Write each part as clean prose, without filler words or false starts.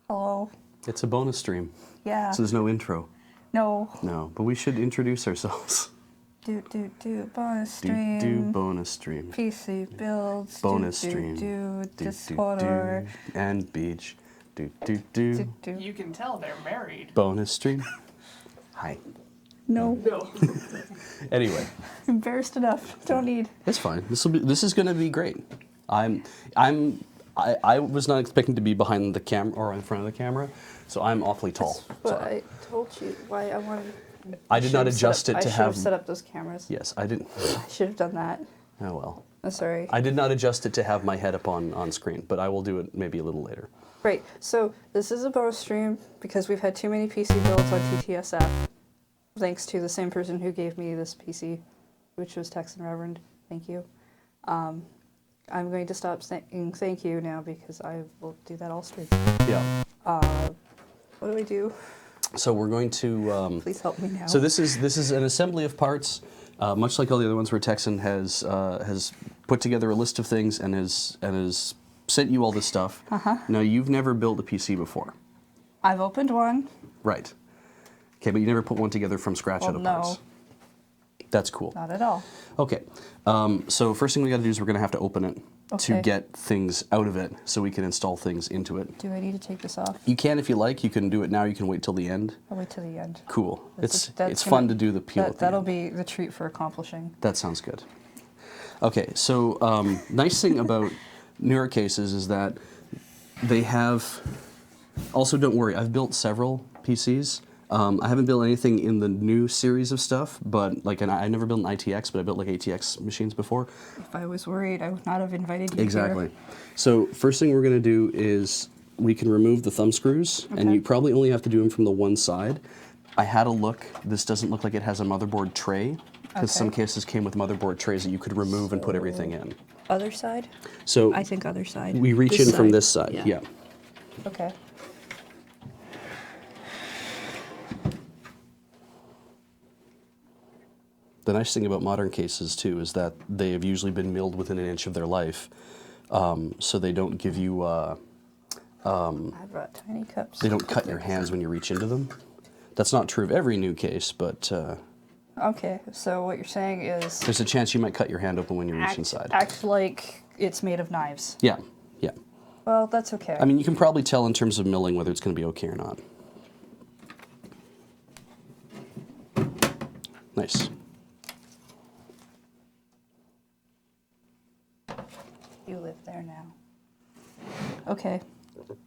Hello. It's a bonus stream, Yeah. so there's no intro. No. No, but we should introduce ourselves. Bonus stream. Do bonus stream. PC builds. Bonus stream. Disorder. And beach. Do. You can tell they're married. Bonus stream. Hi. No. No. Anyway, Embarrassed enough. Don't need. it's fine. This is gonna be great. I was not expecting to be behind the camera or in front of the camera, so I'm awfully tall. But I told you why I wanted. I did not adjust it to I should have. have set up those cameras. Yes, I didn't. I should have done that. Oh well. I'm sorry. I did not adjust it to have my head up on screen, but I will do it maybe a little later. Great. So this is a bonus stream because we've had too many PC builds on TTSF. Thanks to the same person who gave me this PC, which was Texan Reverend. Thank you. I'm going to stop saying thank you now because I will do that all stream. Yeah. What do I do? So we're going to. Please help me now. So this is an assembly of parts, much like all the other ones where Texan has put together a list of things and has sent you all this stuff. Now you've never built a PC before, I've opened one. right? Okay, but you never put one together from scratch Well, out of no. parts. That's cool. Not at all. Okay, so first thing we got to do is we're going to have to open it to Okay. get things out of it, so we can install things into it. Do I need to take this off? You can if you like. You can do it now. You can wait till the end. I'll wait till the end. Cool. That's It's fun to do the peel. at the That'll end. be the treat for accomplishing. That sounds good. Okay, so nice thing about newer cases is that they have. Also, don't worry. I've built several PCs. I haven't built anything in the new series of stuff, but like, and I never built an ITX, but I built like ATX machines before. If I was worried, I would not have invited you Exactly. here. So first thing we're going to do is we can remove the thumb screws, and Okay. you probably only have to do them from the one side. I had a look. This doesn't look like it has a motherboard tray, because some Okay. cases came with motherboard trays that you could remove and put everything in. Other side? So I think other side. we reach This in from side. this side. Yeah. Okay. The nice thing about modern cases too is that they have usually been milled within an inch of their life, so they don't give you. I brought tiny cups. They don't cut your hands when you reach into them. That's not true of every new case, but Okay, so what you're saying is there's a chance you might cut your hand open when you reach inside. act like it's made of knives. Yeah, yeah. Well, that's okay. I mean, you can probably tell in terms of milling whether it's going to be okay or not. Nice. You live there now. Okay,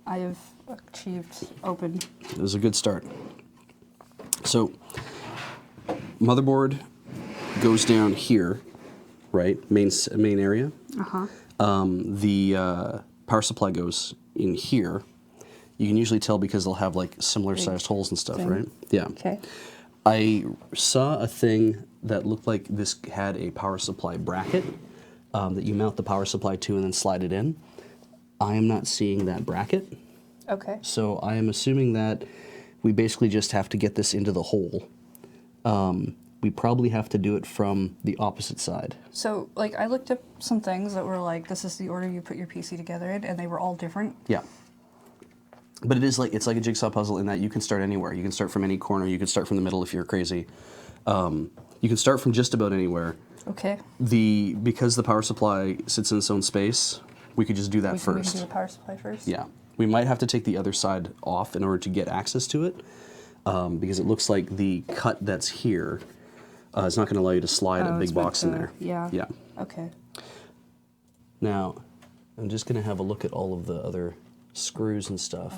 I have achieved open. It was a good start. So, motherboard goes down here, right? Main area. The power supply goes in here. You can usually tell because they'll have like similar sized holes and stuff, thing. right? Yeah. Okay. I saw a thing that looked like this had a power supply bracket that you mount the power supply to and then slide it in. I am not seeing that bracket, Okay. so I am assuming that we basically just have to get this into the hole. We probably have to do it from the opposite side. So, like, I looked up some things that were like, this is the order you put your PC together in, and they were all different. Yeah. But it's like a jigsaw puzzle in that you can start anywhere. You can start from any corner. You can start from the middle if you're crazy. You can start from just about anywhere. Okay. Because the power supply sits in its own space, we could just do that We can first. do the power supply first? Yeah. We might have to take the other side off in order to get access to it, because it looks like the cut that's here is not going to allow you to slide a Oh, big it's meant box in to- there. yeah. Yeah. Okay. Now, I'm just going to have a look at all of the other screws and stuff,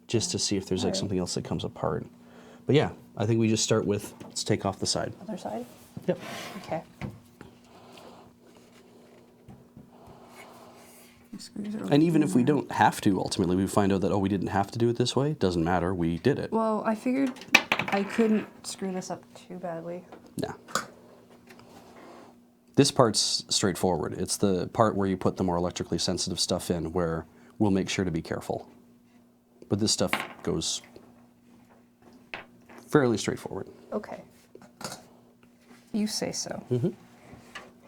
just to see if there's like alright. something else that comes apart. But yeah, I think we just start with, let's take off the side. Other side? Yep. Okay. The screws are And even if we over don't have to, ultimately, we find out that, oh, we didn't have to do it this way. Doesn't matter. We did it. Well, I figured I couldn't screw this up too badly. Nah. This part's straightforward. It's the part where you put the more electrically sensitive stuff in where we'll make sure to be careful. But this stuff goes fairly straightforward. Okay. You say so. Mm-hmm.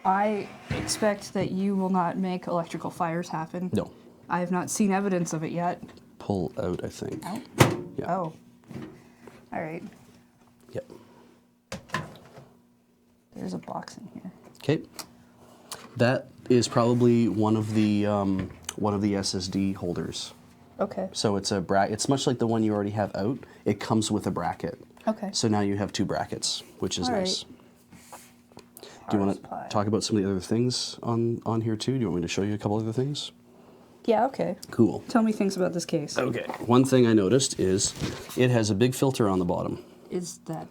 I expect that you will not make electrical fires happen. No. I have not seen evidence of it yet. pull out, I think. Out? Yeah. Oh. All right. Yep. There's a box in here. Okay. That is probably one of the SSD holders. Okay. So it's a it's much like the one you already have out. It comes with a bracket. Okay. So now you have 2 brackets, which is All right. nice. Do you want to supply. talk about some of the other things on here too? Do you want me to show you a couple other things? Yeah, okay. Cool. Tell me things about this case. Okay. One thing I noticed is it has a big filter on the bottom. Is that...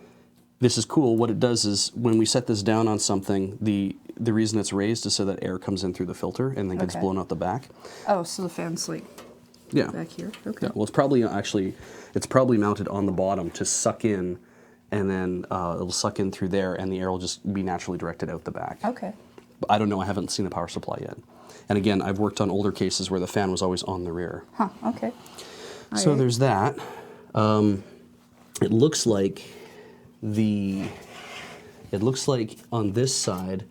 This is cool. What it does is when we set this down on something, the reason it's raised is so that air comes in through the filter and then gets Okay. blown out the back. Oh, so the fan's like Yeah. back here? Okay. Yeah. Well, it's probably mounted on the bottom to suck in, and then it'll suck in through there, and the air will just be naturally directed out the back. Okay. But I don't know. I haven't seen a power supply yet. And again, I've worked on older cases where the fan was always on the rear. Huh, okay. All So right. there's that. It looks like on this side,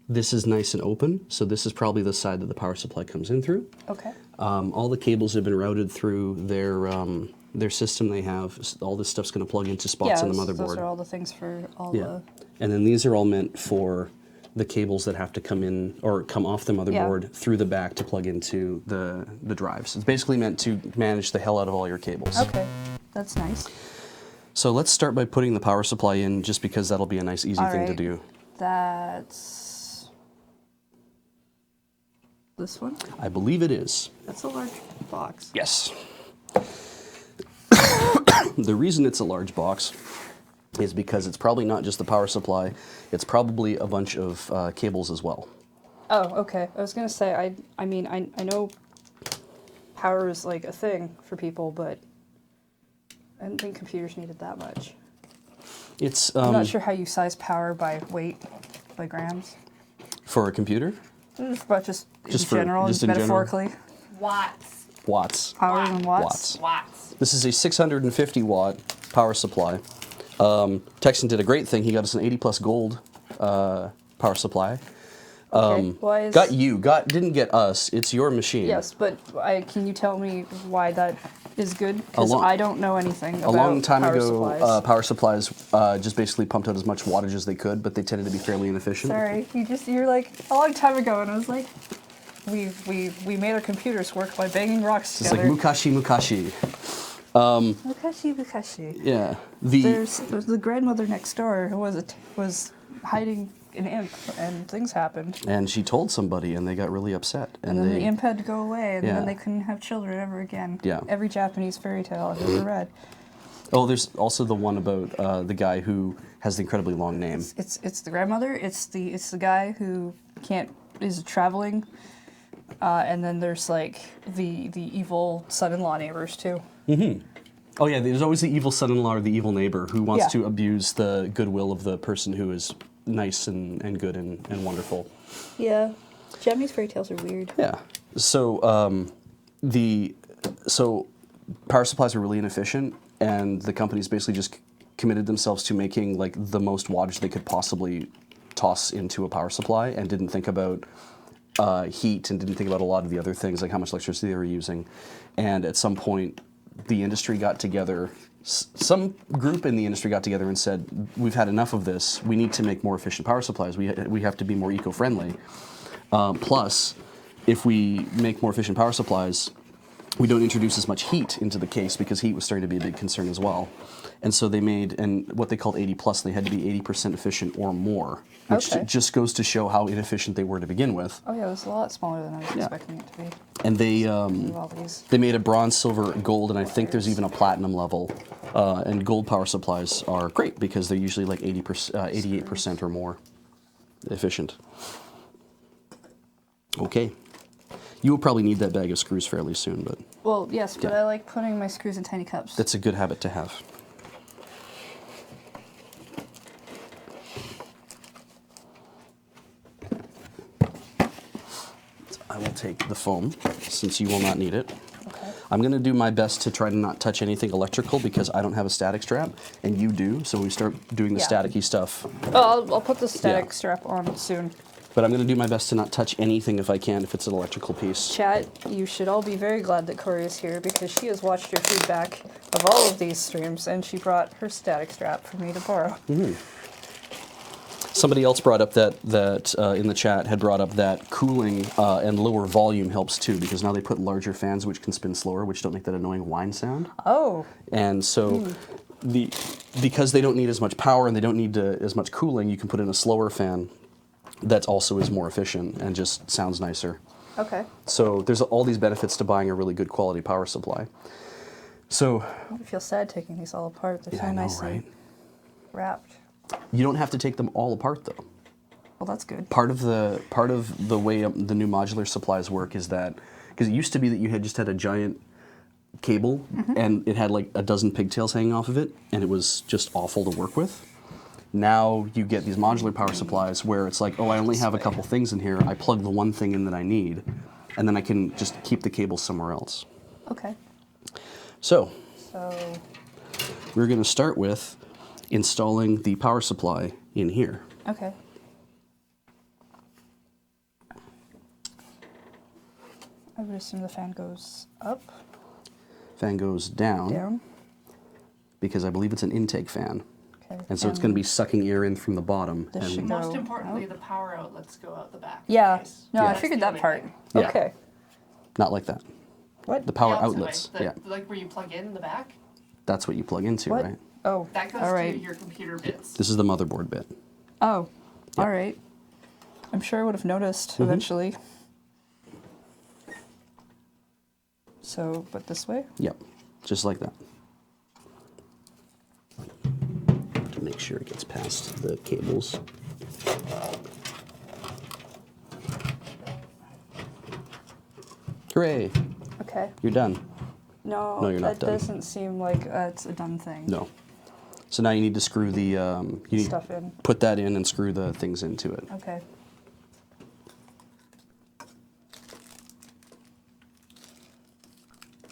this is nice and open. So this is probably the side that the power supply comes in through. Okay. All the cables have been routed through their system. They have all this stuff's going to plug into spots Yeah, on the those motherboard. are all the things for all Yeah, and then these are all meant for the cables that have to come in or come off the motherboard through the back to plug into the drives. It's basically meant to manage the hell out of all your cables. Okay, that's nice. So let's start by putting the power supply in, just because that'll be a nice, easy All thing to right. do. That's this one? I believe it is. That's a large box. Yes. The reason it's a large box is because it's probably not just the power supply, it's probably a bunch of cables as well. Oh, okay. I was gonna say, I mean, I know power is like a thing for people, but I didn't think computers needed that much. It's I'm not sure how you size power by weight, by grams. for a computer, But just in Just for- general, just in general? metaphorically. Watts. watts. Power in watts. Watts. Watts. This is a 650 watt power supply. Texan did a great thing. He got us an 80 plus gold power supply. Okay. Why is... Didn't get us. It's your machine. Yes, but can you tell me why that is good? Because long- I don't know anything about A long time power ago, supplies. power supplies just basically pumped out as much wattage as they could, but they tended to be fairly inefficient. Sorry, you're like a long time ago, and I was like, we made our computers work by banging rocks It's like together. mukashi mukashi. Mukashi. Yeah. There's the grandmother next door who was hiding an imp, and things happened. And she told somebody, and they got really upset. And then the imp had to go away, and Yeah. then they couldn't have children ever again. Yeah. Every Japanese fairy tale I've ever read. Oh, there's also the one about the guy who has the incredibly long name. It's the grandmother. It's the guy who is traveling, and then there's like the evil son-in-law neighbors too. Oh yeah, there's always the evil son-in-law or the evil neighbor who wants Yeah. to abuse the goodwill of the person who is nice and good and wonderful. Yeah, Japanese fairy tales are weird. Yeah. So so power supplies are really inefficient, and the companies basically just committed themselves to making like the most wattage they could possibly toss into a power supply, and didn't think about heat, and didn't think about a lot of the other things like how much electricity they were using. And at some point, the industry got together. Some group in the industry got together and said, "We've had enough of this. We need to make more efficient power supplies. We have to be more eco-friendly. Plus, if we make more efficient power supplies, we don't introduce as much heat into the case, because heat was starting to be a big concern as well." And so they made what they called 80 plus. They had to be 80% efficient or more, which Okay. just goes to show how inefficient they were to begin with. Oh yeah, it was a lot smaller than I was expecting it to be. And they With all these. they made a bronze, silver, gold, and I think there's even a platinum level. And gold power supplies are great because they're usually like 88% or more efficient. Okay. You will probably need that bag of screws fairly soon, but Well, yes, but Yeah. I like putting my screws in tiny cups. that's a good habit to have. I will take the foam, since you will not need it. Okay. I'm going to do my best to try to not touch anything electrical, because I don't have a static strap, and you do, so when we start doing the Yeah. staticky stuff. Oh, I'll put the static Yeah. strap on soon. But I'm going to do my best to not touch anything if I can, if it's an electrical piece. Chat, you should all be very glad that Corey is here because she has watched your feedback of all of these streams and she brought her static strap for me to borrow. Somebody else brought up that in the chat had brought up that cooling and lower volume helps too, because now they put larger fans which can spin slower, which don't make that annoying whine sound. Oh. And so because they don't need as much power and they don't need as much cooling, you can put in a slower fan that also is more efficient and just sounds nicer. Okay. So there's all these benefits to buying a really good quality power supply. So I feel sad taking these all apart. They're yeah, so I know, nicely right? wrapped. You don't have to take them all apart though. Well, that's good. Part of the way the new modular supplies work is that, because it used to be that you just had a giant cable and it had like a dozen pigtails hanging off of it and it was just awful to work with. Now you get these modular power supplies where it's like, oh, I only have a couple things in here. I plug the one thing in that I need, and then I can just keep the cable somewhere else. Okay. So So, we're going to start with installing the power supply in here. okay. I would assume the fan goes up, Fan goes down. Because I believe it's an intake fan. Okay. And so it's going to be sucking air in from the bottom. This And should Most go importantly, out. the power outlets go out the back. Yeah. Nice. No, I That's figured the that only part. thing. Yeah. Okay. not like that. What? The power The opposite way. outlets. The- Yeah. Like where you plug in the back. That's what you plug into, What? right? Oh. That goes all right. to your computer bits. This is the motherboard bit. Oh. Yeah. All right. I'm sure I would have noticed eventually. So, but this way? Yep. Just like that. To make sure it gets past the cables. Hooray! Okay. You're done. No, No, you're not that done. doesn't seem like it's a done thing. No. So now you need to screw the you need Stuff in. put that in and screw the things into it. Okay.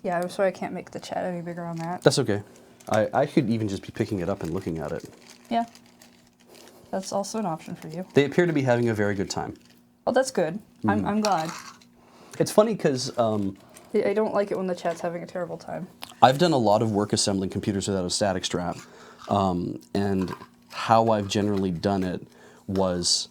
Yeah, I'm sorry I can't make the chat any bigger on that. That's okay. I could even just be picking it up and looking at it. Yeah. That's also an option for you. They appear to be having a very good time. Oh, that's good. I'm glad. It's funny because I don't like it when the chat's having a terrible time. I've done a lot of work assembling computers without a static strap, and how I've generally done it was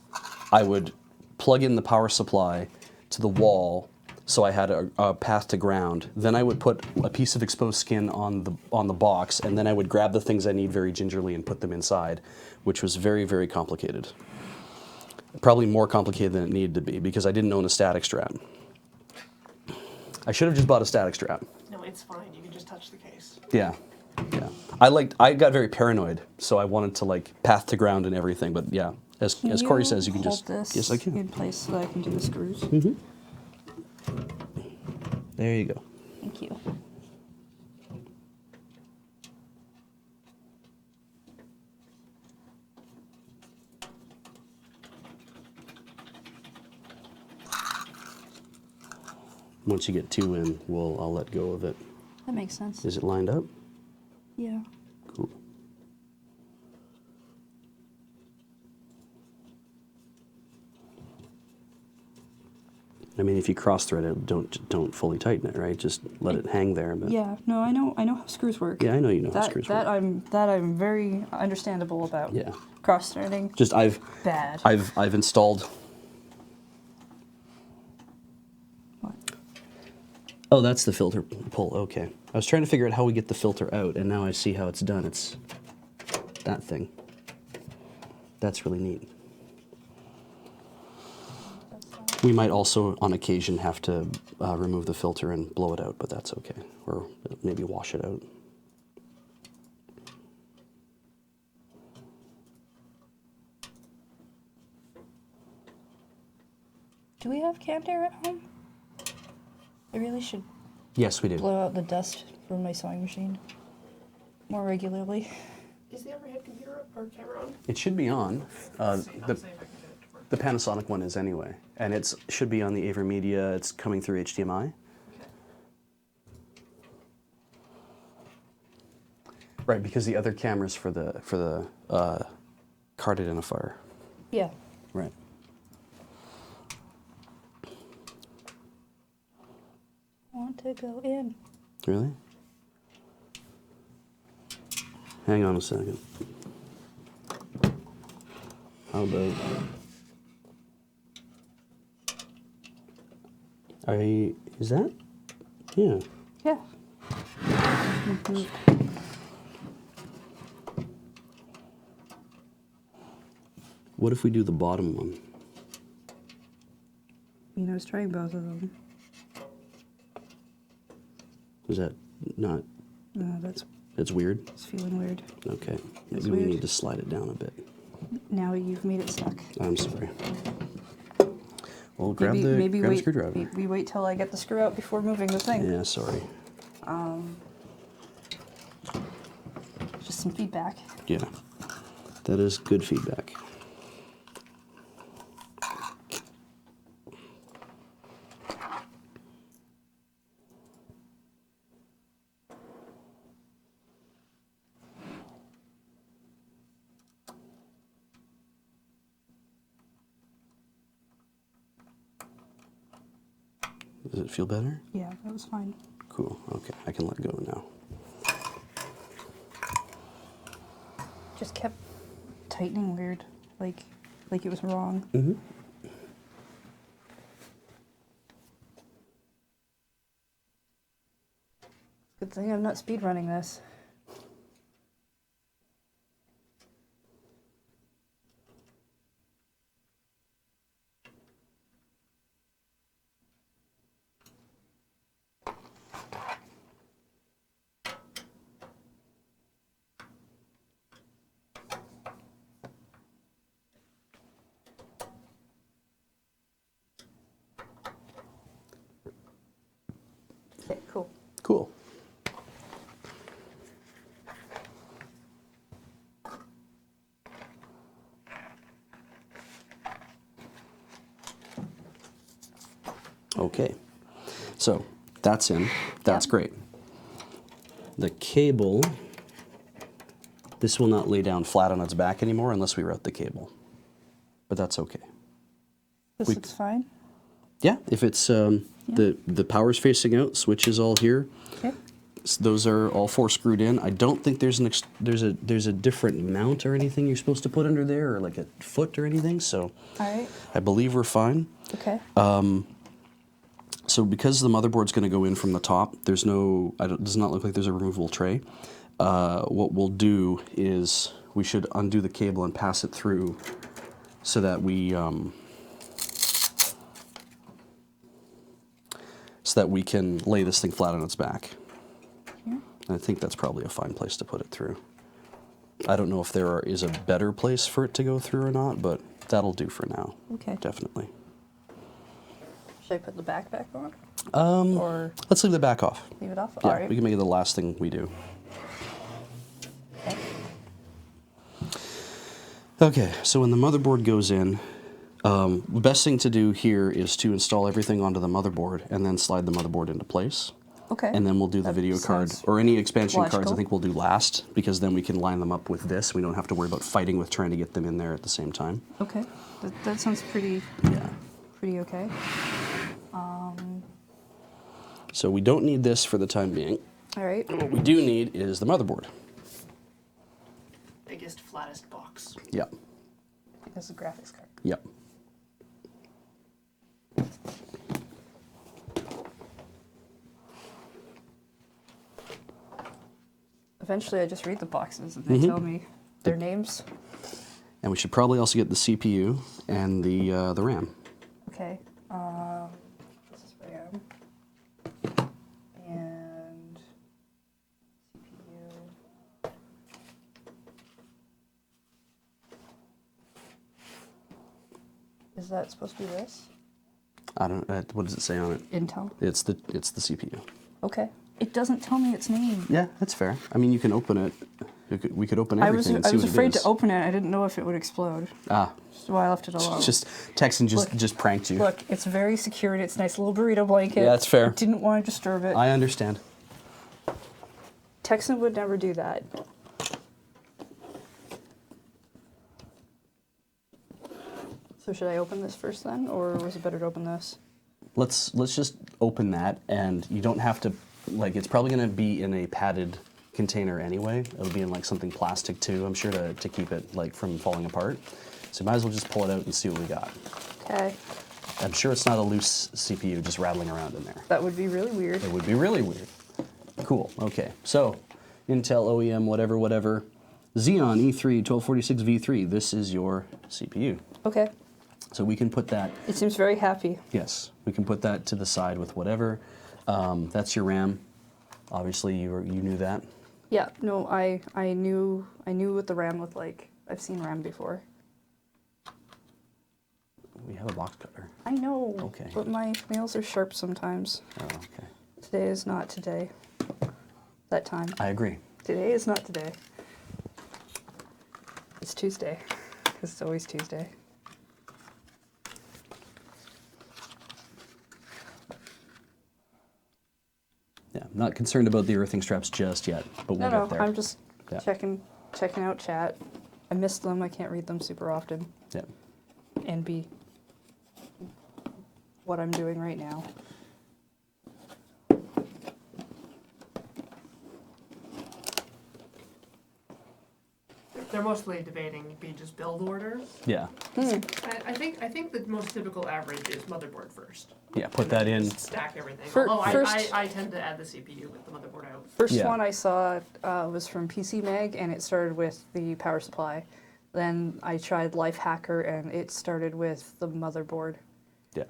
I would plug in the power supply to the wall so I had a path to ground. Then I would put a piece of exposed skin on the box, and then I would grab the things I need very gingerly and put them inside, which was very, very complicated. Probably more complicated than it needed to be because I didn't own a static strap. I should have just bought a static strap. No, it's fine. You can just touch the case. Yeah, yeah. I got very paranoid, so I wanted to like path to ground and everything. But yeah, as Corey says, you can hold just this yes, I can. in place so that I can do the screws. There you go. Thank you. Once you get two in, I'll let go of it. That makes sense. Is it lined up? Yeah. Cool. I mean, if you cross thread it, don't fully tighten it, right? Just let it hang there. But Yeah. No, I know how screws work. yeah, I know you know how That screws that work. I'm very understandable about. Yeah. Cross threading. Just I've Bad. installed. What? Oh, that's the filter pull. Okay. I was trying to figure out how we get the filter out, and now I see how it's done. It's that thing. That's really neat. We might also, on occasion, have to remove the filter and blow it out, but that's okay. Or maybe wash it out. Do we have canned air at home? I really should Yes, we do. blow out the dust from my sewing machine more regularly. Is the overhead computer or camera on? It should be on. I'll see if I can get it to work. The Panasonic one is anyway, and it should be on the AverMedia. It's coming through HDMI. Right, because the other camera's for the card identifier. Yeah. Right. want to go in. Really? Hang on a second. How about... Is that? Yeah. Yeah. What if we do the bottom one? I was trying both of them. Is that not... No, that's It's weird? it's feeling weird. Okay. It's Maybe we weird. need to slide it down a bit. Now you've made it stuck. I'm sorry. Well, grab the wait, screwdriver. maybe wait till I get the screw out before moving the thing. Yeah, sorry. Just some feedback. Yeah. That is good feedback. Does it feel better? Yeah, that was fine. Cool. Okay, I can let go now. Just kept tightening weird, like it was wrong. Mm-hmm. Good thing I'm not speed running this. Okay, cool. Cool. Okay, so that's in. That's Yeah. great. The cable, this will not lay down flat on its back anymore unless we route the cable, but that's okay. This looks fine. Yeah, if it's the power's facing out, switch is all here. Okay. Those are all four screwed in. I don't think there's there's a different mount or anything you're supposed to put under there, or like a foot or anything. So All right. I believe we're fine. Okay. So because the motherboard's going to go in from the top, there's no. It does not look like there's a removable tray. What we'll do is we should undo the cable and pass it through, so that we can lay this thing flat on its back. Here. I think that's probably a fine place to put it through. I don't know if there is a better place for it to go through or not, but that'll do for now. Okay. Definitely. Should I put the back on? Or Let's leave the back off. leave it off? Yeah, All right. we can make it the last thing we do. Okay. Okay, so when the motherboard goes in, the best thing to do here is to install everything onto the motherboard and then slide the motherboard into place. Okay. And then we'll do the That video card, sounds or any expansion cards I logical. think we'll do last, because then we can line them up with this. We don't have to worry about fighting with trying to get them in there at the same time. Okay. That sounds pretty Yeah. okay. So we don't need this for the time being. All right. What we do need is the motherboard. Biggest, flattest box. Yep. That's a graphics card. Yep. Eventually, I just read the boxes and they tell me their names. And we should probably also get the CPU and the RAM. Okay. This is RAM. And CPU. Is that supposed to be this? I don't. What does it say on it? Intel. It's the CPU. Okay. It doesn't tell me its name. Yeah, that's fair. I mean, you can open it. We could open I everything was and see what it afraid is. to open it. I didn't know if it would explode. Ah, That's why I left it alone. just Texan Look. just pranked you. Look, it's very secured. It's a nice little burrito blanket. Yeah, that's fair. I didn't want to disturb it. I understand. Texan would never do that. So should I open this first then, or was it better to open this? let's just open that, and you don't have to, like, it's probably going to be in a padded container anyway. It'll be in like something plastic too, I'm sure, to keep it like from falling apart. So you might as well just pull it out and see what we got. Okay. I'm sure it's not a loose CPU just rattling around in there. That would be really weird. It would be really weird. Cool, okay. So, Intel OEM, whatever. Xeon E3 1246V3, this is your CPU. Okay. So we can put that, It seems very happy. yes, we can put that to the side with whatever. That's your RAM. Obviously, you knew that. Yeah, no, I knew what the RAM looked like. I've seen RAM before. We have a box cutter. I know. Okay. But my nails are sharp sometimes. Oh, okay. Today is not today. That time. I agree. Today is not today. It's Tuesday, because it's always Tuesday. Yeah, I'm not concerned about the earthing straps just yet, but we'll No, get there. I'm just Yeah. checking out chat. I missed them. I can't read them super often. Yeah. And be what I'm doing right now. They're mostly debating be just build order. Yeah. I think the most typical average is motherboard first. Yeah, put that in. Just stack everything. For- Although first- I tend to add the CPU with the motherboard out. First Yeah. one I saw was from PC Mag, and it started with the power supply. Then I tried Lifehacker, and it started with the motherboard. Yeah.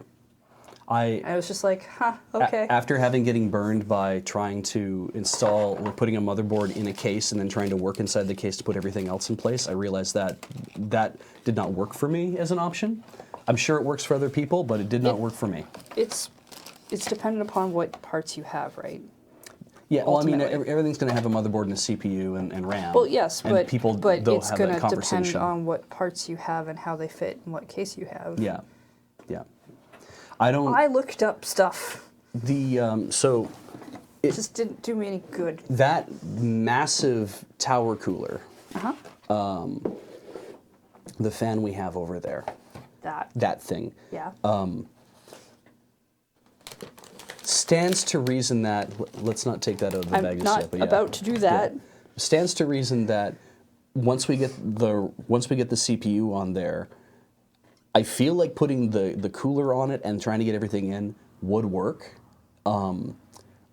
I was just like, huh, okay. After having getting burned by trying to install or putting a motherboard in a case and then trying to work inside the case to put everything else in place, I realized that that did not work for me as an option. I'm sure it works for other people, but it did not work for me. It's dependent upon what parts you have, right? Yeah, well, I mean, Ultimately. everything's going to have a motherboard and a CPU and RAM. Well, yes, and but people, but they'll it's have going that to depend conversation. on what parts you have and how they fit in what case you have. Yeah, yeah. I don't. I looked up stuff. So It just didn't do me any good. that massive tower cooler, the fan we have over there, that thing, Yeah. stands to reason that, let's not take that out of the bag I'm just not yet, but yeah. about to do that. Yeah. Stands to reason that once we get the CPU on there, I feel like putting the cooler on it and trying to get everything in would work.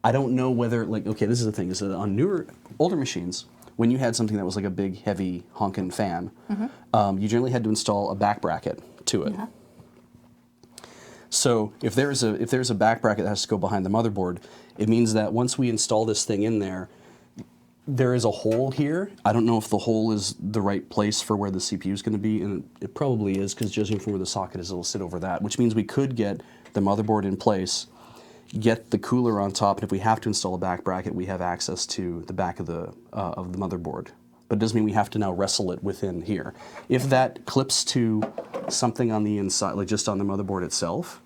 I don't know whether, like, okay, this is the thing, is that on older machines, when you had something that was like a big, heavy, honking fan, you generally had to install a back bracket to it. Yeah. So if there's a back bracket that has to go behind the motherboard, it means that once we install this thing in there, there is a hole here. I don't know if the hole is the right place for where the CPU is going to be, and it probably is, because judging from where the socket is, it'll sit over that, which means we could get the motherboard in place, get the cooler on top, and if we have to install a back bracket, we have access to the back of the motherboard. But it doesn't mean we have to now wrestle it within here. If that clips to something on the inside, like just on the motherboard itself,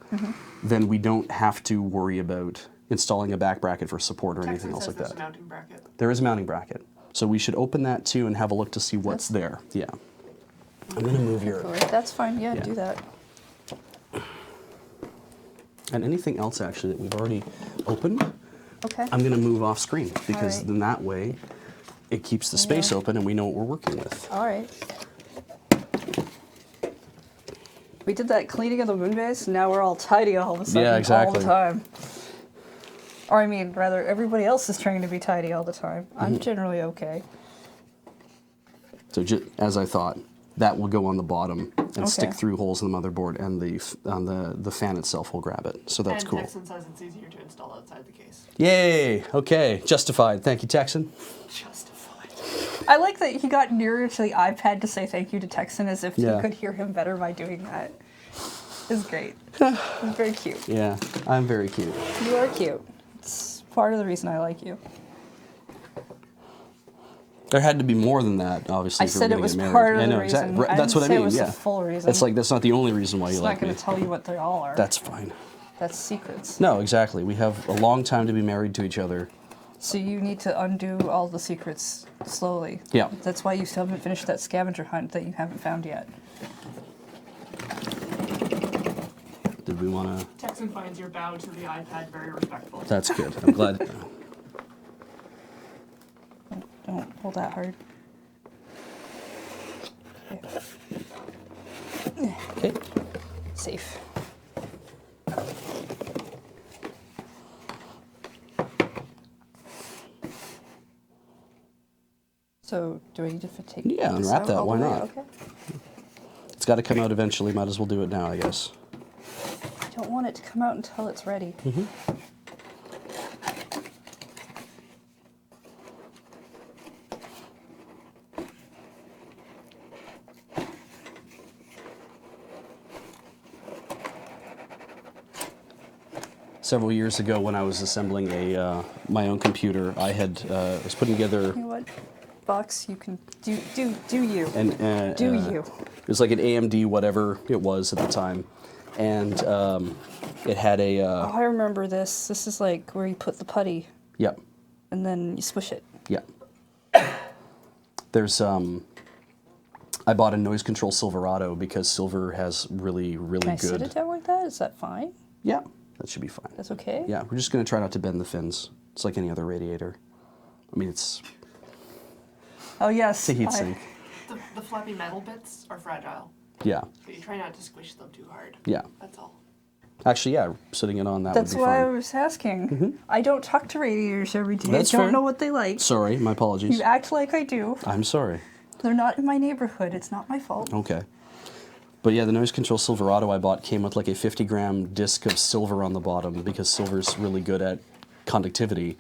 then we don't have to worry about installing a back bracket for support or anything Texan else says like there's that. a mounting bracket. There is a mounting bracket. So we should open that too and have a look to see what's there. Yeah. I'm going to move your... All right, that's fine. Yeah, Yeah. do that. And anything else actually that we've already opened, Okay. I'm going to move off screen, because right. then that way it keeps the space Yeah. open and we know what we're working with. All right. We did that cleaning of the moon base, and now we're all tidy all of a sudden, Yeah, exactly. all the time. Or I mean, rather, everybody else is trying to be tidy all the time. Mm-hmm. I'm generally okay. So as I thought, that will go on the bottom and stick Okay. through holes in the motherboard, and the fan itself will grab it. So that's And cool. Texan says it's easier to install outside the case. Yay! Okay, justified. Thank you, Texan. Justified. I like that he got nearer to the iPad to say thank you to Texan as if Yeah. you could hear him better by doing that. It's great. It's very cute. Yeah, I'm very cute. You are cute. It's part of the reason I like you. There had to be more than that, obviously. I if we were said it gonna was get married. part of I the know, reason. exactly. I That's didn't what I say it mean. was the Yeah, full reason. It's like that's not the only reason why you It's like not going me. to tell you what they all are. That's fine. That's secrets. No, exactly. We have a long time to be married to each other. So you need to undo all the secrets slowly. Yeah. That's why you still haven't finished that scavenger hunt that you haven't found yet. Did did we want to? Texan finds your bow to the iPad very respectful. That's good. I'm glad. Don't hold that hard. Okay. Safe. So, do I need to take Yeah, this unwrap out that, all the why way? not? Okay. It's got to come out eventually. Might as well do it now, I guess. I don't want it to come out until it's ready. Several years ago, when I was assembling a my own computer, I had was putting together You know what? Box, you can do you. an Do you. It was like an AMD whatever it was at the time, and it had a Oh, I remember this. This is like where you put the putty yep. and then you swish it. Yeah. There's I bought a noise control Silverado because silver has really Can I good. sit it down like that? Is that fine? Yeah, that should be fine. That's okay? Yeah, we're just gonna try not to bend the fins. It's like any other radiator. I mean, it's Oh, yes. a heat I- sink. The flappy metal bits are fragile, Yeah, but you try not to squish them too hard. yeah. That's all. Actually, yeah, sitting it on that That's would be why I fine. was asking. I don't talk to radiators every day. That's I don't fair. know what they like. Sorry, my apologies. You act like I do. I'm sorry. They're not in my neighborhood. It's not my fault. Okay. But yeah, the noise control Silverado I bought came with like a 50-gram disc of silver on the bottom because silver's really good at conductivity,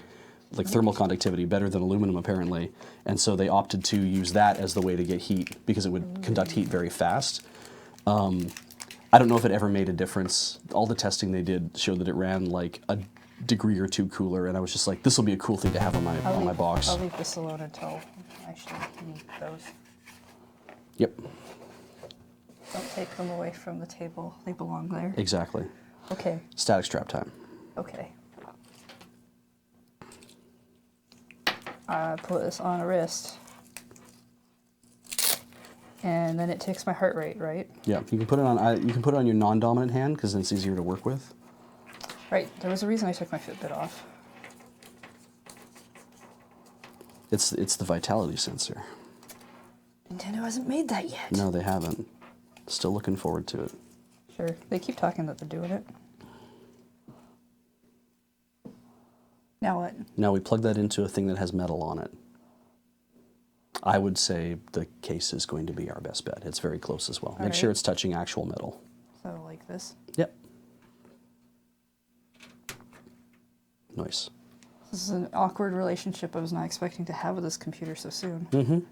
like thermal conductivity, better than aluminum apparently. And so they opted to use that as the way to get heat because it would conduct heat very fast. I don't know if it ever made a difference. All the testing they did showed that it ran like a degree or two cooler, and I was just like, this will be a cool thing to have on my box. I'll leave this alone until I actually need those. Yep, Don't take them away from the table. They belong there. exactly. Okay. Static strap time. Okay. I put this on a wrist. And then it takes my heart rate, right? Yeah, you can put it on. You can put it on your non-dominant hand because then it's easier to work with. Right. There was a reason I took my Fitbit off. It's the vitality sensor. Nintendo hasn't made that yet. No, they haven't. Still looking forward to it. Sure. They keep talking that they're doing it. Now what? Now we plug that into a thing that has metal on it. I would say the case is going to be our best bet. It's very close as well. Make sure right. it's touching actual metal. So like this. Yep. Nice. This is an awkward relationship I was not expecting to have with this computer so soon.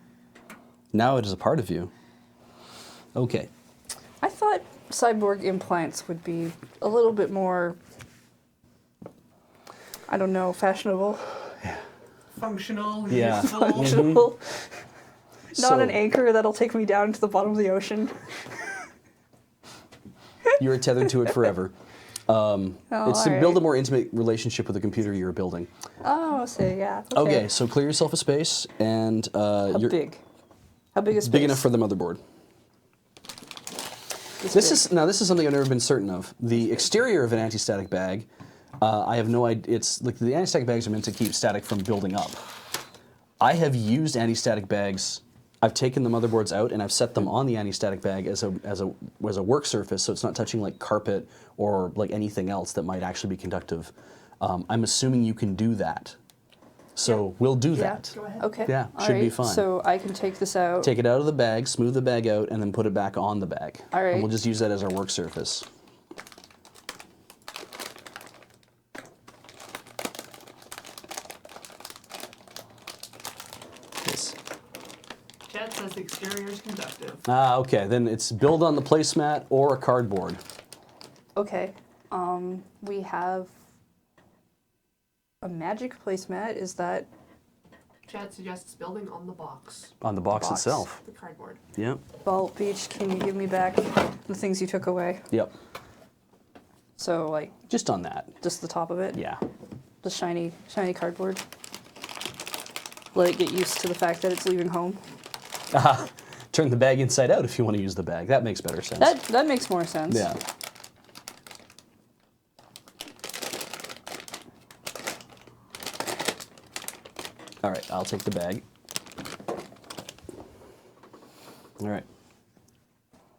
Now it is a part of you. Okay. I thought cyborg implants would be a little bit more, I don't know, fashionable. Functional, Yeah. useful. Functional. Not an So- anchor that'll take me down to the bottom of the ocean. You're tethered to it forever. It's to all build a right. more intimate relationship with the computer you're building. Oh, so yeah. Okay, so clear yourself a space, and How you're big? How big is big enough for the motherboard. This is something I've never been certain of. The exterior of an anti-static bag, I have no idea. It's like the anti-static bags are meant to keep static from building up. I have used anti-static bags. I've taken the motherboards out and I've set them on the anti-static bag as a work surface, so it's not touching like carpet or like anything else that might actually be conductive. I'm assuming you can do that. So we'll do that. Go ahead. Okay. Yeah, all should be right, fine. So I can take this out. Take it out of the bag, smooth the bag out, and then put it back on the bag. All right. And we'll just use that as our work surface. Yes. Chad says the exterior is conductive. Ah, okay. Then it's build on the placemat or a cardboard. Okay. We have a magic placemat. Is that Chad suggests building on the box, On the box Box. itself. the cardboard. Yep. Vault Beach? Can you give me back the things you took away? Yep. So like Just on that. just the top of it. Yeah. The shiny cardboard. Let it get used to the fact that it's leaving home. Turn the bag inside out if you want to use the bag. That makes better sense. That makes more sense. Yeah. All right, I'll take the bag. All right.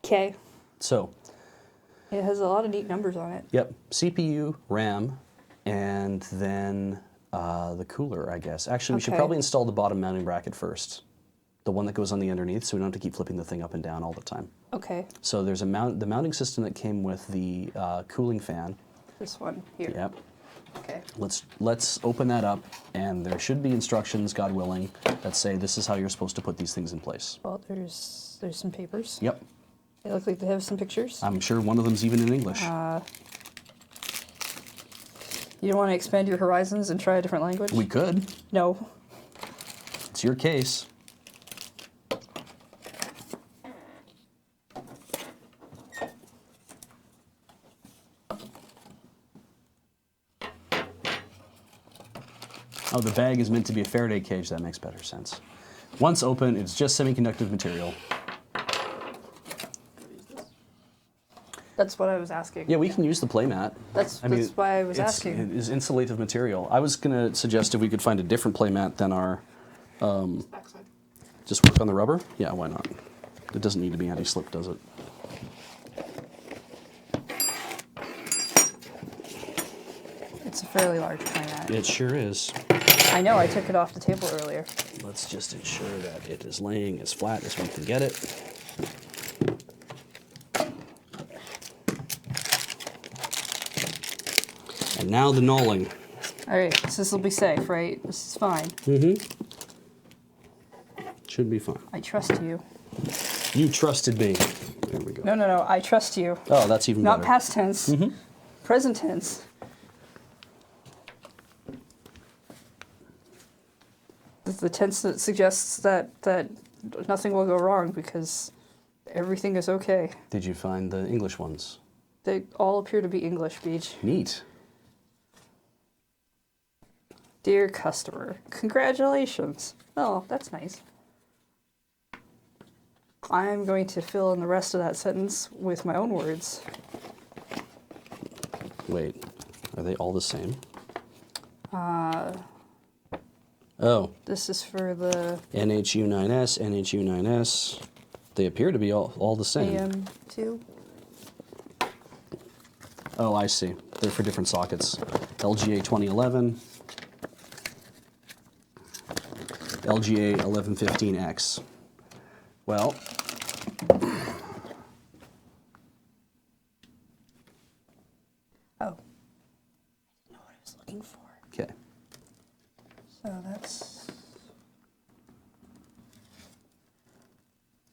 Okay. So, It has a lot of neat numbers on it. yep, CPU, RAM, and then the cooler, I guess. Actually, we should Okay. probably install the bottom mounting bracket first. The one that goes on the underneath, so we don't have to keep flipping the thing up and down all the time. Okay. So there's the mounting system that came with the cooling fan. This one here. Yep. Okay. Let's open that up, and there should be instructions, God willing, that say this is how you're supposed to put these things in place. Well, there's some papers. Yep. They look like they have some pictures. I'm sure one of them's even in English. You don't want to expand your horizons and try a different language? We could. No. It's your case. Oh, the bag is meant to be a Faraday cage. That makes better sense. Once open, it's just semiconductive material. That's what I was asking. Yeah, we can use the playmat. That's why I was asking. It is insulative material. I was going to suggest if we could find a different playmat than our, Backside. just work on the rubber. Yeah, why not? It doesn't need to be anti-slip, does it? It's a fairly large playmat. It sure is. I know, I took it off the table earlier. Let's just ensure that it is laying as flat as we can get it. And now the knolling. All right, so this will be safe, right? This is fine. Should be fine. I trust you. You trusted me. There we go. No, I trust you. Oh, that's even Not better. past tense, present tense. It's the tense that suggests that nothing will go wrong because everything is okay. Did you find the English ones? They all appear to be English, Beach. Neat. Dear customer, congratulations. Oh, that's nice. I'm going to fill in the rest of that sentence with my own words. Wait, are they all the same? Oh, This is for the NHU9S, NHU9S. They appear to be all the same. AM2. Oh, I see. They're for different sockets. LGA 2011, LGA 1115X. Well, Oh. I didn't know what I was looking for. okay. So that's...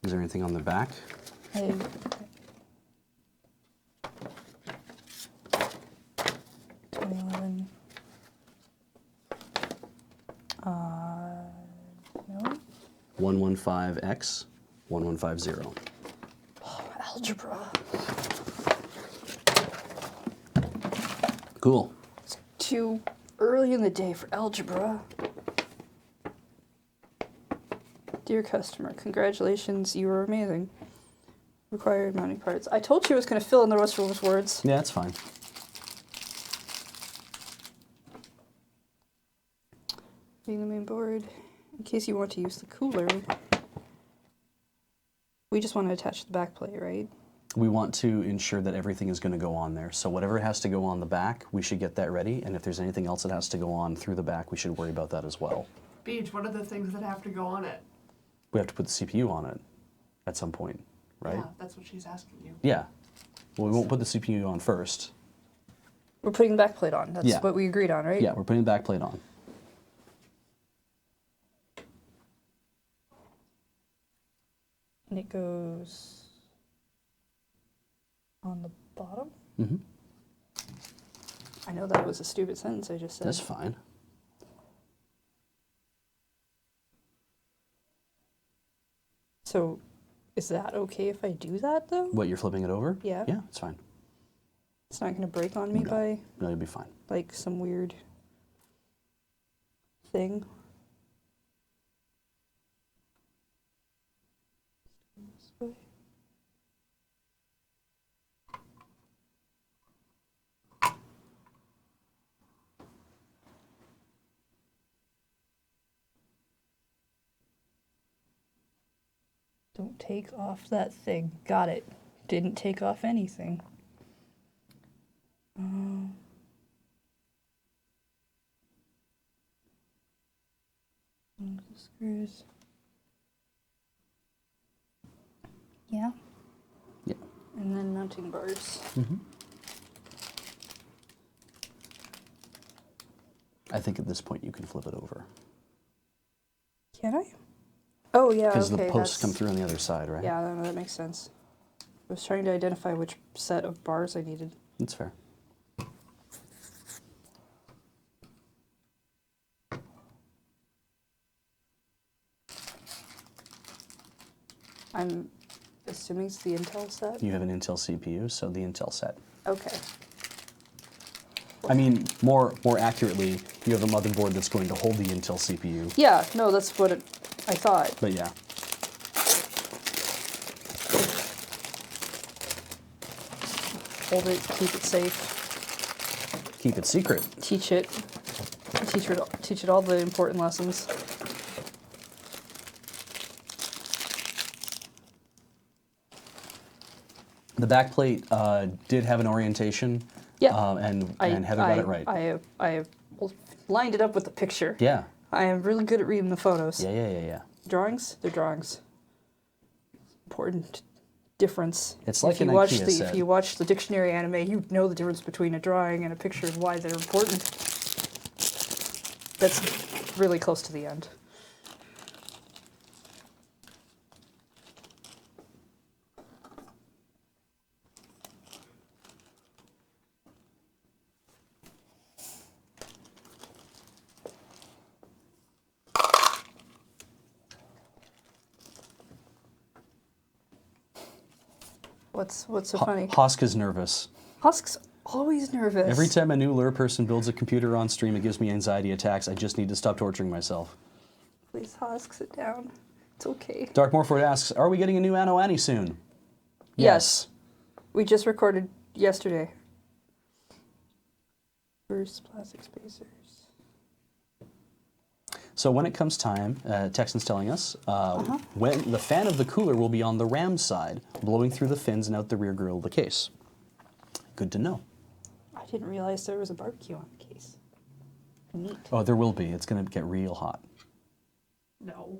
Is there anything on the back? I, 2011. No. 115X, 1150. Algebra. Cool. It's too early in the day for algebra. Dear customer, congratulations, you were amazing. Required mounting parts. I told you I was going to fill in the rest of those words. Yeah, that's fine. Being the main board, in case you want to use the cooler. We just want to attach the back plate, right? We want to ensure that everything is going to go on there. So whatever has to go on the back, we should get that ready. And if there's anything else that has to go on through the back, we should worry about that as well. Beach, what are the things that have to go on it? We have to put the CPU on it at some point, right? Yeah, that's what she's asking you. Yeah. Well, we won't put the CPU on first. We're putting the back plate on. That's Yeah. what we agreed on, right? Yeah, we're putting the back plate on. And it goes on the bottom? Mm-hmm. I know that was a stupid sentence I just said. That's fine. So, is that okay if I do that, though? What, you're flipping it over? Yeah. Yeah, it's fine. It's not going to break on me No. by, No, you'll be fine. like, some weird thing. This way. Don't take off that thing. Got it. Didn't take off anything. The screws. Yeah. Yeah. And then mounting bars. I think at this point you can flip it over. Can I? Oh yeah. Because Okay. the posts come that's- through on the other side, right? Yeah, that makes sense. I was trying to identify which set of bars I needed. That's fair. I'm assuming it's the Intel set. You have an Intel CPU, so the Intel set. Okay. I mean, more accurately, you have a motherboard that's going to hold the Intel CPU. Yeah. No, that's what I thought. But yeah, Hold it. Keep it safe. keep it secret. Teach it. Teach it all the important lessons. The backplate did have an orientation. Yeah. And Heather got it right. I have lined it up with the picture. Yeah. I am really good at reading the photos. Yeah. Drawings, they're drawings. Important difference. It's like if you an watch IKEA the set. if you watch the dictionary anime, you know the difference between a drawing and a picture and why they're important. That's really close to the end. What's so funny? Hoska's nervous. Husk's always nervous. Every time a new lure person builds a computer on stream, it gives me anxiety attacks. I just need to stop torturing myself. Please, Husk, sit down. It's okay. Dark Morford asks, are we getting a new Anno Annie soon? Yes. We just recorded yesterday. First plastic spacers. So when it comes time, Texan's telling us, when the fan of the cooler will be on the ram side, blowing through the fins and out the rear grille of the case. Good to know. I didn't realize there was a barbecue on the case. Neat. Oh, there will be. It's going to get real hot. No.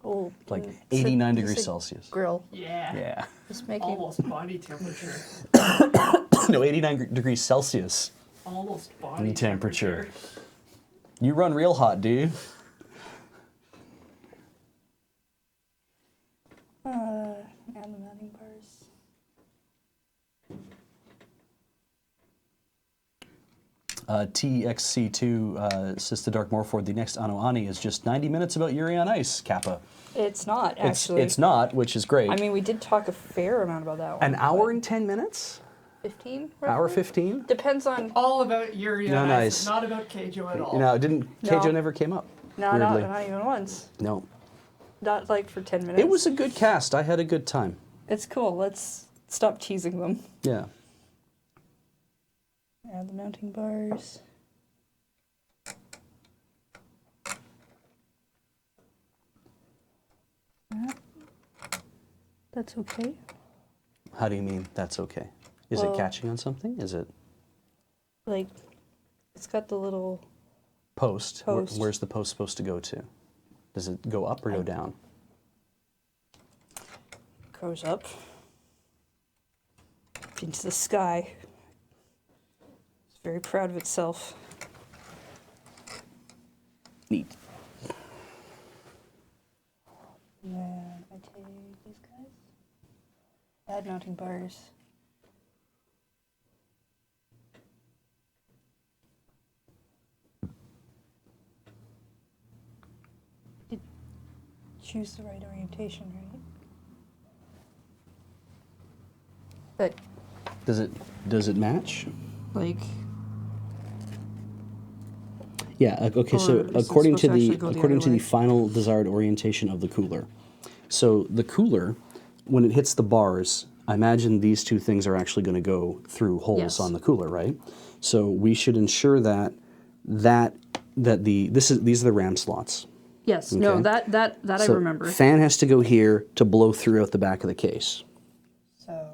Oh, Like it's 89 it's degrees a Celsius. Grill. Yeah. Yeah. Just making. Almost body temperature. No, 89 degrees Celsius. Almost body Temperature. You run real hot, do you? And the mounting bars. TXC2 says to Dark Morford, the next Anno Ani is just 90 minutes about Yuri on Ice, Kappa. It's not actually. It's not, which is great. I mean, we did talk a fair amount about that one. An hour and 10 minutes? 15. Hour roughly? 15? Depends on. All about Yuri No, on nice. Ice, not about Keijo at all. You know, didn't No. Keijo never came up? No, weirdly. not even once. No. Not like for 10 minutes. It was a good cast. I had a good time. It's cool. Let's stop teasing them. Yeah. Add the mounting bars. That's okay. How do you mean that's okay? Is Well- it catching on something? Is it Like, it's got the little. post? Post. Where's the post supposed to go to? Does it go up or go down? Goes up into the sky. It's very proud of itself. Neat. And then I take these guys. Add mounting bars. Did choose the right orientation, right? But Does it match? like, Yeah. Okay. Or So is it according to supposed to the actually go the according other to the way? final desired orientation of the cooler, so the cooler, when it hits the bars, I imagine these two things are actually going to go through holes Yes. on the cooler, right? So we should ensure that these are the RAM slots. Yes, no, Okay. that I So remember. fan has to go here to blow throughout the back of the case. So,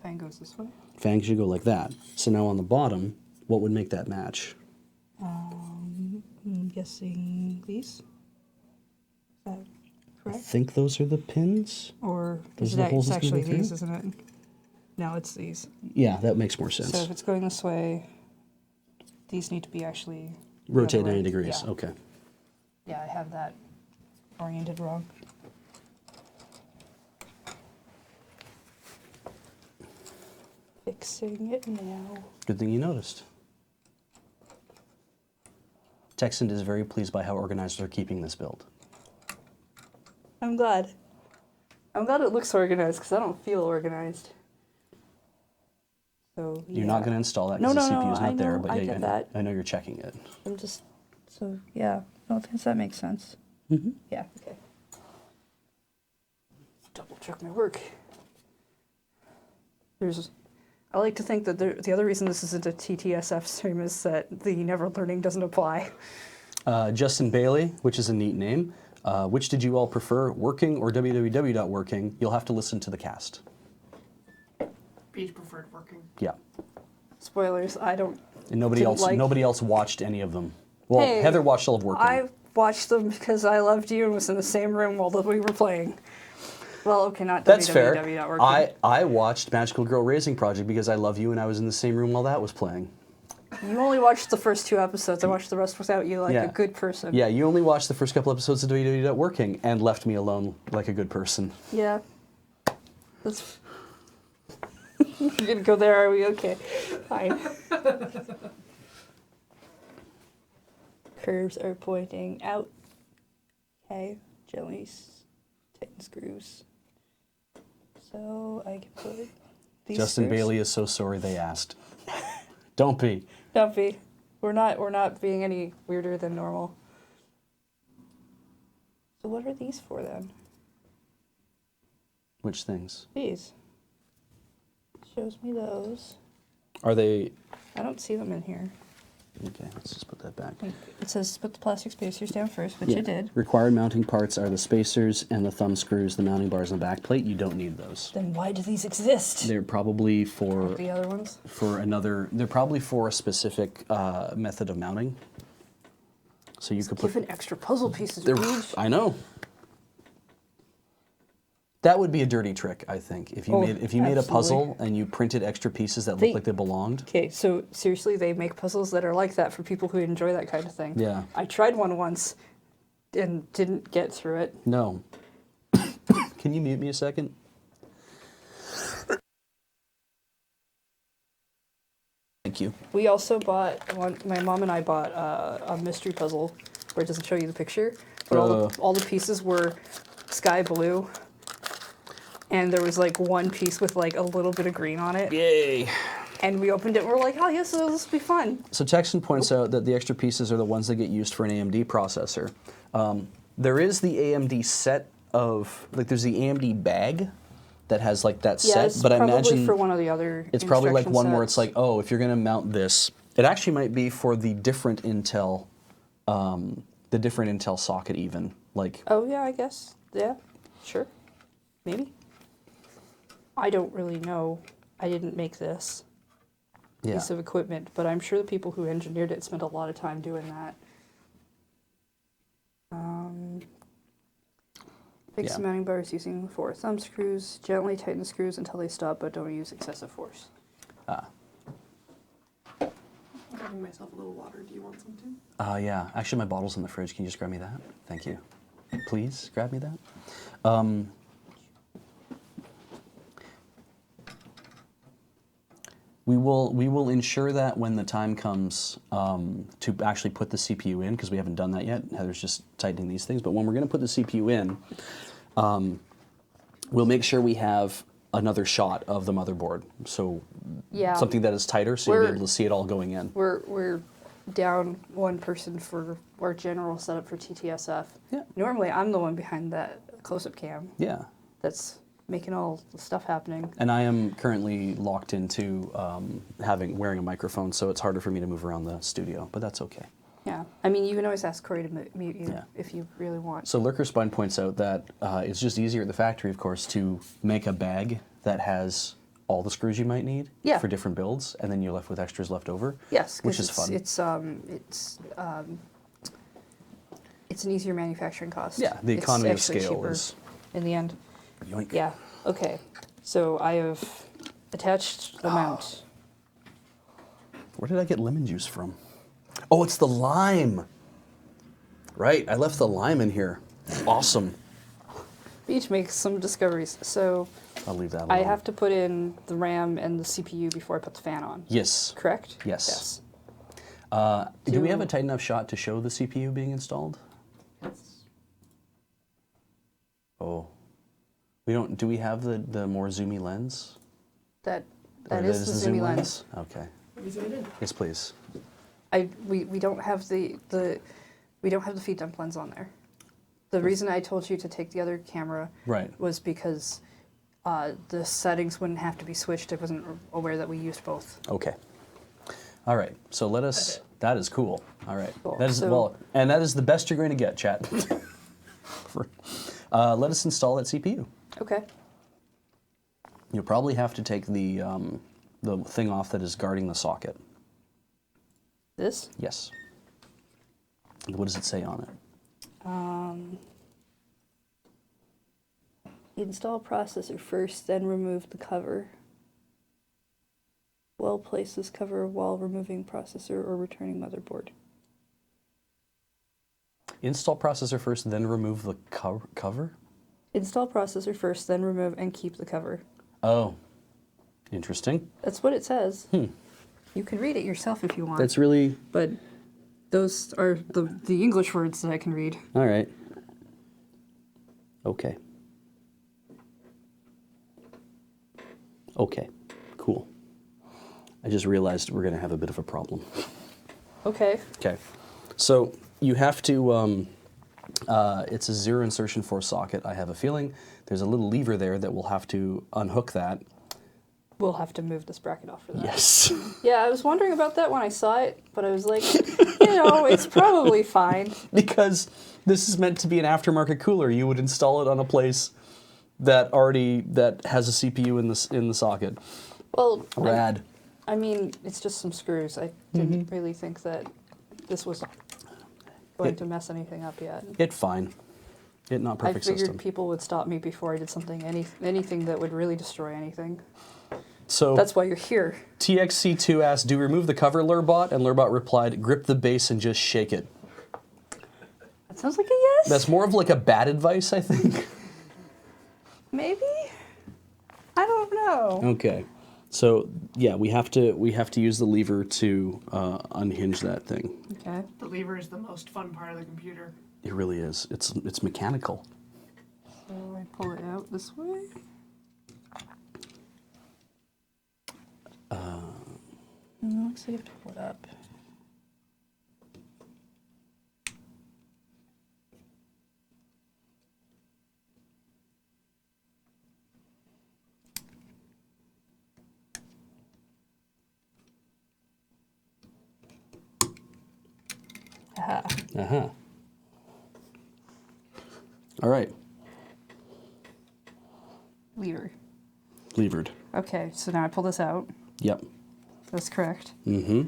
fan goes this way. Fan should go like that. So now on the bottom, what would make that match? I'm guessing these. Is that I correct? think those are the pins. Or Those is are the it holes it's it's gonna actually go these, through? isn't it? No, it's these. Yeah, that makes more sense. So if it's going this way, these need to be actually the Rotate other way. 90 degrees. Yeah. Okay. Yeah, I have that oriented wrong. Fixing it now. Good thing you noticed. Texan is very pleased by how organized they're keeping this build. I'm glad. I'm glad it looks organized because I don't feel organized. So You're not going to install that No, because the no, no, CPU is not I there, know, but I yeah, get that. I know you're checking it. I'm just so yeah. No, thinks that makes sense. Mm-hmm. Yeah. Okay. Double check my work. I like to think that the other reason this isn't a TTSF stream is that the never learning doesn't apply. Justin Bailey, which is a neat name. Which did you all prefer, working or www.working? You'll have to listen to the cast. Beach preferred working. Yeah. Spoilers. I don't. And nobody Didn't else. like- Nobody else watched any of them. Well, Hey, Heather watched all of working. I watched them because I loved you and was in the same room while we were playing. Well, okay, not That's fair. www.working. I watched Magical Girl Raising Project because I love you and I was in the same room while that was playing. You only watched the first 2 episodes. I watched the rest without you, like Yeah. a good person. Yeah, you only watched the first couple episodes of www.working and left me alone like a good person. Yeah. That's. You're gonna go there, are we? Okay. Fine. Curves are pointing out. Okay. Jellies. Tighten screws. So I can put these Justin screws. Bailey is so sorry they asked. Don't be. Don't be. We're not being any weirder than normal. So what are these for then? Which things? These. Shows me those. Are they... I don't see them in here. Okay, let's just put that back. It says put the plastic spacers down first, which you did. Required mounting parts are the spacers and the thumb screws, the mounting bars and the back plate. You don't need those. Then why do these exist? They're probably for The other ones? they're probably for a specific method of mounting. So you could put... Given extra puzzle pieces, They're- Paige. I know. That would be a dirty trick, I think. If you Oh, made a puzzle absolutely. and you printed extra pieces that They- looked like they belonged. Okay, so seriously, they make puzzles that are like that for people who enjoy that kind of thing. Yeah. I tried one once and didn't get through it. No. Can you mute me a second? Thank you. We also bought one. My mom and I bought a mystery puzzle where it doesn't show you the picture, but all the pieces were sky blue, and there was like one piece with like a little bit of green on it. Yay. And we opened it and we're like, oh yes, this will be fun. So Texan points out that the extra pieces are the ones that get used for an AMD processor. There is the AMD set of, like there's the AMD bag that has like that Yeah, set, it's but I probably imagine for one of the other. it's probably like instruction one where it's sets. like, oh, if you're gonna mount this, it actually might be for the different Intel socket even. Like, Oh yeah, I guess. Yeah, sure, maybe. I don't really know. I didn't make this yeah. piece of equipment, but I'm sure the people who engineered it spent a lot of time doing that. Fix the Yeah. mounting bars using 4 thumb screws. Gently tighten the screws until they stop, but don't use excessive force. I'm grabbing myself a little water. Do you want some too? Yeah. Actually, my bottle's in the fridge. Can you just grab me that? Thank you. Please grab me that. We will ensure that when the time comes to actually put the CPU in, because we haven't done that yet. Heather's just tightening these things. But when we're going to put the CPU in, we'll make sure we have another shot of the motherboard. So Yeah. something that is tighter, so you'll be We're- able to see it all going in. We're down one person for our general setup for TTSF. Yeah. Normally, I'm the one behind that close-up cam Yeah. that's making all the stuff happening. And I am currently locked into wearing a microphone, so it's harder for me to move around the studio, but that's okay. Yeah. I mean, you can always ask Corey to mute you Yeah. if you really want. So Lurker Spine points out that it's just easier at the factory, of course, to make a bag that has all the screws you might need Yeah. for different builds, and then you're left with extras left over. Yes, 'cause which is fun. It's an easier manufacturing cost. Yeah, the It's economy of actually scale cheaper is. in the end. Yoink. Yeah. Okay. So I have attached the mount. Where did I get lemon juice from? Oh, it's the lime. Right, I left the lime in here. Awesome. We each make some discoveries. So I'll leave that alone. I have to put in the RAM and the CPU before I put the fan on. Yes. Correct? Yes. Do we have a Do- tight enough shot to show the CPU being installed? Oh. We don't. Do we have the more zoomy lens? That Or is the zoom zoomy lens. Okay. Let me zoom it in. Yes, please. We don't have the feed dump lens on there. The reason I told you to take the other camera Right. was because the settings wouldn't have to be switched. I wasn't aware that we used both. Okay. All right. So let us. Okay. That is cool. All right. Cool. That is So- well, and that is the best you're going to get, chat. Let us install that CPU. Okay. You'll probably have to take the thing off that is guarding the socket. This? Yes. What does it say on it? Install processor first, then remove the cover. Well, place this cover while removing processor or returning motherboard. Install processor first, then remove the cover? Install processor first, then remove and keep the cover. Oh. Interesting. That's what it says. You can read it yourself if you want. That's really. But those are the English words that I can read. All right. Okay. Okay. Cool. I just realized we're going to have a bit of a problem. Okay. Okay. So you have to, it's a zero insertion force socket. I have a feeling there's a little lever there that we'll have to unhook that. We'll have to move this bracket off for that. Yes. Yeah, I was wondering about that when I saw it, but I was like, it's probably fine. Because this is meant to be an aftermarket cooler. You would install it on a place that has a CPU in the socket. Well, Rad. I mean, it's just some screws. I didn't really think that this was going to mess anything up yet. It fine. It not I perfect figured system. people would stop me before I did something, anything that would really destroy anything. So That's why you're here. TXC2 asked, "Do you remove the cover, Lurbot?" And Lurbot replied, "Grip the base and just shake it." That sounds like a yes. That's more of like a bad advice, I think. Maybe. I don't know. Okay. So yeah, we have to use the lever to unhinge that thing. Okay. The lever is the most fun part of the computer. It really is. It's mechanical. So I pull it out this way. No, looks like you have to pull it up. Aha. Uh-huh. All right. Lever. Levered. Okay, so now I pull this out. Yep. That's correct. Mm-hmm.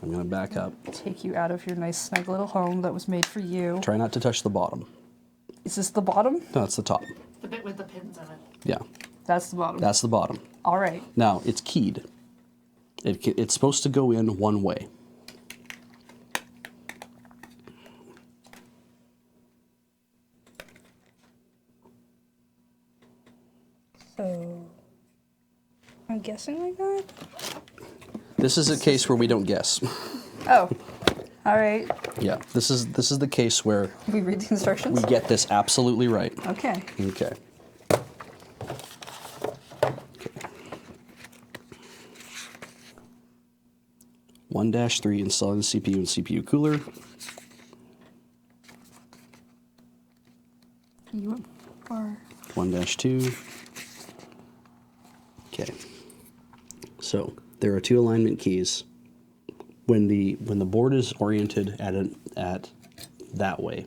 I'm gonna back up. Take you out of your nice snug little home that was made for you. Try not to touch the bottom. Is this the bottom? No, it's the top. The bit with the pins in it. Yeah, That's the bottom. that's the bottom. All right. Now, it's keyed. It's supposed to go in one way. So, I'm guessing like that? This is a case where we don't guess. Oh, all right. Yeah, this is the case where We read the instructions? we get this absolutely right. Okay. Okay. One dash 3, installing the CPU and CPU cooler. You are. 1-2. Okay. So there are two alignment keys. when the board is oriented at that way.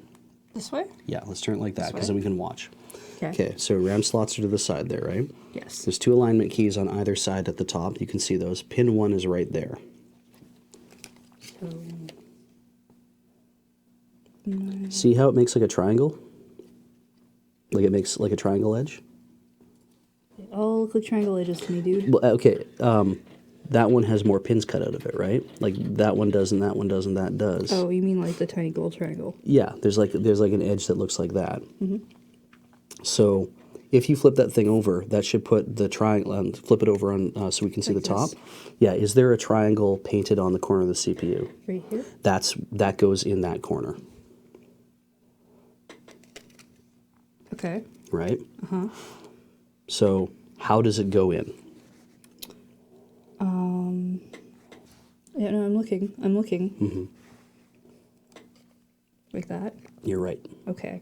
This way? Yeah, let's turn it like that This because way? then we can watch. Okay. Okay, so RAM slots are to the side there, right? Yes. There's 2 alignment keys on either side at the top. You can see those. Pin 1 is right there. See how it makes like a triangle? Like it makes like a triangle edge? They all look like triangle edges to me, dude. Well, okay, that one has more pins cut out of it, right? Like that one does and that one does and that does. Oh, you mean like the tiny gold triangle? Yeah, there's like an edge that looks like that. So if you flip that thing over, that should put the triangle, flip it over on so we can see Like the top. this? Yeah, is there a triangle painted on the corner of the CPU? Right here? That goes in that corner, Okay. right? So how does it go in? Yeah, no, I'm looking. Like that? You're right. Okay.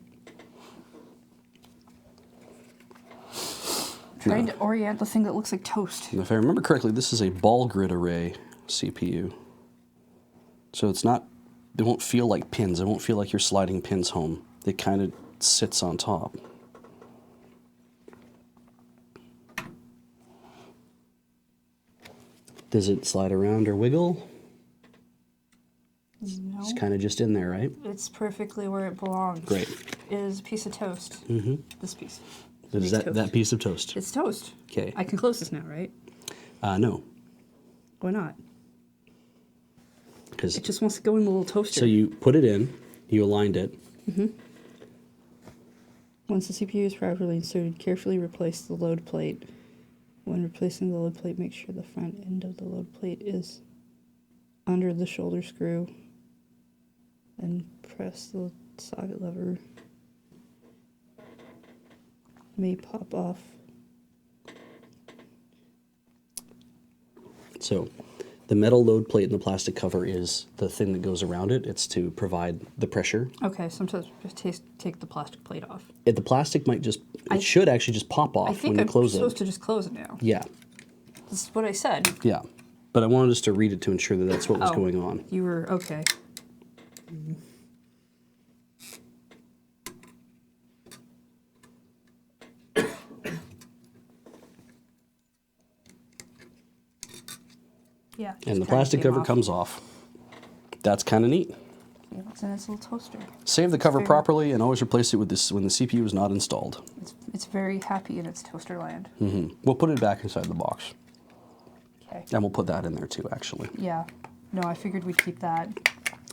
Trying to orient the thing that looks like toast. And if I remember correctly, this is a ball grid array CPU. So it's not, they won't feel like pins. It won't feel like you're sliding pins home. It kind of sits on top. Does it slide around or wiggle? No. It's kind of just in there, right? It's perfectly where it belongs. Great. It is a piece of toast. This piece. That is Toast. that piece of toast. It's toast. Okay. I can close this now, right? No, Why not? because It just wants to go in the little toaster. so you put it in, you aligned it. Once the CPU is properly inserted, carefully replace the load plate. When replacing the load plate, make sure the front end of the load plate is under the shoulder screw. And press the socket lever. May pop off. So the metal load plate and the plastic cover is the thing that goes around it. It's to provide the pressure. Okay, sometimes just take the plastic plate off. The plastic might just, it should actually just pop I off when think you I'm close supposed it. to just close it now. Yeah, This is what I said. yeah. But I wanted us to read it to ensure that that's what was Oh. going on. You were okay. Yeah. just And the kinda plastic came cover off. comes off. That's kind of neat. Yeah, it's in its little toaster. Save the cover very- properly and always replace it with this when the CPU is not installed. It's very happy in its toaster land. We'll put it back inside the box. Okay. And we'll put that in there too, actually. Yeah. No, I figured we'd keep that.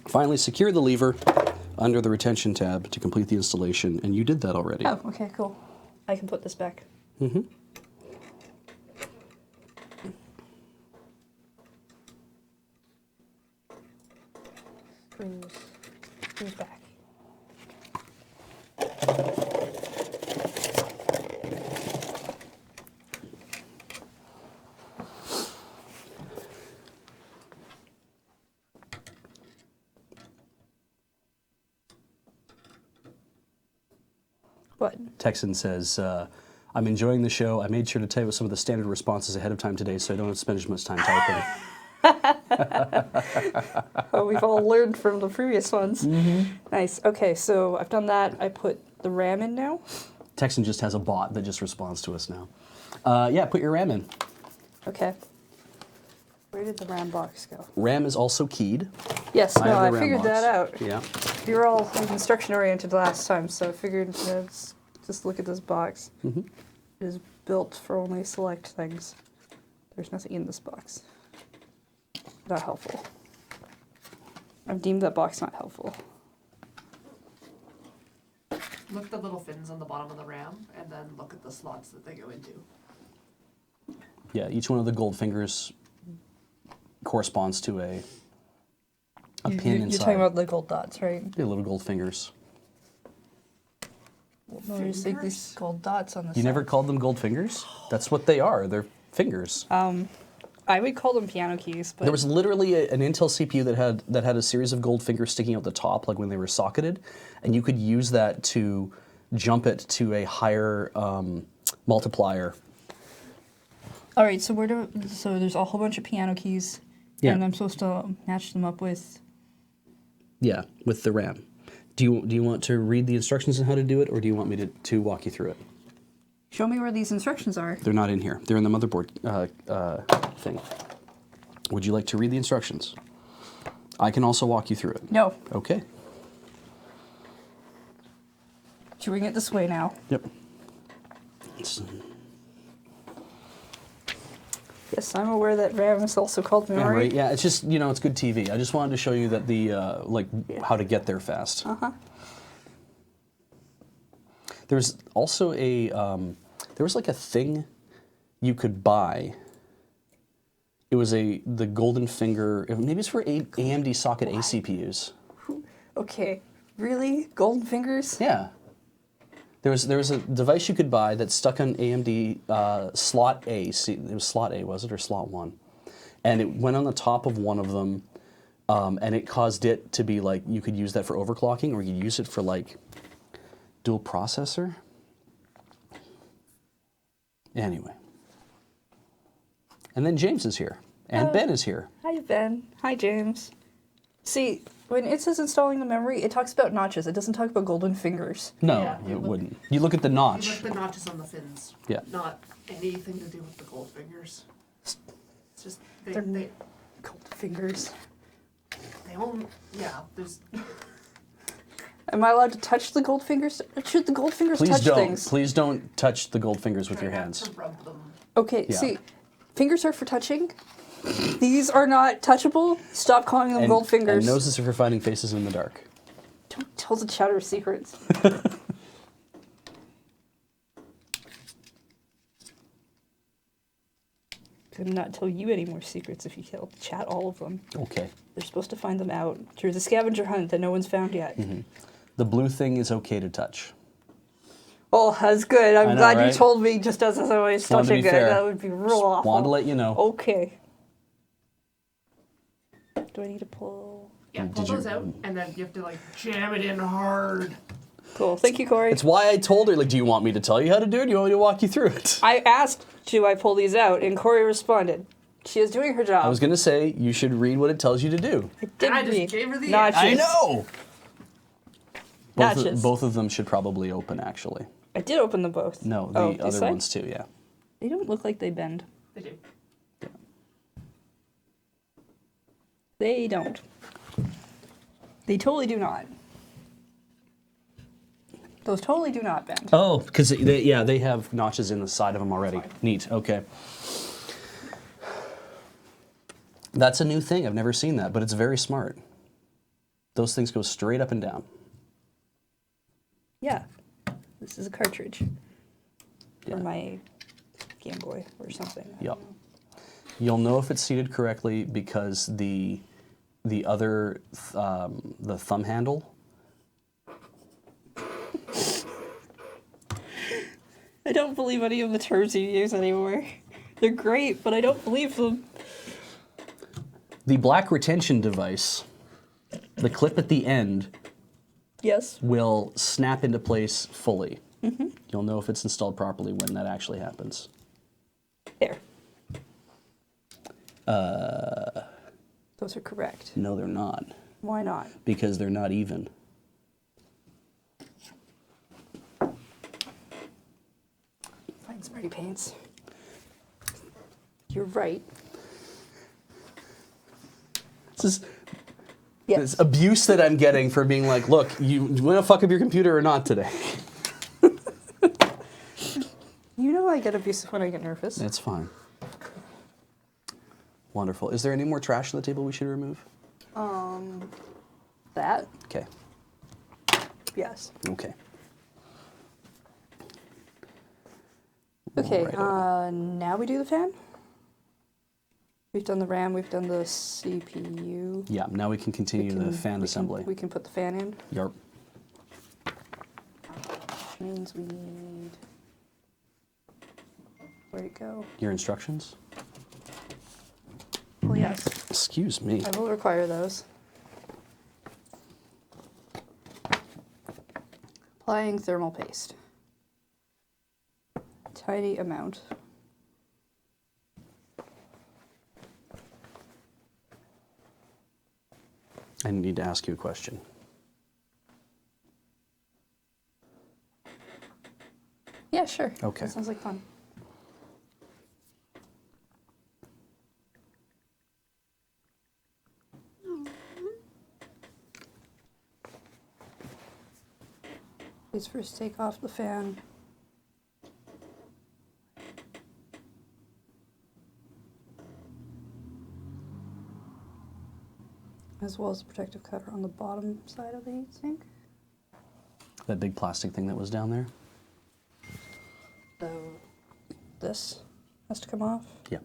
Finally, secure the lever under the retention tab to complete the installation, and you did that already. Oh, okay, cool. I can put this back. Screws back. What? Texan says, I'm enjoying the show. I made sure to type some of the standard responses ahead of time today so I don't have to spend as much time typing. Oh, we've all learned from the previous ones. Nice. Okay, so I've done that. I put the RAM in now. Texan just has a bot that just responds to us now. Yeah, put your RAM in. Okay. Where did the RAM box go? RAM is also keyed. Yes, no, have I the RAM figured box. that out. Yeah. You were all instruction oriented last time, so I figured let's just look at this box. It is built for only select things. There's nothing in this box. Not helpful. I've deemed that box not helpful. Look at the little fins on the bottom of the RAM, and then look at the slots that they go into. Yeah, each one of the gold fingers corresponds to a pin You're inside. talking about the gold dots, right? Yeah, little gold fingers. No, there's like these gold dots on the You side. never called them gold fingers? That's what they are. They're fingers. I would call them piano keys, but There was literally an Intel CPU that had a series of gold fingers sticking out the top, like when they were socketed, and you could use that to jump it to a higher multiplier. all right. So so there's a whole bunch of piano keys Yeah. And I'm supposed to match them up with. Yeah, with the RAM. Do you want to read the instructions on how to do it, or do you want me to walk you through it? Show me where these instructions are. They're not in here. They're in the motherboard thing. Would you like to read the instructions? I can also walk you through it. No. Okay. Doing it this way now. Yep. Yes, I'm aware that RAM is also called Yeah, memory. right. Yeah, it's just, it's good TV. I just wanted to show you that how to get there fast. There's also there was like a thing you could buy. It was the Golden Finger, maybe it's for AMD socket A CPUs. Okay, really? Golden Fingers? Yeah. There was a device you could buy that stuck on AMD slot A. It was slot A, was it, or slot 1? And it went on the top of one of them, and it caused it to be like, you could use that for overclocking, or you could use it for like dual processor. Anyway. And then James is here, and Ben is here. Hi, Ben. Hi, James. See, when it says installing the memory, it talks about notches. It doesn't talk about golden fingers. No, Yeah, it wouldn't. You look at the You notch. look at the notches on the fins. Yeah. Not anything to do with the gold fingers. It's just They're- they Gold fingers. own. Yeah. There's. Am I allowed to touch the gold fingers? Should the gold fingers Please touch don't. things? Please don't touch the gold fingers with Try your not hands. to rub them. Okay, Yeah. see, fingers are for touching. These are not touchable. Stop calling them gold fingers. And noses are for finding faces in the dark. Don't tell the chatter secrets. I'm not tell you any more secrets if you tell the chat all of them. Okay. They're supposed to find them out through the scavenger hunt that no one's found yet. The blue thing is okay to touch. Oh, that's good. I'm I know, glad right? you told me just as I was wanted to touching be it. fair. That would be real awful. Wanted to let you know. Okay. Do I need to pull? Yeah. Did Pull you- those out, and then you have to like jam it in hard. Cool. Thank you, Corey. It's why I told her, like, do you want me to tell you how to do it? Do you want me to walk you through it? I asked, do I pull these out? And Corey responded, she is doing her job. I was going to say, you should read what it tells you to do. Did I just read. gave her the Notches. I know! Notches. Both of them should probably open, actually. I did open them both. No, the Oh, this other side? ones too, yeah. They don't look like they bend. They do. They don't. They totally do not. Those totally do not bend. Oh, because they have notches in the side of them already. Fine. Neat, okay. That's a new thing. I've never seen that, but it's very smart. Those things go straight up and down. Yeah. This is a cartridge. Yeah. For my Game Boy or something. I Yep. don't know. You'll know if it's seated correctly because the other the thumb handle. I don't believe any of the terms you use anymore. They're great, but I don't believe them. The black retention device, the clip at the end, Yes. will snap into place fully. You'll know if it's installed properly when that actually happens. There. Those are correct. No, they're not, Why not? because they're not even. Fine Smarty Paints. You're right. This is Yes. this abuse that I'm getting for being like, look, you want to fuck up your computer or not today? You know I get abusive when I get nervous. It's fine. Wonderful. Is there any more trash on the table we should remove? That? Okay. Yes. Okay. Okay, Righto. now we do the fan? We've done the RAM, we've done the CPU. Yeah, now we can continue the fan assembly. We can put the fan in, Yarp. which means we need... Where'd it go? Your instructions? Oh, yes. Excuse me. I will require those. Applying thermal paste. Tiny amount. I need to ask you a question. Yeah, sure. Okay. That sounds like fun. Please first take off the fan. As well as the protective cover on the bottom side of the heatsink. That big plastic thing that was down there? So this has to come off, Yeah.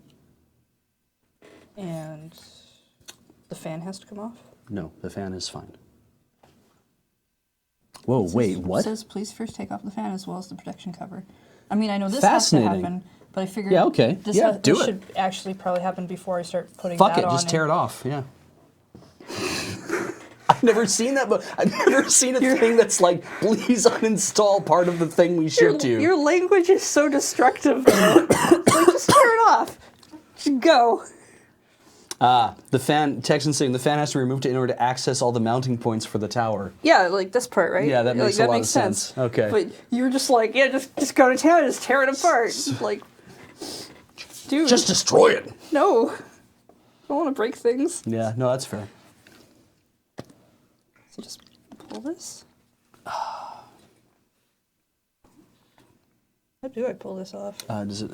and the fan has to come off. No, the fan is fine. Whoa, wait, It what? says please first take off the fan as well as the protection cover. I mean, I know this Fascinating. has to happen, but I figured Yeah, okay. this, Yeah, do this it. should actually probably happen before I start putting Fuck that it, on. just tear it off, yeah. I've never seen that, but I've never seen a thing that's like, please uninstall part of the thing we shipped you. Your language is so destructive. Like, just tear it off. Just go. The fan, Texan saying the fan has to be removed in order to access all the mounting points for the tower. Yeah, like this part, right? Yeah, that Like, makes a lot of sense. Okay. But you're just like, yeah, just go to town, just tear it apart. Like, dude, Just destroy it. no. I don't want to break things. Yeah, no, that's fair. So just pull this. How do I pull this off? Does it?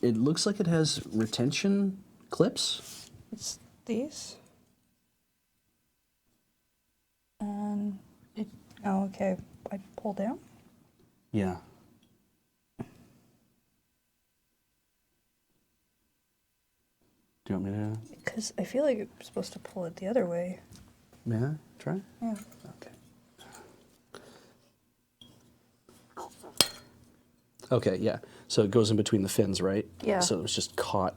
It looks like it has retention clips. It's these. And it, oh, okay. I pull down. Yeah. Do you want me to? Because I feel like you're supposed to pull it the other way. Yeah, try. Yeah. Okay. Okay, yeah. So it goes in between the fins, right? Yeah. So it was just caught.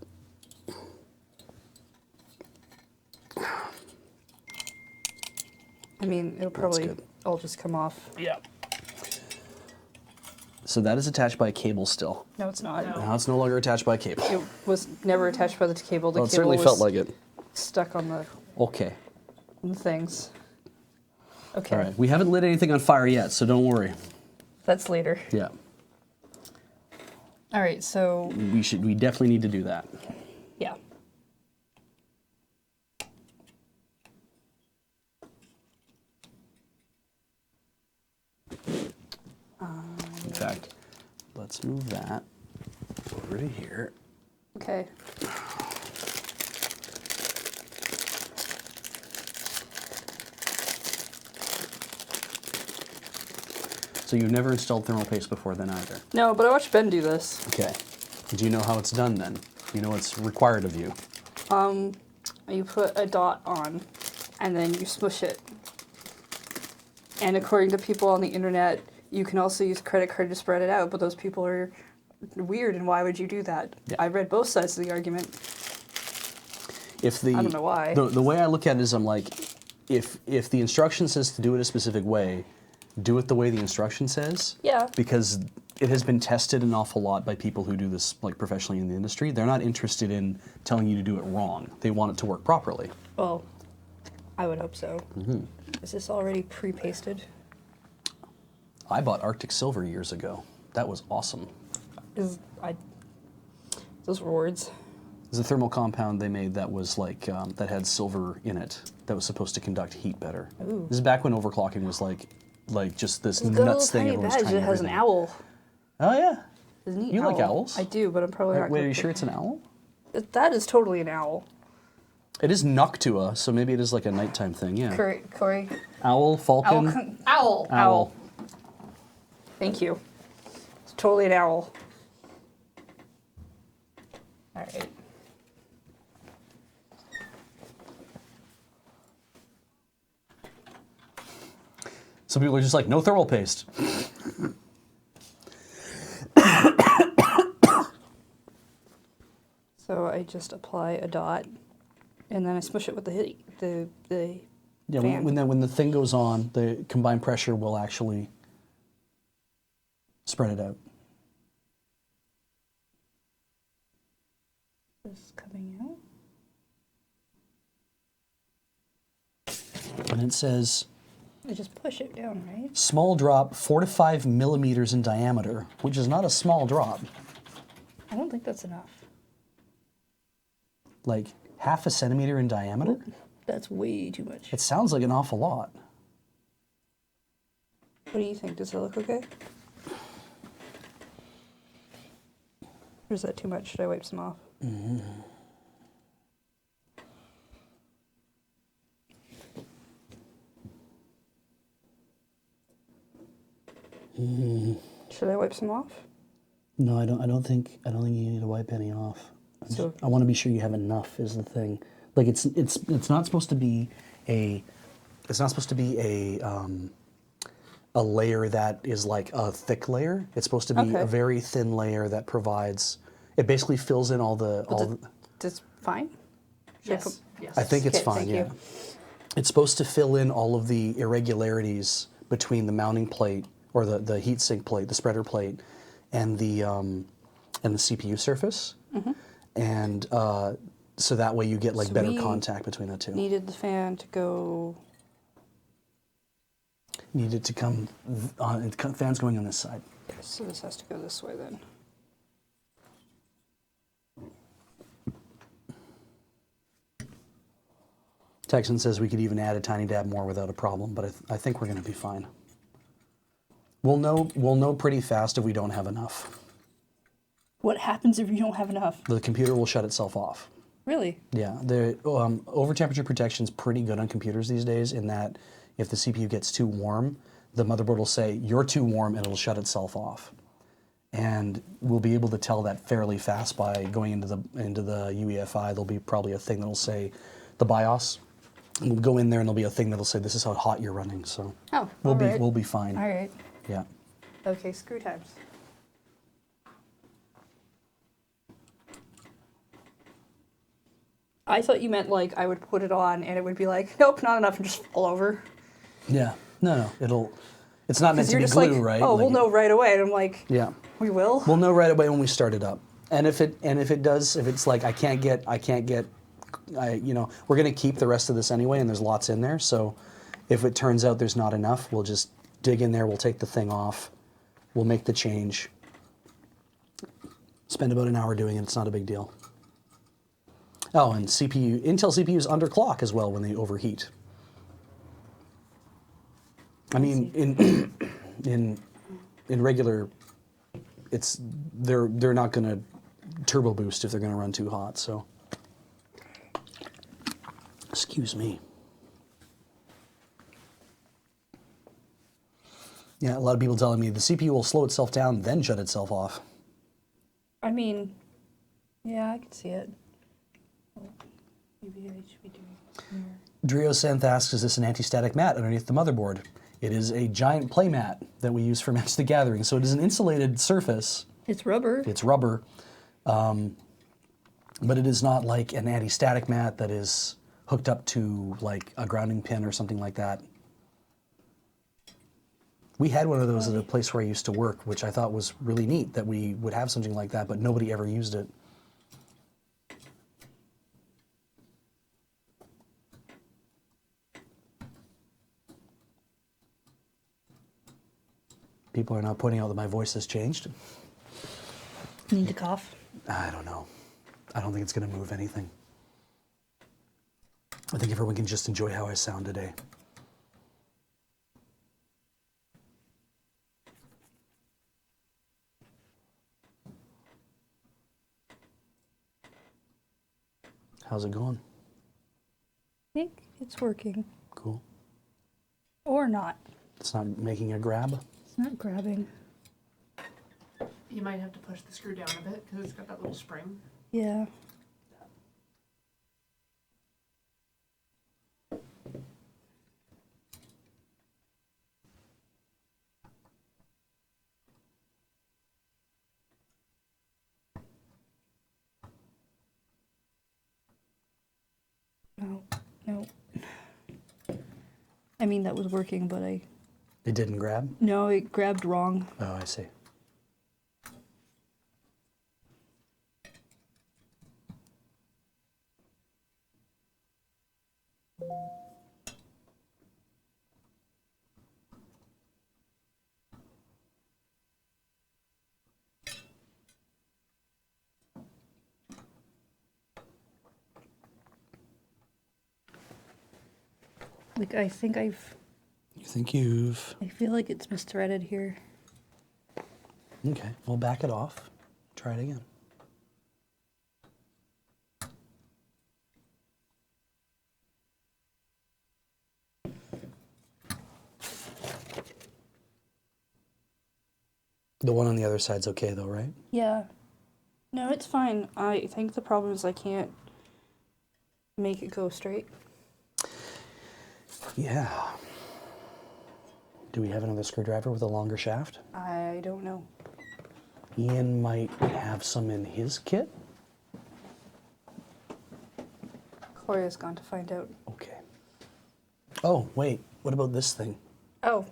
I mean, it'll probably good. all just come off. Yeah. So that is attached by a cable still. No, it's not. No. Now it's no longer attached by a cable. It was never attached by the cable. The Well, it cable certainly was felt like it. stuck on Okay. the things. Okay. All right. We haven't lit anything on fire yet, so don't worry. That's later. Yeah. All right, so We definitely need to do that. yeah. In fact, let's move that over to here. Okay. So you've never installed thermal paste before then either? No, but I watched Ben do this. Okay. Do you know how it's done then? You know what's required of you? You put a dot on, and then you smush it. And according to people on the internet, you can also use credit card to spread it out, but those people are weird, and why would you do that? Yeah. I read both sides of the argument. If the I don't know why. The way I look at it is I'm like, if the instruction says to do it a specific way, do it the way the instruction says. Yeah. Because it has been tested an awful lot by people who do this like professionally in the industry. They're not interested in telling you to do it wrong. They want it to work properly. Well, I would hope so. Is this already pre-pasted? I bought Arctic Silver years ago. That was awesome. Those were words. There's a thermal compound they made that was like that had silver in it that was supposed to conduct heat better. Ooh. This is back when overclocking was like just this It's got a nuts little thing tiny everyone's badge trying that has an everything. owl. Oh yeah. It's a neat You owl. like owls? I do, but I'm probably not. Wait, are gonna you put- sure it's an owl? That is totally an owl. It is Noctua, so maybe it is like a nighttime thing. Yeah. Corey. Owl, falcon, Owl. owl. Thank you. It's totally an owl. All right. Some people are just like, no thermal paste. So I just apply a dot, and then I smush it with the Yeah, fan. when the thing goes on, the combined pressure will actually spread it out. This coming out. and it says I just push it down, right? small drop 4 to 5 millimeters in diameter, which is not a small drop. I don't think that's enough. Like half a centimeter in diameter? That's way too much. It sounds like an awful lot. What do you think? Does it look okay? Or is that too much? Should I wipe some off? Should I wipe some off? No, I don't think you need to wipe any off. So- I want to be sure you have enough is the thing. Like it's not supposed to be a a layer that is like a thick layer. It's supposed to be Okay. a very thin layer that provides. It basically fills in all the. That's fine. Should I Yes, put- yes. I think it's Okay, fine. thank Yeah. you. It's supposed to fill in all of the irregularities between the mounting plate or the heat sink plate, the spreader plate, and the CPU surface, and so that way you get like So better we contact between the two. Needed the fan to go. Needed to come on. Fan's going on this side. So this has to go this way then. Texan says we could even add a tiny dab more without a problem, but I think we're going to be fine. We'll know pretty fast if we don't have enough. What happens if you don't have enough? The computer will shut itself off. Really? Yeah, the over temperature protection is pretty good on computers these days. In that, if the CPU gets too warm, the motherboard will say you're too warm, and it'll shut itself off. And we'll be able to tell that fairly fast by going into the UEFI. There'll be probably a thing that'll say the BIOS. And we'll go in there, and there'll be a thing that'll say this is how hot you're running. So Oh, we'll be fine. All right. Yeah. Okay, screw times. I thought you meant like I would put it on and it would be like, nope, not enough, and just fall over. Yeah. No. It's not meant Because to you're be just glue, like, right? oh, Like we'll know right away. And I'm like, Yeah. we will? We'll know right away when we start it up. And if it's like we're gonna keep the rest of this anyway, and there's lots in there. So if it turns out there's not enough, we'll just dig in there. We'll take the thing off. We'll make the change. Spend about an hour doing it. It's not a big deal. Oh, and Intel CPUs underclock as well when they overheat. I mean, in regular, they're not going to turbo boost if they're going to run too hot. So, excuse me. Yeah, a lot of people telling me the CPU will slow itself down, then shut itself off. I mean, yeah, I could see it. Maybe I should be doing more. Driosanth asks, is this an anti-static mat underneath the motherboard? It is a giant play mat that we use for Magic the Gathering. So it is an insulated surface. It's rubber. It's rubber. But it is not like an anti-static mat that is hooked up to like a grounding pin or something like that. We had one of those at a place where I used to work, which I thought was really neat that we would have something like that, but nobody ever used it. People are now pointing out that my voice has changed. Need to cough. I don't know. I don't think it's going to move anything. I think everyone can just enjoy how I sound today. How's it going? I think it's working. Cool. Or not. It's not making a grab? It's not grabbing. You might have to push the screw down a bit because it's got that little spring. Yeah. No, no. I mean, that was working, but It didn't grab? no, it grabbed wrong. Oh, I see. Like, I think You think you've... I feel like it's misthreaded here. Okay, we'll back it off. Try it again. The one on the other side's okay though, right? Yeah. No, it's fine. I think the problem is I can't make it go straight. Yeah. Do we have another screwdriver with a longer shaft? I don't know. Ian might have some in his kit. Gloria's gone to find out. Okay. Oh, wait. What about this thing? Oh,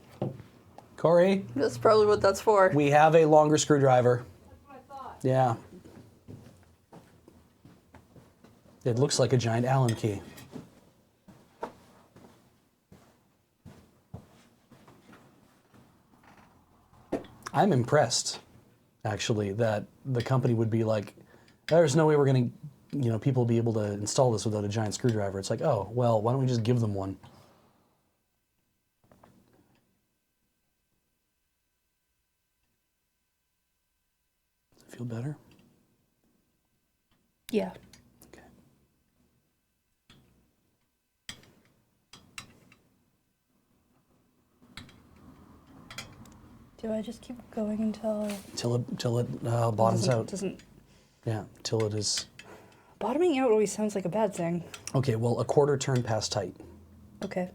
Corey, that's probably what that's for. we have a longer screwdriver. That's what I thought. Yeah. It looks like a giant Allen key. I'm impressed, actually, that the company would be like, there's no way we're going to, people be able to install this without a giant screwdriver. It's like, oh, well, why don't we just give them one? Does it feel better? Yeah. Okay. Do I just keep going until Till it bottoms out. Doesn't Yeah, till it is. bottoming out always sounds like a bad thing. Okay, well, a quarter turn past tight. Okay.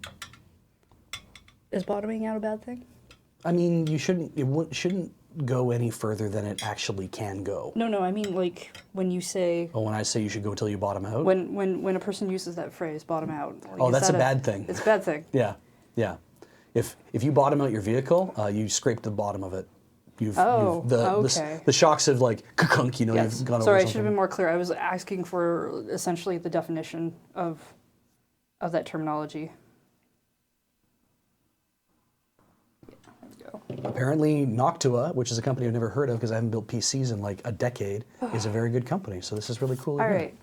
Is bottoming out a bad thing? I mean, you shouldn't. Shouldn't go any further than it actually can go. No, I mean like when you say Oh, when I say you should go till you bottom out. when a person uses that phrase, bottom out. Like, Oh, is that's that a bad thing. It's a bad thing. Yeah, yeah. If you bottom out your vehicle, you scrape the bottom of it. Oh, the okay. the shocks have like kunk, Yes. you've gone Sorry, over I should have something. been more clear. I was asking for essentially the definition of that terminology. Yeah, there we go. Apparently, Noctua, which is a company I've never heard of because I haven't built PCs in like a decade, is a very good company. So this is really cool. to All hear. right.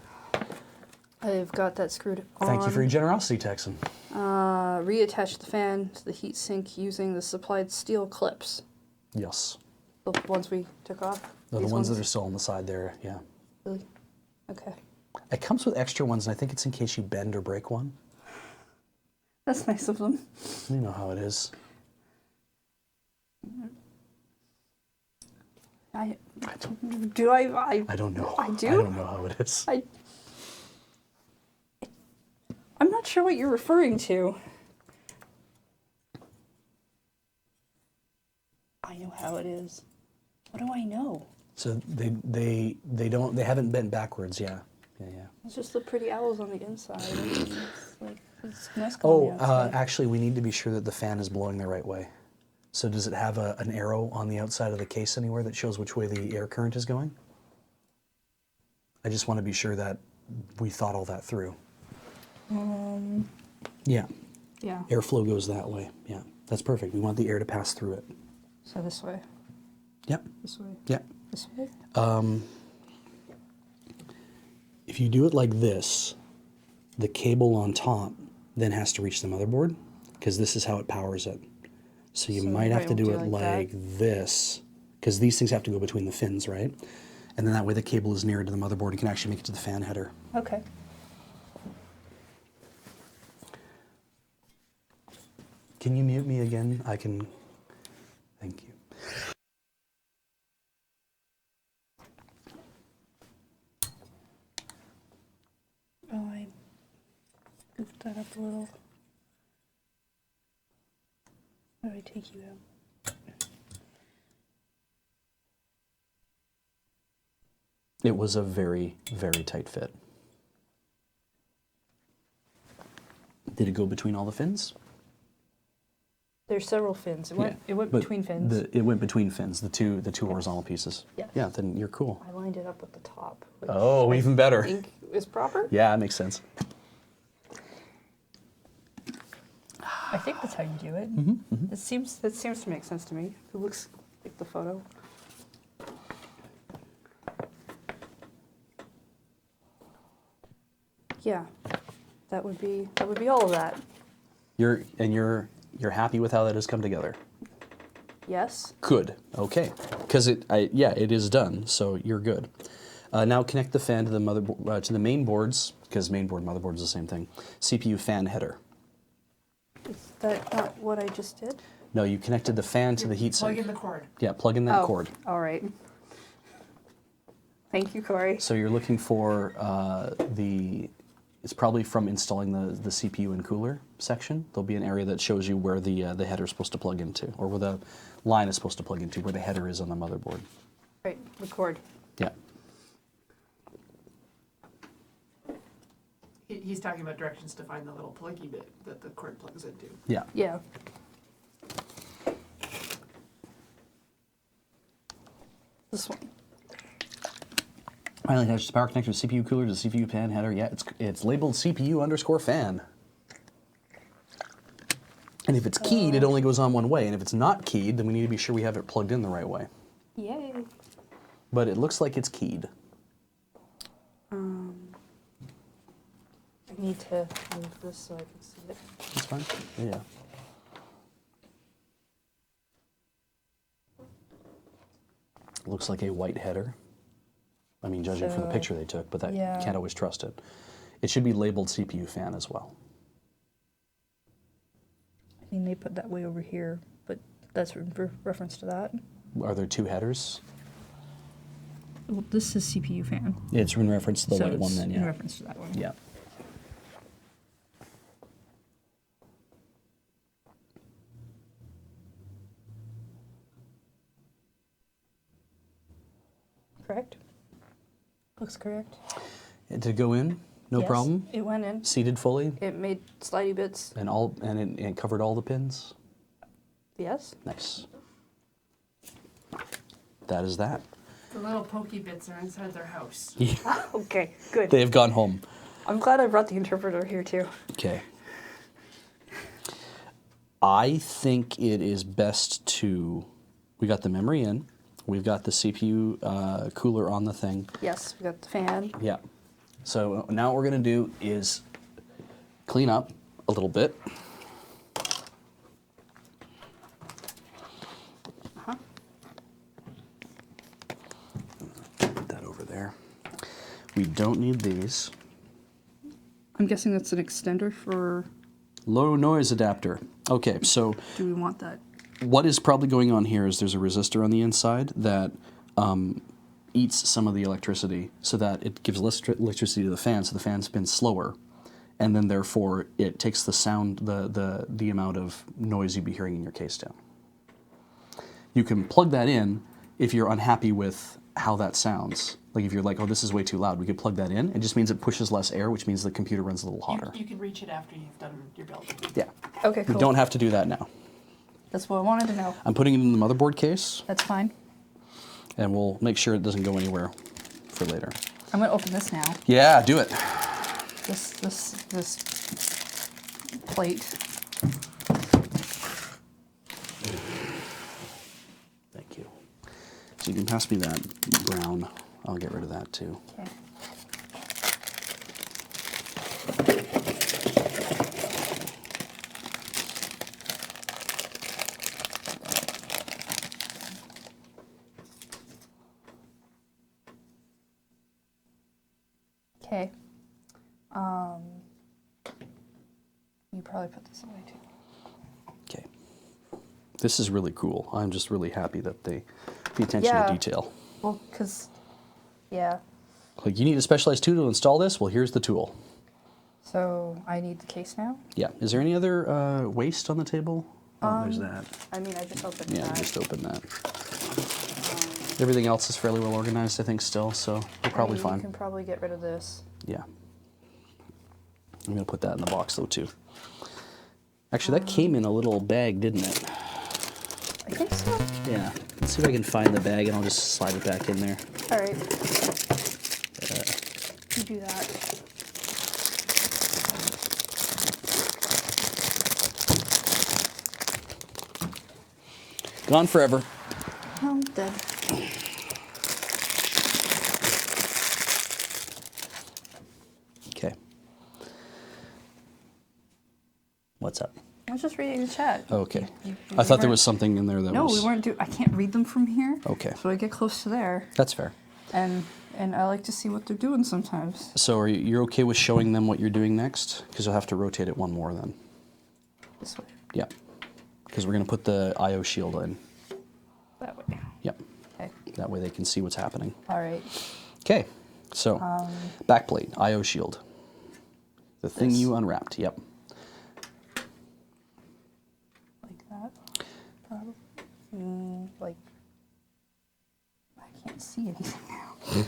I've got that screwed on. Thank you for your generosity, Texan. Reattach the fan to the heat sink using the supplied steel clips. Yes. The ones we took off? The These ones that are still on the side there, yeah. Really? Okay. It comes with extra ones, and I think it's in case you bend or break one. That's nice of them. You know how it is. I don't know. I do? I don't know how it is. I'm not sure what you're referring to. I know how it is. What do I know? So they haven't bent backwards, yeah. Yeah. It's just the pretty owls on the inside. It's like it's nice on the outside. Actually, we need to be sure that the fan is blowing the right way. So does it have an arrow on the outside of the case anywhere that shows which way the air current is going? I just want to be sure that we thought all that through. Yeah, Yeah. airflow goes that way. Yeah, that's perfect. We want the air to pass through it. So this way. Yep, This way. yep. This way. If you do it like this, the cable on top then has to reach the motherboard because this is how it powers it. So you So might have right, to we'll do do it like like this because these things have to go between the fins, right? And then that way the cable is nearer to the motherboard and can actually make it to the fan header. Okay. Can you mute me again? I can. Thank you. Oh, I goofed that up a little. How do I take you out? It was a very, very tight fit. Did it go between all the fins? There's several fins. It went but between fins. It went between fins, the two horizontal pieces. Yes. Yeah, then you're cool. I lined it up at the top. Which Oh, I even better. think is proper. Yeah, that makes sense. I think that's how you do it. It seems to make sense to me. It looks like the photo. Yeah, that would be all of that. You're happy with how that has come together. Yes. Good. Okay. Because it is done. So you're good. Now connect the fan to the motherboard to the main boards, because mainboard motherboard is the same thing. CPU fan header. Is that not what I just did? No, you connected the fan to the Plug heatsink. in the cord. Yeah, plug in that cord. All right. Thank you, Corey. So you're looking for it's probably from installing the CPU and cooler section. There'll be an area that shows you where the header is supposed to plug into, or where the line is supposed to plug into, where the header is on the motherboard. Right, the cord. Yeah. He's talking about directions to find the little pluggy bit that the cord plugs into. Yeah. Yeah. This one. Finally attached the power connector to CPU cooler to CPU fan header. Yeah, it's labeled CPU_fan. And if it's keyed, it only goes on one way. And if it's not keyed, then we need to be sure we have it plugged in the right way. Yay. But it looks like it's keyed. I need to move this so I can see it. That's fine. Yeah. Looks like a white header. I mean, judging from the So, picture they took, but that yeah. you can't always trust it. It should be labeled CPU fan as well. I mean, they put that way over here, but that's reference to that. Are there two headers? Well, this is CPU fan. It's in reference to the so white it's one then, in yeah. reference to that one. Yeah. Correct? Looks correct. And to go in, no Yes, problem. It went in. Seated fully, It made slidey bits. and it covered all the pins. Yes. Nice. That is that. The little pokey bits are inside their house. Okay, good. They have gone home. I'm glad I brought the interpreter here too. Okay. I think it is best to. We got the memory in. We've got the CPU cooler on the thing. Yes, we got the fan. Yeah. So now what we're going to do is clean up a little bit. Put that over there. We don't need these. I'm guessing that's an extender for. Low noise adapter. Okay, so Do we want that? what is probably going on here is there's a resistor on the inside that eats some of the electricity so that it gives less electricity to the fan, so the fan spins slower, and then therefore it takes the sound, the amount of noise you'd be hearing in your case down. You can plug that in if you're unhappy with how that sounds. Like if you're like, oh, this is way too loud, we could plug that in. It just means it pushes less air, which means the computer runs a little hotter. You can reach it after you've done your build. Yeah. Okay, We cool. don't have to do that now. That's what I wanted to know. I'm putting it in the motherboard case, That's fine. and we'll make sure it doesn't go anywhere for later. I'm gonna open this now. Yeah, do it. This plate. Thank you. So you can pass me that brown. I'll get rid of that too. Okay. Okay. You probably put this away too. Okay. This is really cool. I'm just really happy that they pay attention Yeah. to detail. Well, cause, yeah. Like, you need a specialized tool to install this? Well, here's the tool. So I need the case now. Yeah. Is there any other waste on the table? Oh, there's that. I mean, I just opened Yeah, that. just open that. Everything else is fairly well organized, I think, still, so we're probably You fine. can probably get rid of this. Yeah. I'm going to put that in the box, though, too. Actually, that came in a little bag, didn't it? I think so. Yeah. Let's see if I can find the bag, and I'll just slide it back in there. All right. You do that. Gone forever. I'm dead. Okay. What's up? I was just reading the chat. Okay. You I thought there weren't- was something in there that No, was... we weren't I can't read them from here. Okay. So I get close to there. That's fair. And I like to see what they're doing sometimes. So are you're okay with showing them what you're doing next? Because you'll have to rotate it one more then. This way. Yeah. Because we're going to put the IO shield in. That way. Yep. Okay. That way they can see what's happening. All right. Okay. So, backplate, IO shield. The thing This. you unwrapped. Yep. Like that. Probably. Like, I can't see anything now.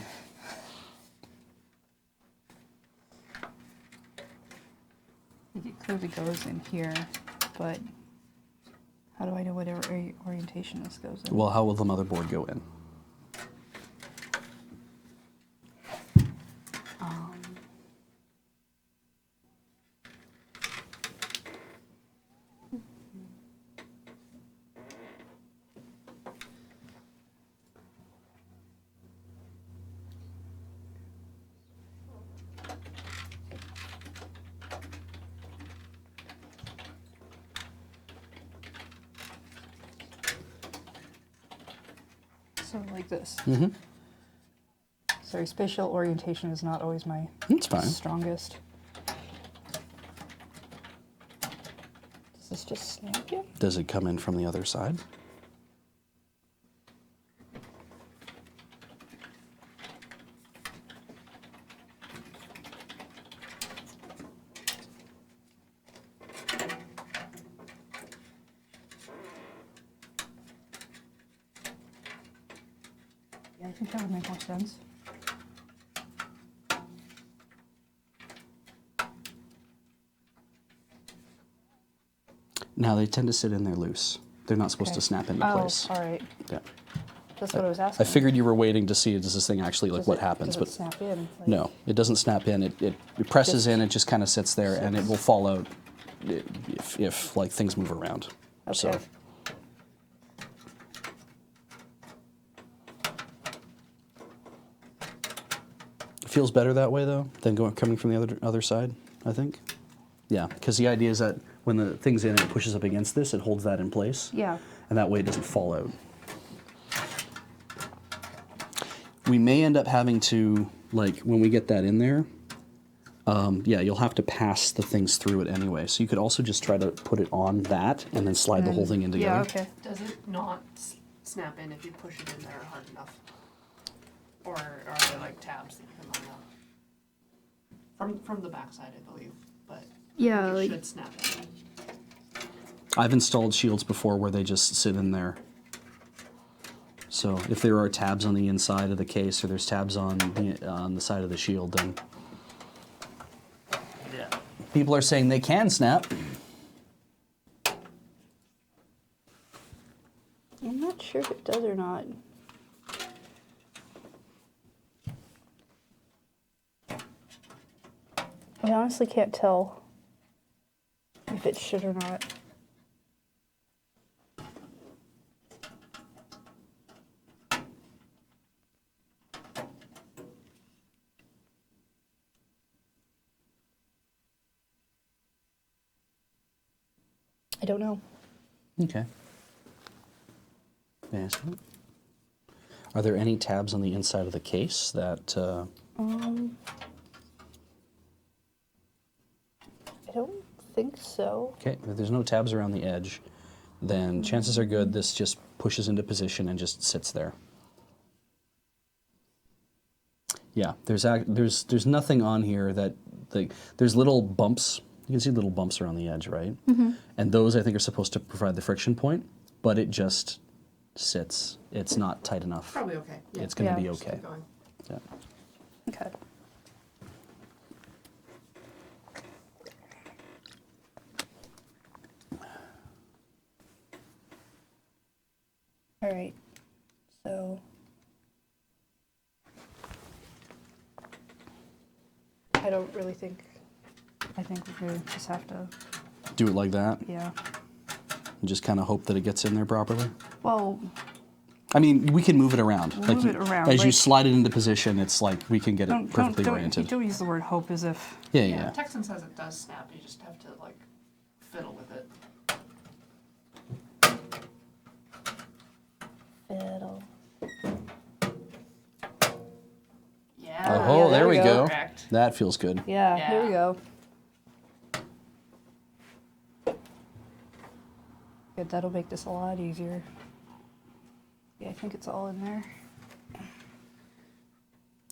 I think it clearly goes in here, but how do I know whatever orientation this goes in? Well, how will the motherboard go in? So like this. Mm-hmm. Sorry, spatial orientation is not always my That's fine. strongest. Does this just snap in? Does it come in from the other side? Yeah, I think that would make more sense. Now they tend to sit in there loose. They're not supposed to Okay. snap into place. Oh, all right. Yeah. That's what I was I asking. figured you were waiting to see does this thing actually like Does what it- happens, does but it snap in? Like- no, it doesn't snap in. It presses Just in. It just kind of sits there, and it will fall out if like things move around. So Okay. it feels better that way though than coming from the other side. I think. Yeah, because the idea is that when the thing's in and it pushes up against this, it holds that in place. Yeah. And that way it doesn't fall out. We may end up having to, like, when we get that in there, yeah, you'll have to pass the things through it anyway. So you could also just try to put it on that and then slide the whole thing in together. Yeah, okay. Does it not snap in if you push it in there hard enough? Or are there like tabs that you can line up? From the backside, I believe, but Yeah, it like- should snap in. I've installed shields before where they just sit in there. So if there are tabs on the inside of the case or there's tabs on the side of the shield, then Yeah. people are saying they can snap. I'm not sure if it does or not. I honestly can't tell if it should or not. I don't know. Okay. Yes. Are there any tabs on the inside of the case that? I don't think so. Okay, if there's no tabs around the edge, then chances are good this just pushes into position and just sits there. Yeah, there's nothing on here that there's little bumps. You can see little bumps around the edge, right? Mm-hmm. And those I think are supposed to provide the friction point, but it just sits. It's not tight enough. Probably okay. Yeah. It's going to Yeah. be Just okay. keep going. Yeah. Okay. All right. So I don't really think. I think we just have to. Do it like that Yeah. and just kind of hope that it gets in there properly. Well, I mean, we can move it around. We'll move it around, As you like- slide it into position, it's like we can get it perfectly oriented. don't use the word hope as if. Yeah, Yeah, yeah. Texan says it does snap. You just have to like fiddle with it. there we go. Correct. That feels good. Yeah, here we Yeah. go. Good, that'll make this a lot easier. Yeah, I think it's all in there.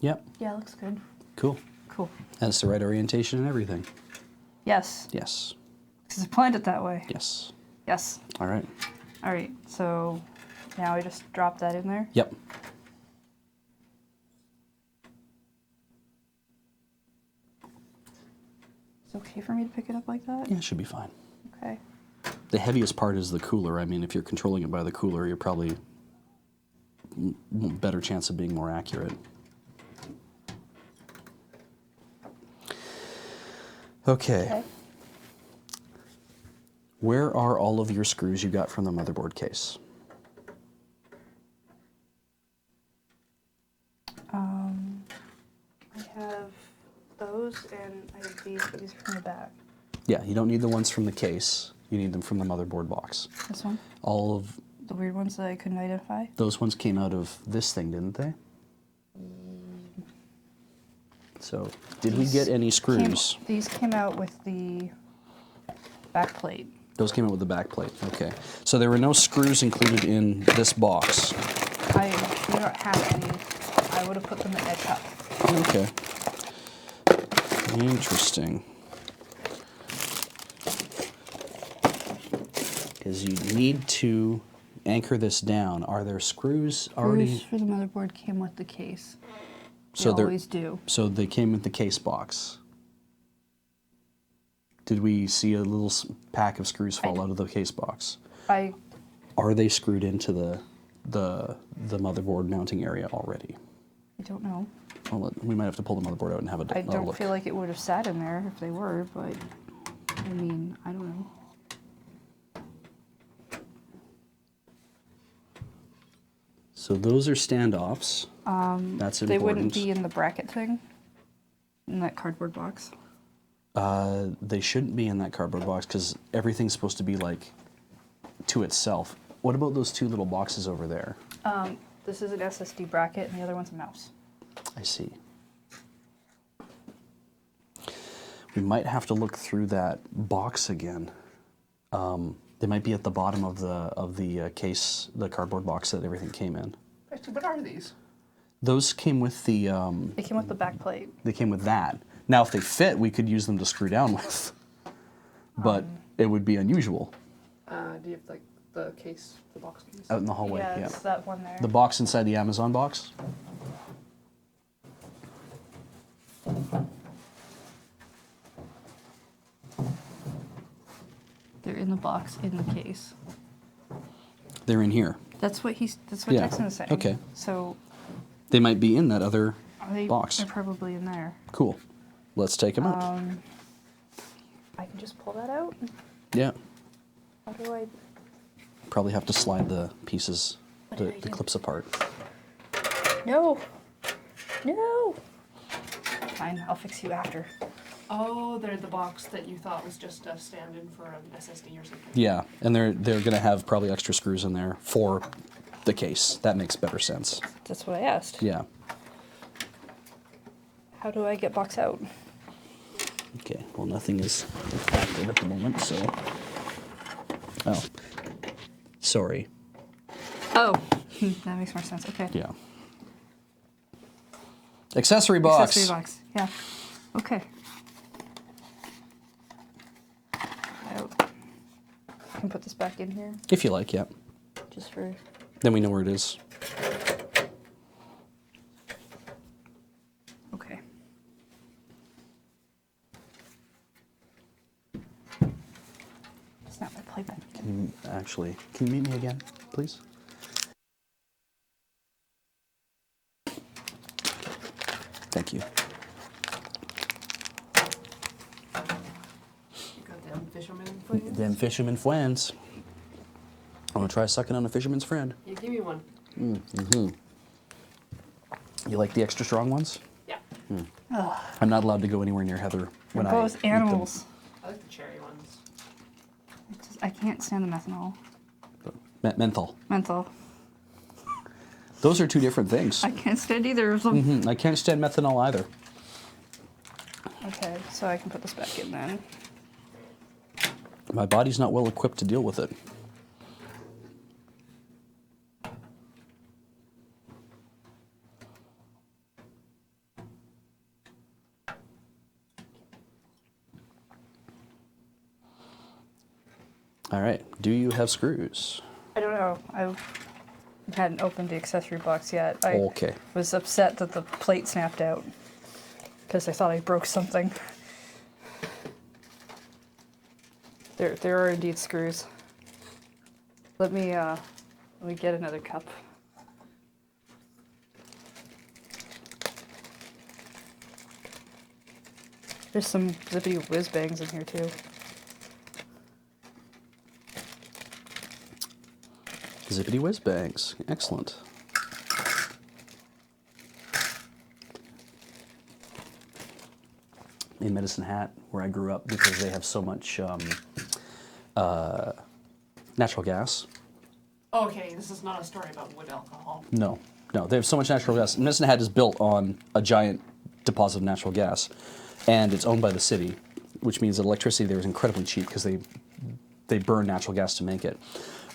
Yep. Yeah, looks good. Cool. Cool. And it's the right orientation and everything. Yes, Yes. because I planned it that way. Yes. Yes. All right. All right, so now I just drop that in there. Yep. It's okay for me to pick it up like that? Yeah, it should be fine. Okay. The heaviest part is the cooler. I mean, if you're controlling it by the cooler, you're probably better chance of being more accurate. Okay. Where are all of your screws you got from the motherboard case? I have those and I have these, but these are from the back. Yeah, you don't need the ones from the case. You need them from the motherboard box. This one? All of The weird ones that I couldn't identify? those ones came out of this thing, didn't they? So, did we get any screws? These came out with the back plate. Those came out with the back plate. Okay. So there were no screws included in this box. I do not have any. I would have put them in a cup. Okay. Interesting. Because you need to anchor this down. Are there screws already? Screws for the motherboard came with the case. So They they're- always do. So they came with the case box. Did we see a little pack of screws fall out of the case box? I Are they screwed into the motherboard mounting area already? don't know. Well, we might have to pull the motherboard out and have a I another don't look. feel like it would have sat in there if they were, but I mean, I don't know. So those are standoffs. That's important. They wouldn't be in the bracket thing, in that cardboard box. They shouldn't be in that cardboard box because everything's supposed to be like to itself. What about those two little boxes over there? This is an SSD bracket, and the other one's a mouse. I see. We might have to look through that box again. They might be at the bottom of the case, the cardboard box that everything came in. Actually, what are these? Those came with the. They came with the back plate. They came with that. Now, if they fit, we could use them to screw down with, but it would be unusual Do you have like the case, the box case? out in the hallway. Yeah, Yeah. it's that one there. The box inside the Amazon box. They're in the box in the case. They're in here. That's what Yeah, Texan is saying. okay. So They might be in that other they're box. probably in there. Cool. Let's take them out. I can just pull that out. Yeah. How do I? Probably have to slide the pieces, What the did I do? clips apart. No. No. Fine, I'll fix you after. Oh, they're the box that you thought was just a stand-in for an SSD or something. Yeah, and they're gonna have probably extra screws in there for the case. That makes better sense. That's what I asked. Yeah. How do I get box out? Okay. Well, nothing is active at the moment, so. Oh. Sorry. Oh, that makes more sense. Okay. Yeah. Accessory box. Accessory box. Yeah. Okay. Out. I can put this back in here If you like, yeah. just for. Then we know where it is. Okay. Snap my playback. Actually, can you meet me again, please? Thank you. You got them fisherman flames? Them fisherman friends. I'm gonna try sucking on a fisherman's friend. Yeah, give me one. You like the extra strong ones? Yeah. I'm not allowed to go anywhere near Heather when I Both eat them. animals. I like the cherry ones. I can't stand the methanol. Menthol. Menthol. Those are two different things. I can't stand either of them. I can't stand methanol either. so I can put this back in then. My body's not well equipped to deal with it. All right. Do you have screws? I don't know. I hadn't opened the accessory box yet. I Okay. was upset that the plate snapped out because I thought I broke something. There are indeed screws. Let me get another cup. There's some zippity whiz bangs in here too. Zippity whiz bangs. Excellent. In Medicine Hat, where I grew up, because they have so much natural gas. Okay, this is not a story about wood alcohol. No, they have so much natural gas. Medicine Hat is built on a giant deposit of natural gas, and it's owned by the city, which means that electricity there is incredibly cheap because they burn natural gas to make it.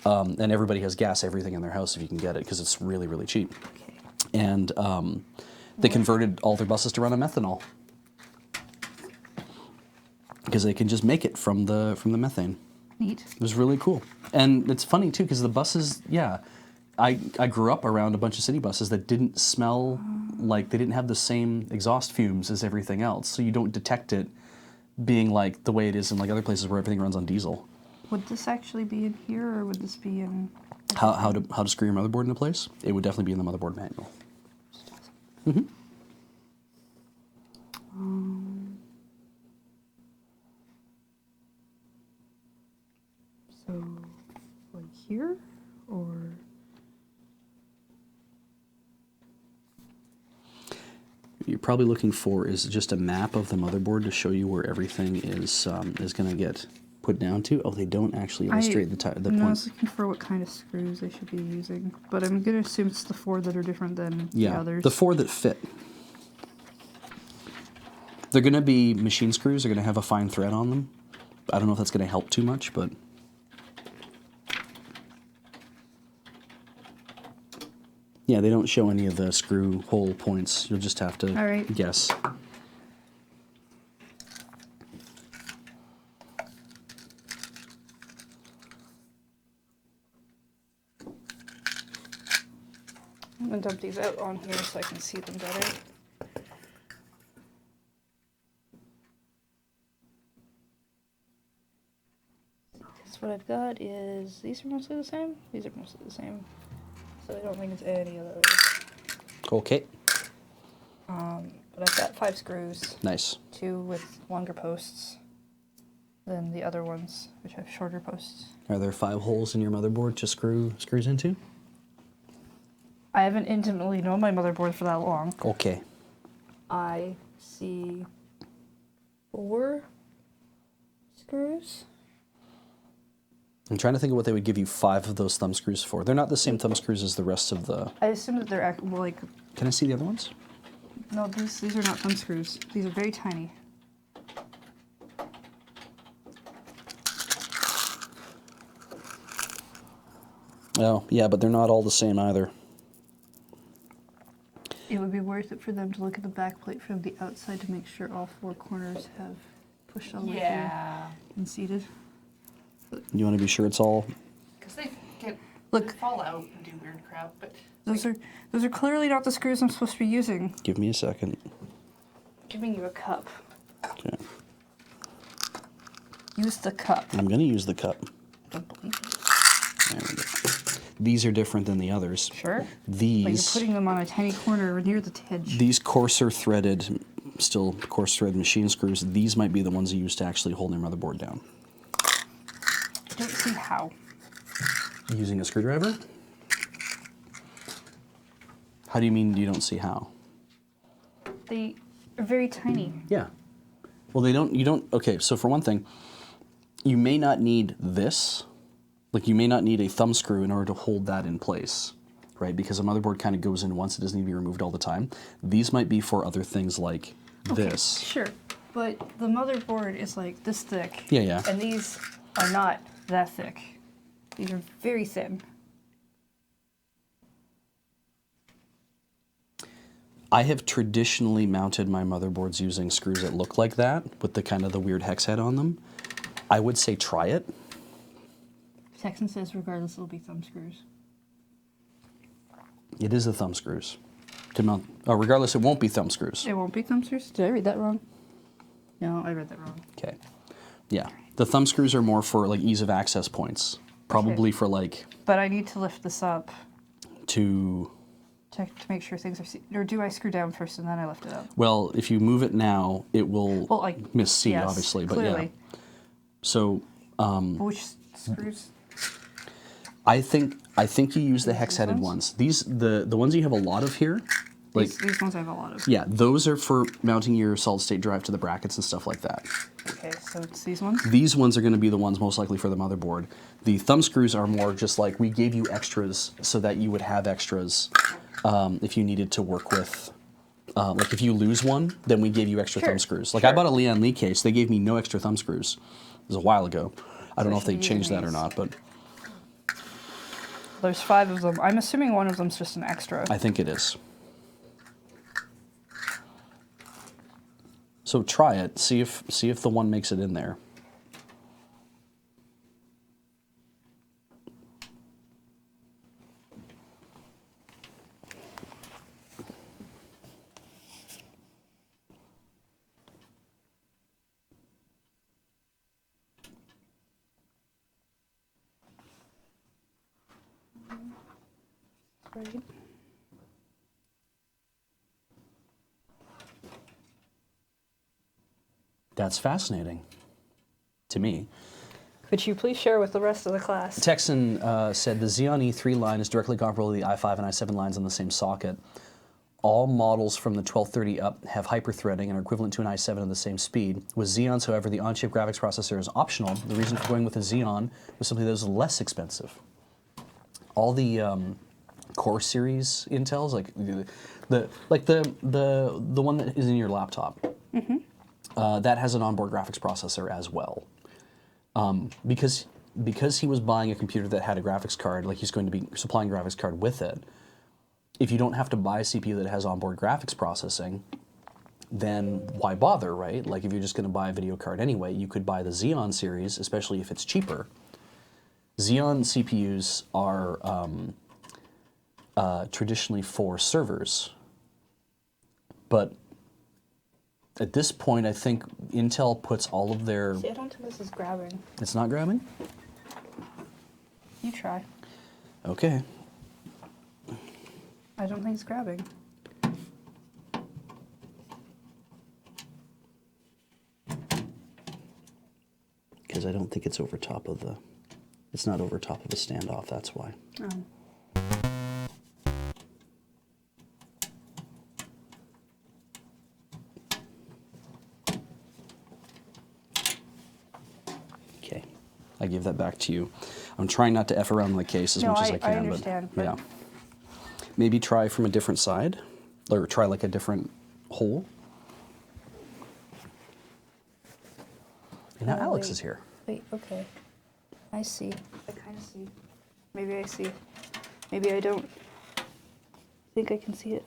And everybody has gas, everything in their house if you can get it, because it's really, really cheap. Okay. And they converted all their buses to run on methanol because they can just make it from the methane. Neat. It was really cool. And it's funny too because the buses, I grew up around a bunch of city buses that didn't smell like, they didn't have the same exhaust fumes as everything else, so you don't detect it being like the way it is in like other places where everything runs on diesel. Would this actually be in here, or would this be in? How to screw your motherboard into place? It would definitely be in the motherboard manual. Mm-hmm. So, like here, or? You're probably looking for is just a map of the motherboard to show you where everything is going to get put down to. Oh, they don't actually illustrate the I point. was looking for what kind of screws I should be using, but I'm gonna assume it's the 4 that are different than the others. The 4 that fit. They're going to be machine screws. They're going to have a fine thread on them. I don't know if that's going to help too much, but yeah, they don't show any of the screw hole points. You'll just have to All right. guess. I'm gonna dump these out on here so I can see them better. So what I've got is, these are mostly the same. These are mostly the same. So I don't think it's any of those. Okay. But I've got 5 screws, Nice. 2 with longer posts than the other ones, which have shorter posts. Are there 5 holes in your motherboard to screw screws into? I haven't intimately known my motherboard for that long. Okay. I see 4 screws. I'm trying to think of what they would give you 5 of those thumb screws for. They're not the same thumb screws as the rest of the... I assume that they're well, like, Can I see the other ones? no, these are not thumb screws. These are very tiny. Oh, yeah, but they're not all the same either. It would be worth it for them to look at the back plate from the outside to make sure all 4 corners have pushed all the way Yeah, through and seated. You want to be sure it's all... because they Look. fall out and do weird crap, but Those are clearly not the screws I'm supposed to be using. Give me a second. Giving you a cup. Okay. Use the cup. I'm going to use the cup. Don't believe it. There we go. These are different than the others. Sure. But you're These... putting them on a tiny corner near the edge. These coarser threaded, still coarse thread machine screws, these might be the ones you use to actually hold your motherboard down. I don't see how. Using a screwdriver? How do you mean you don't see how? They are very tiny. Yeah. Well, you don't, okay, so for one thing, you may not need this. Like, you may not need a thumb screw in order to hold that in place, right? Because a motherboard kind of goes in once, it doesn't need to be removed all the time. These might be for other things like this. Sure. But the motherboard is like this thick. Yeah, yeah. And these are not that thick. These are very thin. I have traditionally mounted my motherboards using screws that look like that, with the kind of the weird hex head on them. I would say try it. Texan says regardless it'll be thumb screws. It is the thumb screws. To mount, regardless, it won't be thumb screws. It won't be thumb screws? Did I read that wrong? No, I read that wrong. Okay. Yeah. The thumb screws are more for like ease of access points. Probably for like But I need to lift this up to, to make sure things are or do I screw down first and then I lift it up? well, if you move it now, it will Well, like, miss C, yes, obviously. But clearly. yeah. So But which screws? I think you use the These hex-headed ones? ones. These the ones you have a lot of here, like These ones I have a lot of. yeah, those are for mounting your solid-state drive to the brackets and stuff like that. Okay, so it's these ones? These ones are going to be the ones most likely for the motherboard. The thumb screws are more just like we gave you extras so that you would have extras if you needed to work with. Like if you lose one, then we gave you extra Sure, thumb screws. Like I sure. bought a Leon Lee case. They gave me no extra thumb screws. It was a while ago. I don't know if should they be changed using that or these. not, but There's 5 of them. I'm assuming one of them's just an extra. I think it is. So try it. See if the one makes it in there. Right. That's fascinating to me. Could you please share with the rest of the class? Texan said the Xeon E3 line is directly comparable to the i5 and i7 lines on the same socket. All models from the 1230 up have hyperthreading and are equivalent to an i7 at the same speed. With Xeons, however, the on-chip graphics processor is optional. The reason for going with a Xeon was simply that it was less expensive. All the Core series Intels, like the one that is in your laptop, that has an onboard graphics processor as well. Because he was buying a computer that had a graphics card, like he's going to be supplying a graphics card with it. If you don't have to buy a CPU that has onboard graphics processing, then why bother, right? Like if you're just going to buy a video card anyway, you could buy the Xeon series, especially if it's cheaper. Xeon CPUs are traditionally for servers, but at this point, I think Intel puts all of their... See, I don't think this is grabbing. It's not grabbing? You try. Okay. I don't think it's grabbing. Because I don't think it's over top of the... It's not over top of the standoff, that's why. Okay, I give that back to you. I'm trying not to F around my case as No, much as I I can, understand, but but- yeah. Maybe try from a different side, or try like a different hole. And now Oh, Alex wait. is here. Wait, okay. I see. I kind of see. Maybe I see. Maybe I don't. I think I can see it.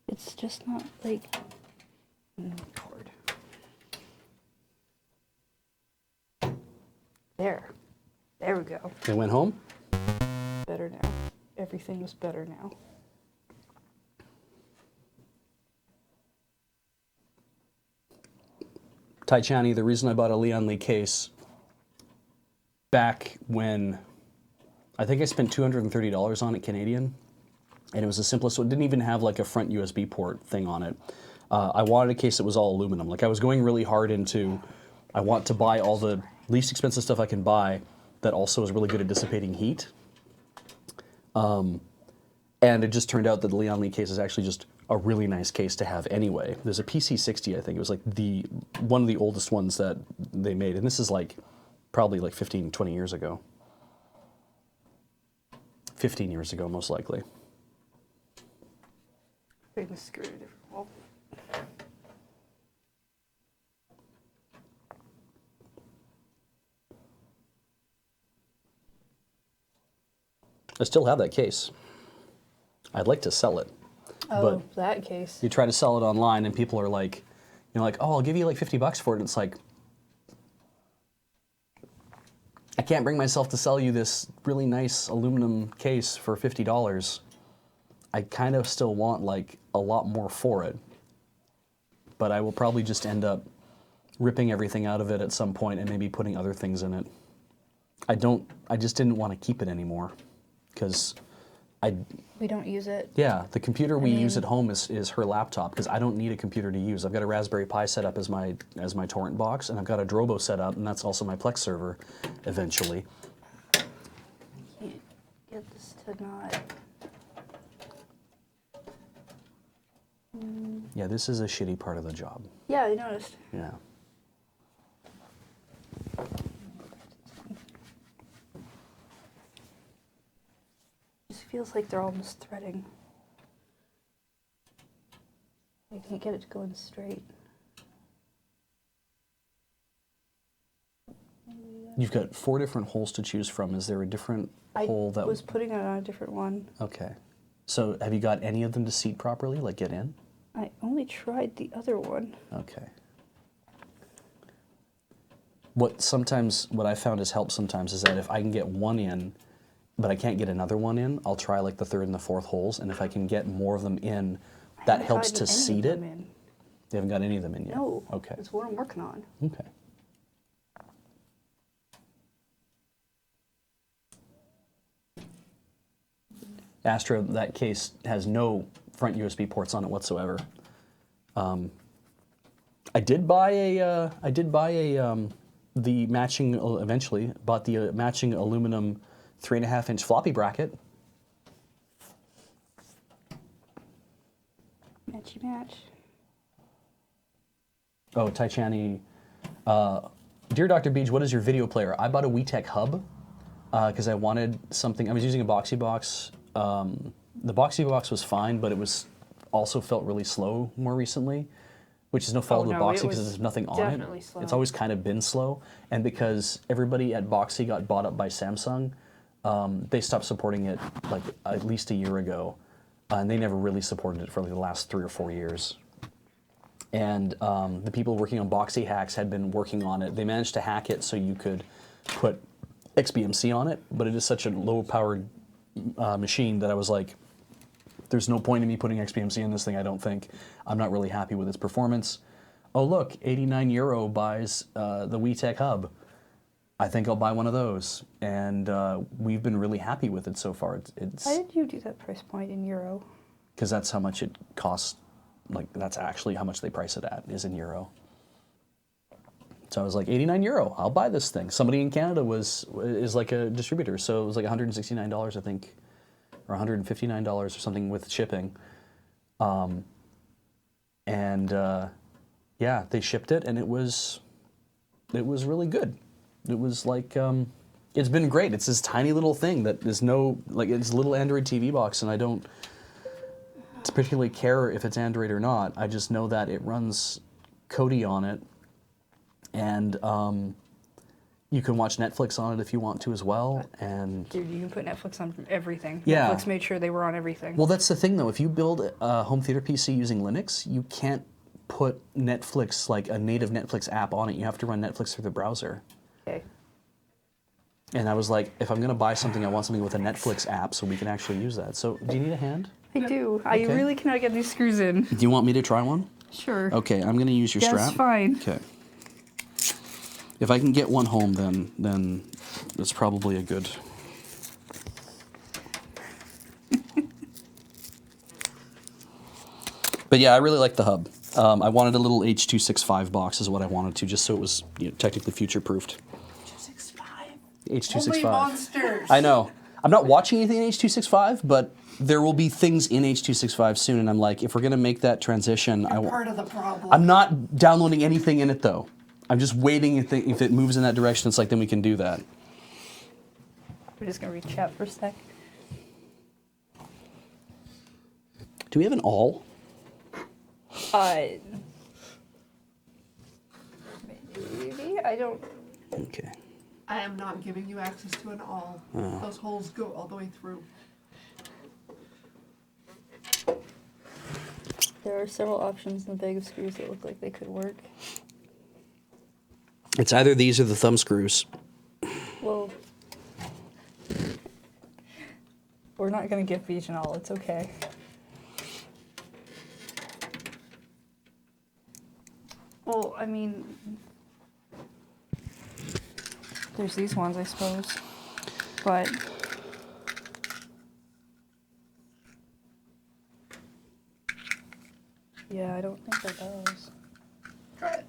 It's just not like cord. There. There we go. It went home? Better now. Everything is better now. Taichani, the reason I bought a Leon Lee case back when I think I spent $230 on it Canadian, and it was the simplest. So it didn't even have like a front USB port thing on it. I wanted a case that was all aluminum. Like I was going really hard into, I want to buy all the least expensive stuff I can buy that also is really good at dissipating heat. And it just turned out that the Leon Lee case is actually just a really nice case to have anyway. There's a PC60, I think. It was like one of the oldest ones that they made. And this is like probably like 15, 20 years ago. 15 years ago, most likely. Putting the screw in a different hole. I still have that case. I'd like to sell it. Oh, But that case. you try to sell it online and people are like, like, oh, I'll give you like $50 for it. And it's like, I can't bring myself to sell you this really nice aluminum case for $50. I kind of still want like a lot more for it. But I will probably just end up ripping everything out of it at some point and maybe putting other things in it. I just didn't want to keep it anymore. Because We don't use it. yeah, the computer we use mean- at home is her laptop because I don't need a computer to use. I've got a Raspberry Pi set up as my torrent box, and I've got a Drobo set up, and that's also my Plex server eventually. Can't get this to not. Yeah, this is a shitty part of the job. Yeah, I noticed. Yeah. It just feels like they're almost threading. I can't get it to go in straight. You've got 4 different holes to choose from. Is there a different I hole that was putting it on a different one. Okay. So have you got any of them to seat properly, like get in? I only tried the other one. Okay. What I found has helped sometimes is that if I can get one in, but I can't get another one in, I'll try like the 3rd and the 4th holes, and if I can get more of them in, I that haven't helps tried to any of seat it. them in. You haven't got any of them in yet? No. Okay. That's what I'm working on. Okay. Astra, that case has no front USB ports on it whatsoever. I did buy the matching, eventually, bought the matching aluminum 3.5-inch floppy bracket. Matchy match. Oh, Taichani. Dear Dr. Beej, what is your video player? I bought a WeTech hub because I wanted something. I was using a Boxy Box. The Boxy Box was fine, but it was also felt really slow more recently, which is no fault of the no, it Boxy because was there's nothing on definitely it. slow. It's always kind of been slow, and because everybody at Boxy got bought up by Samsung, they stopped supporting it like at least a year ago, and they never really supported it for like the last 3 or 4 years. And the people working on Boxy hacks had been working on it. They managed to hack it so you could put XBMC on it, but it is such a low-powered machine that I was like, there's no point in me putting XBMC in this thing, I don't think. I'm not really happy with its performance. Oh look, €89 buys the WeTech hub. I think I'll buy one of those. And we've been really happy with it so far. It's Why did you do that price point in euro? because that's how much it costs. Like, that's actually how much they price it at, is in euro. So I was like, €89, I'll buy this thing. Somebody in Canada is like a distributor, so it was like $169, I think, or $159 or something with shipping. Yeah, they shipped it, and it was really good. It was like, it's been great. It's this tiny little thing that is it's a little Android TV box, and I don't particularly care if it's Android or not. I just know that it runs Kodi on it, and you can watch Netflix on it if you want to as well. And Dude, you can put Netflix on everything. Yeah. Netflix made sure they were on everything. well, that's the thing though. If you build a home theater PC using Linux, you can't put Netflix, like a native Netflix app on it. You have to run Netflix through the browser. Okay. And I was like, if I'm going to buy something, I want something with a Netflix app so we can actually use that. So, do you need a hand? I do. I Okay. really cannot get these screws in. Do you want me to try one? Sure. Okay, I'm going to use your That's strap. fine. Okay. If I can get one home, then that's probably a good. But yeah, I really like the hub. I wanted a little H.265 box, is what I wanted to, just so it was technically future-proofed. 265. H.265. Only monsters. I know. I'm not watching anything in H.265, but there will be things in H.265 soon, and I'm like, if we're gonna make that transition, You're part of the problem. I'm not downloading anything in it though. I'm just waiting if it moves in that direction. It's like then we can do that. We're just gonna reach out for a sec. Do we have an all? Maybe I don't. Okay. I am not giving you access to it all. Oh. Those holes go all the way through. There are several options in the bag of screws that look like they could work. It's either these or the thumb screws. Well, we're not gonna give Beach and all. It's okay. Well, I mean, there's these ones, I suppose, but yeah, I don't think they're those. Try it.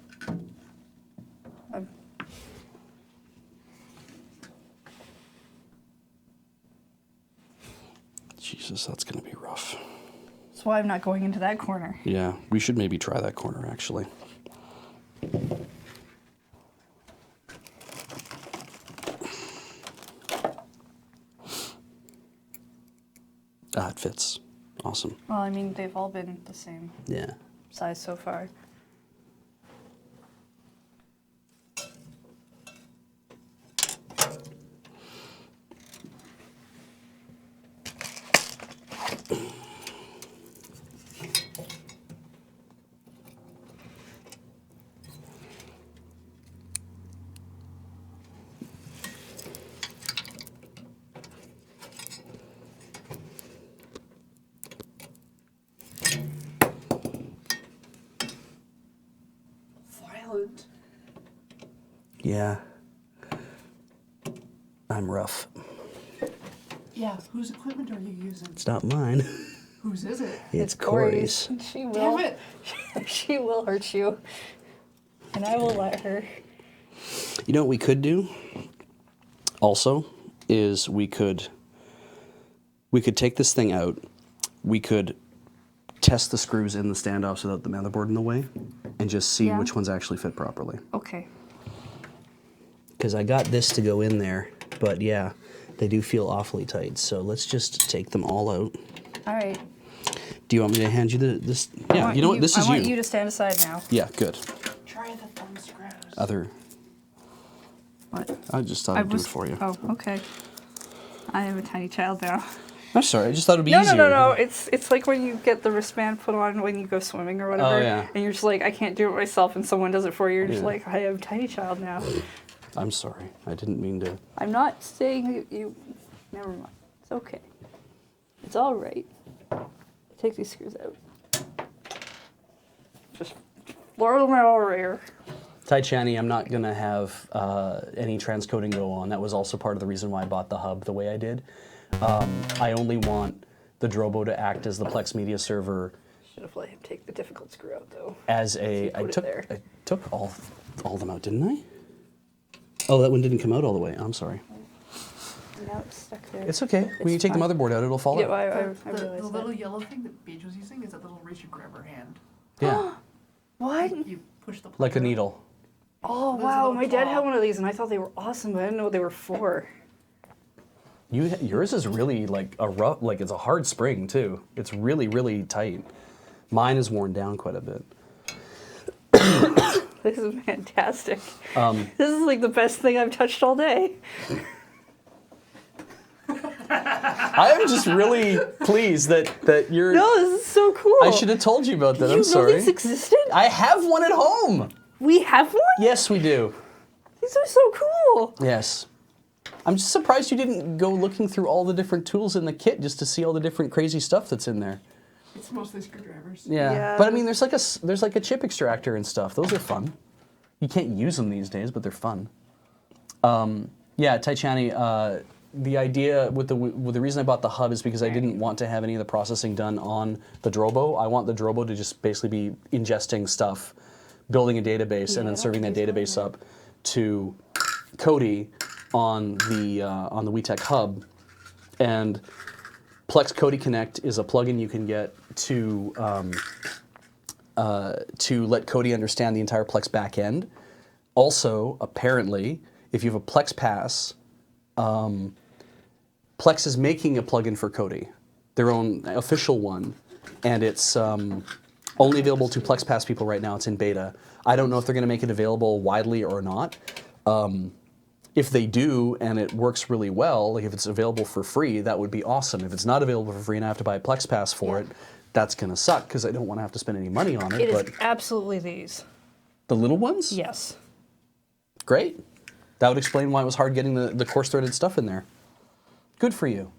I'm, Jesus, that's going to be rough. that's why I'm not going into that corner. Yeah, we should maybe try that corner, actually. Ah, it fits. Awesome. Well, I mean, they've all been the same Yeah. size so far. Violent. Yeah. I'm rough. Yeah, whose equipment are you using? It's not mine. Whose is it? It's Corey's. She will. Damn it! She will hurt you, and I will let her. You know what we could do? Also, is we could take this thing out. We could test the screws in the standoffs without the motherboard in the way, and just see Yeah. which ones actually fit properly. Okay. Because I got this to go in there, but yeah, they do feel awfully tight. So let's just take them all out. All right. Do you want me to hand you this? I Yeah, want you know what? This is I want you to stand aside now. Yeah, good. Try the thumb screws. Other. What? I just thought I'd do it for you. Oh, okay. I am a tiny child now. I'm sorry. I just thought it'd be No, easier. no. It's like when you get the wristband put on when you go swimming or whatever. Oh, yeah. And you're just like, I can't do it myself, and someone does it for you. You're just Yeah. like, I am a tiny child now. I'm sorry. I didn't mean to. I'm not saying that you. Never mind. It's okay. It's all right. Take these screws out. Just floor them out over here. Taichani, I'm not gonna have any transcoding go on. That was also part of the reason why I bought the hub the way I did. I only want the Drobo to act as the Plex media server. Should have let him take the difficult screw out though. As a, Put it there. I took all of them out, didn't I? Oh, that one didn't come out all the way. I'm sorry. Now it's stuck there. It's okay. When you It's take the fine. motherboard out, it'll fall Yeah, out. I The realized little that. yellow thing that Paige was using is that little reach and grabber hand. Yeah, What? You push the plug like a out. needle. Oh There's a wow, little my dad had claw. one of these and I thought they were awesome, but I didn't know what they were for. Yours is really like a rough, like it's a hard spring too. It's really, really tight. Mine is worn down quite a bit. This is fantastic. Um, This is like the best thing I've touched all day. I am just really pleased that you're. No, this is so cool. I should have told you about that. Did I'm you know sorry. these existed? I have one at home. We have one? Yes, we do. These are so cool. Yes. I'm just surprised you didn't go looking through all the different tools in the kit just to see all the different crazy stuff that's in there. It's mostly screwdrivers. Yeah. Yeah. But I mean, there's like a chip extractor and stuff. Those are fun. You can't use them these days, but they're fun. Yeah, Taichani, the idea with the reason I bought the hub is because I didn't want to have any of the processing done on the Drobo. I want the Drobo to just basically be ingesting stuff, building a database, and then serving that database up to Kodi on the WeTech hub. And Plex Kodi Connect is a plugin you can get to let Kodi understand the entire Plex backend. Also, apparently, if you have a Plex Pass, Plex is making a plugin for Kodi, their own official one, and it's only available to PlexPass people right now. It's in beta. I don't know if they're going to make it available widely or not. If they do and it works really well, like if it's available for free, that would be awesome. If it's not available for free and I have to buy a PlexPass for it, that's going to suck because I don't want to have to spend any money on it. It But is absolutely these. the little ones? Yes. Great. That would explain why it was hard getting the coarse threaded stuff in there. Good for you.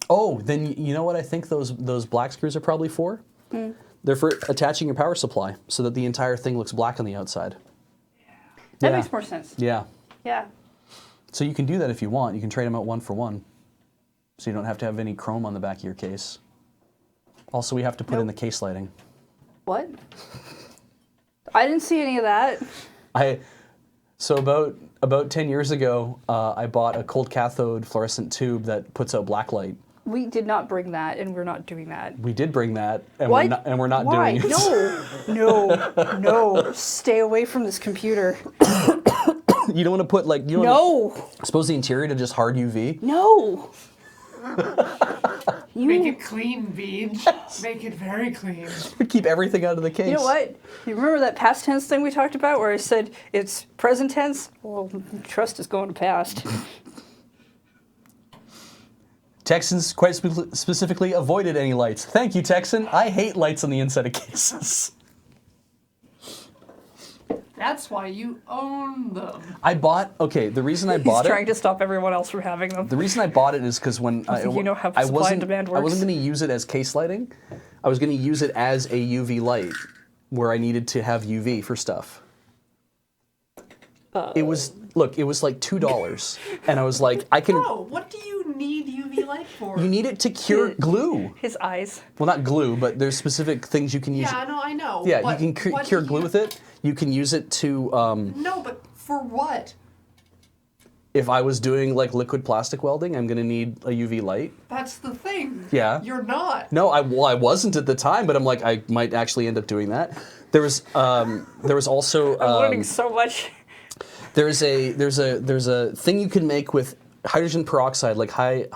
Oh, then you know what I think those black screws are probably for? They're for attaching your power supply so that the entire thing looks black on the outside. That Yeah. makes more sense. Yeah. Yeah. So you can do that if you want. You can trade them out 1 for 1. So you don't have to have any chrome on the back of your case. Also, we have to put in the case lighting. What? I didn't see any of that. So about 10 years ago, I bought a cold cathode fluorescent tube that puts out black light. We did not bring that, and we're not doing that. We did bring that, and What? we're not Why? doing it. No. Stay away from this computer. You don't want to put like you don't No. suppose the interior to just hard UV. No. Make it clean, Beach. Make it very clean. Keep everything out of the case. You know what? You remember that past tense thing we talked about where I said it's present tense? Well, trust is going to past. Texans quite specifically avoided any lights. Thank you, Texan. I hate lights on the inside of cases. That's why you own them. The reason I He's bought trying it. to stop everyone else from having them. The reason I bought it is because when think you know how supply and wasn't, demand I wasn't works. going to use it as case lighting. I was going to use it as a UV light where I needed to have UV for stuff. It was like $2, and I was like, I can. Bro, what do you need UV light for? You need it to cure glue. His eyes. Well, not glue, but there's specific things you can use. Yeah, I know. Yeah, but you can what cure do glue you- with it. You can use it to. No, but for what? If I was doing like liquid plastic welding, I'm going to need a UV light. That's the thing. Yeah. You're not. No, I wasn't at the time, but I'm like, I might actually end up doing that. There was also. I'm learning so much. There's a thing you can make with hydrogen peroxide, like high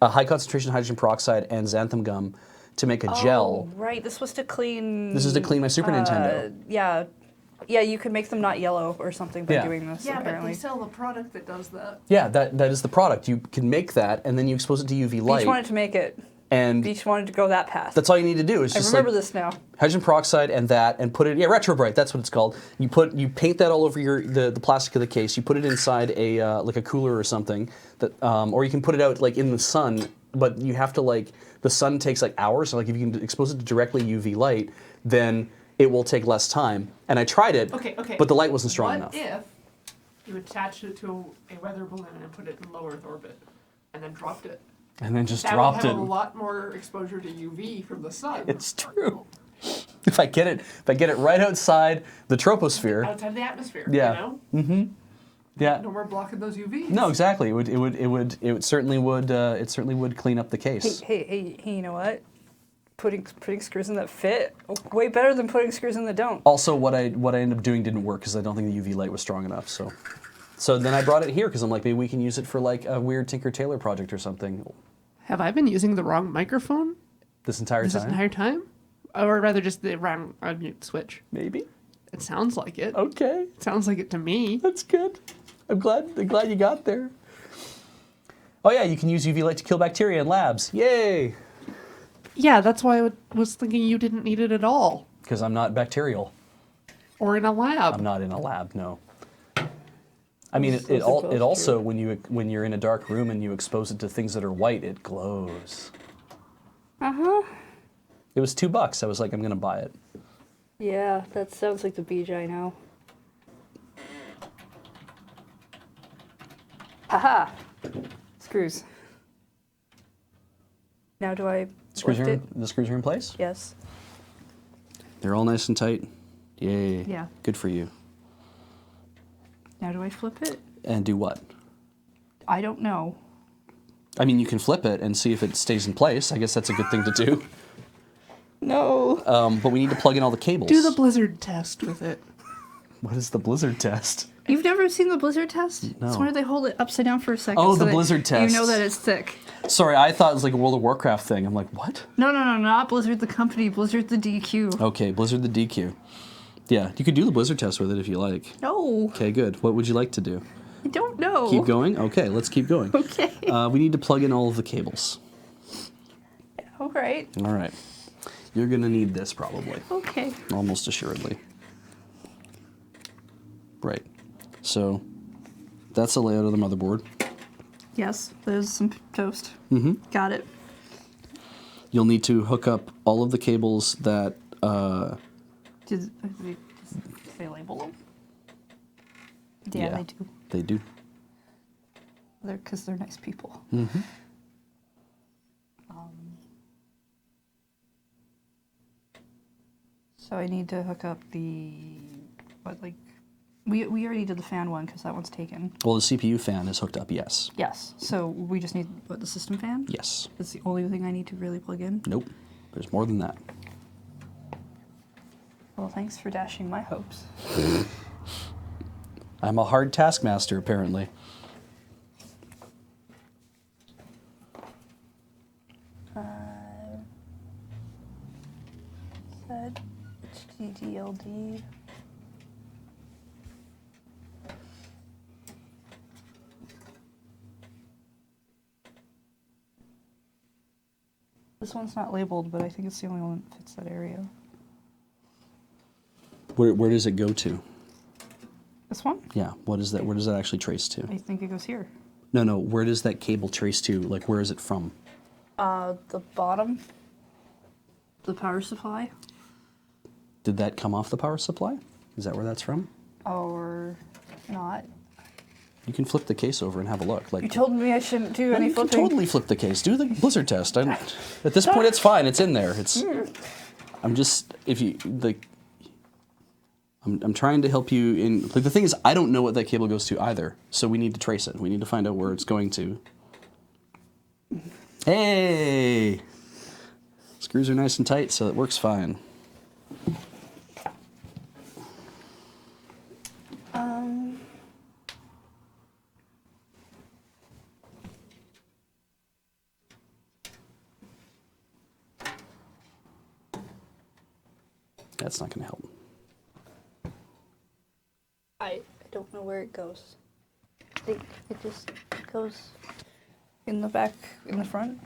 concentration hydrogen peroxide and xanthan gum, to make a gel. Oh, right. This was to clean. This is to clean my Super Nintendo. Yeah. Yeah, you can make them not yellow or something by Yeah. doing this, Yeah, apparently. but they sell a product that does that. Yeah, that is the product. You can make that, and then you expose it to UV light, Beach wanted to make it. and Beach wanted to go that path. that's all you need to do. Is I just remember like this now. hydrogen peroxide and that, and put it. Yeah, Retrobrite. That's what it's called. You paint that all over the plastic of the case. You put it inside a like a cooler or something that, or you can put it out like in the sun. But you have to like the sun takes like hours. So like if you can expose it to directly UV light, then it will take less time. And I tried it. Okay. But the light wasn't strong What enough. if you attached it to a weather balloon and put it in low Earth orbit, and then dropped it? And then just That dropped would it. have a lot more exposure to UV from the sun. It's true. If I get it right outside the troposphere. Outside the atmosphere. Yeah. You know? Yeah. No more blocking those UVs. No, exactly. It certainly would clean up the case. Hey, you know what? Putting screws in that fit, way better than putting screws in that don't. Also, what I ended up doing didn't work because I don't think the UV light was strong enough. So then I brought it here because I'm like, maybe we can use it for like a weird Tinker Tailor project or something. Have I been using the wrong microphone This entire this time. entire time? Or rather just the wrong unmute switch? Maybe. It sounds like it. Okay, It sounds like it to me. that's good. I'm glad you got there. Oh yeah, you can use UV light to kill bacteria in labs. Yay! Yeah, that's why I was thinking you didn't need it at all. Because I'm not bacterial. Or in a lab. I'm not in a lab, no. I mean, So it supposed also to. when you're in a dark room and you expose it to things that are white, it glows. It was $2. I was like, I'm gonna buy it. Yeah, that sounds like the beach I know. Aha! Screws. Now do I Screws lift are it? the screws are in place. Yes. They're all nice and tight. Yay. Yeah. Good for you. Now do I flip it? And do what? I don't know. I mean, you can flip it and see if it stays in place. I guess that's a good thing to do. No. But we need to plug in all the cables. Do the blizzard test with it. What is the blizzard test? You've never seen the blizzard test? No. It's where they hold it upside down for a second. Oh, so the that blizzard test. You know that it's thick. Sorry, I thought it was like a World of Warcraft thing. I'm like, what? No, not Blizzard the company, Blizzard the DQ. Okay, Blizzard the DQ. Yeah, you could do the blizzard test with it if you like. No, Okay, good. What would you like to do? I don't know. Keep going? Okay, let's keep going. Okay. We need to plug in all of the cables. All right. All right. You're going to need this probably, Okay. almost assuredly. Right. So that's the layout of the motherboard. Yes, there's some toast. Mm-hmm. Got it. You'll need to hook up all of the cables that... Did they label them? Yeah, they do. They do. Because they're nice people. Mm-hmm. So I need to hook up the we already did the fan one because that one's taken. Well, the CPU fan is hooked up, yes. Yes. So we just need the system fan. Yes. That's the only thing I need to really plug in. Nope. There's more than that. Well, thanks for dashing my hopes. I'm a hard taskmaster, apparently. Set HDDLD. This one's not labeled, but I think it's the only one that fits that area. Where does it go to? This one? Yeah. What is that? Where does that actually trace to? I think it goes here. No. Where does that cable trace to? Like, where is it from? The bottom. The power supply. Did that come off the power supply? Is that where that's from? Or not. You can flip the case over and have a look. Like, You told me I shouldn't do no, any you can flipping. totally flip the case. Do the blizzard test. At this point, it's fine. It's in there. I'm just I'm trying to help you in. Like, the thing is, I don't know what that cable goes to either. So we need to trace it. We need to find out where it's going to. Hey, screws are nice and tight, so it works fine. That's not going to help. I don't know where it goes. I think it just goes in the back, in the front.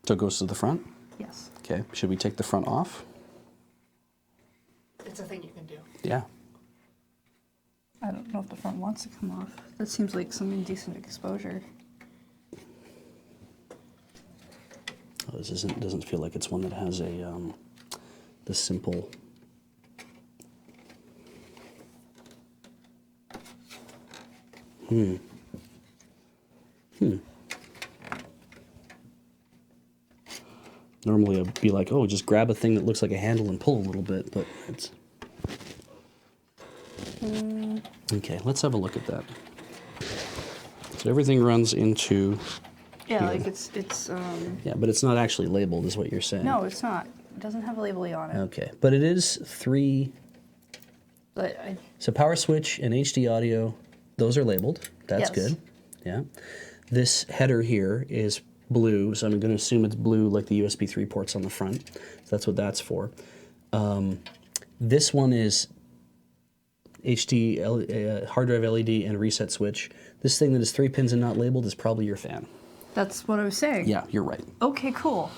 So it goes to the front? Yes. Okay. Should we take the front off? It's a thing you can do. Yeah. I don't know if the front wants to come off. That seems like some indecent exposure. Oh, this doesn't feel like it's one that has a the simple. Normally I'd be like, oh, just grab a thing that looks like a handle and pull a little bit, but it's... Okay, let's have a look at that. So everything runs into... Yeah, Here. like it's Yeah, but it's not actually labeled, is what you're saying. no, it's not. It doesn't have a labeling on it. Okay, but it is 3... But So power switch and HD audio, those are labeled. That's Yes. good. Yeah. This header here is blue, so I'm going to assume it's blue like the USB 3 ports on the front. So that's what that's for. This one is HD hard drive LED and reset switch. This thing that is 3 pins and not labeled is probably your fan. that's what I was saying. Yeah, you're right. Okay, cool.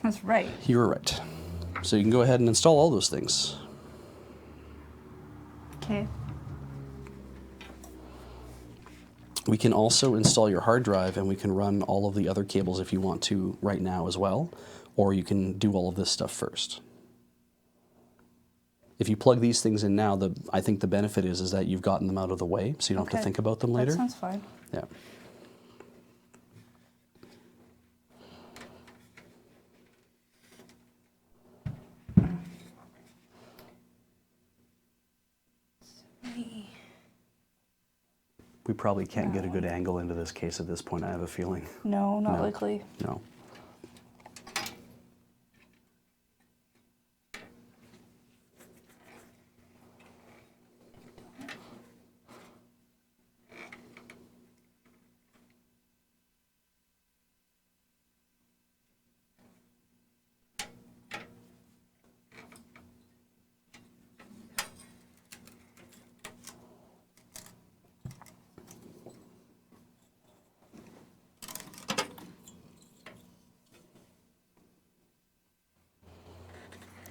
That's right. You're right. So you can go ahead and install all those things. Okay. We can also install your hard drive, and we can run all of the other cables if you want to right now as well, or you can do all of this stuff first. If you plug these things in now, I think the benefit is that you've gotten them out of the way, so you don't have Okay. to think about them later. That sounds fine. Yeah. We probably can't get a good angle into this case at this point, I have a feeling. No, not No. likely. No.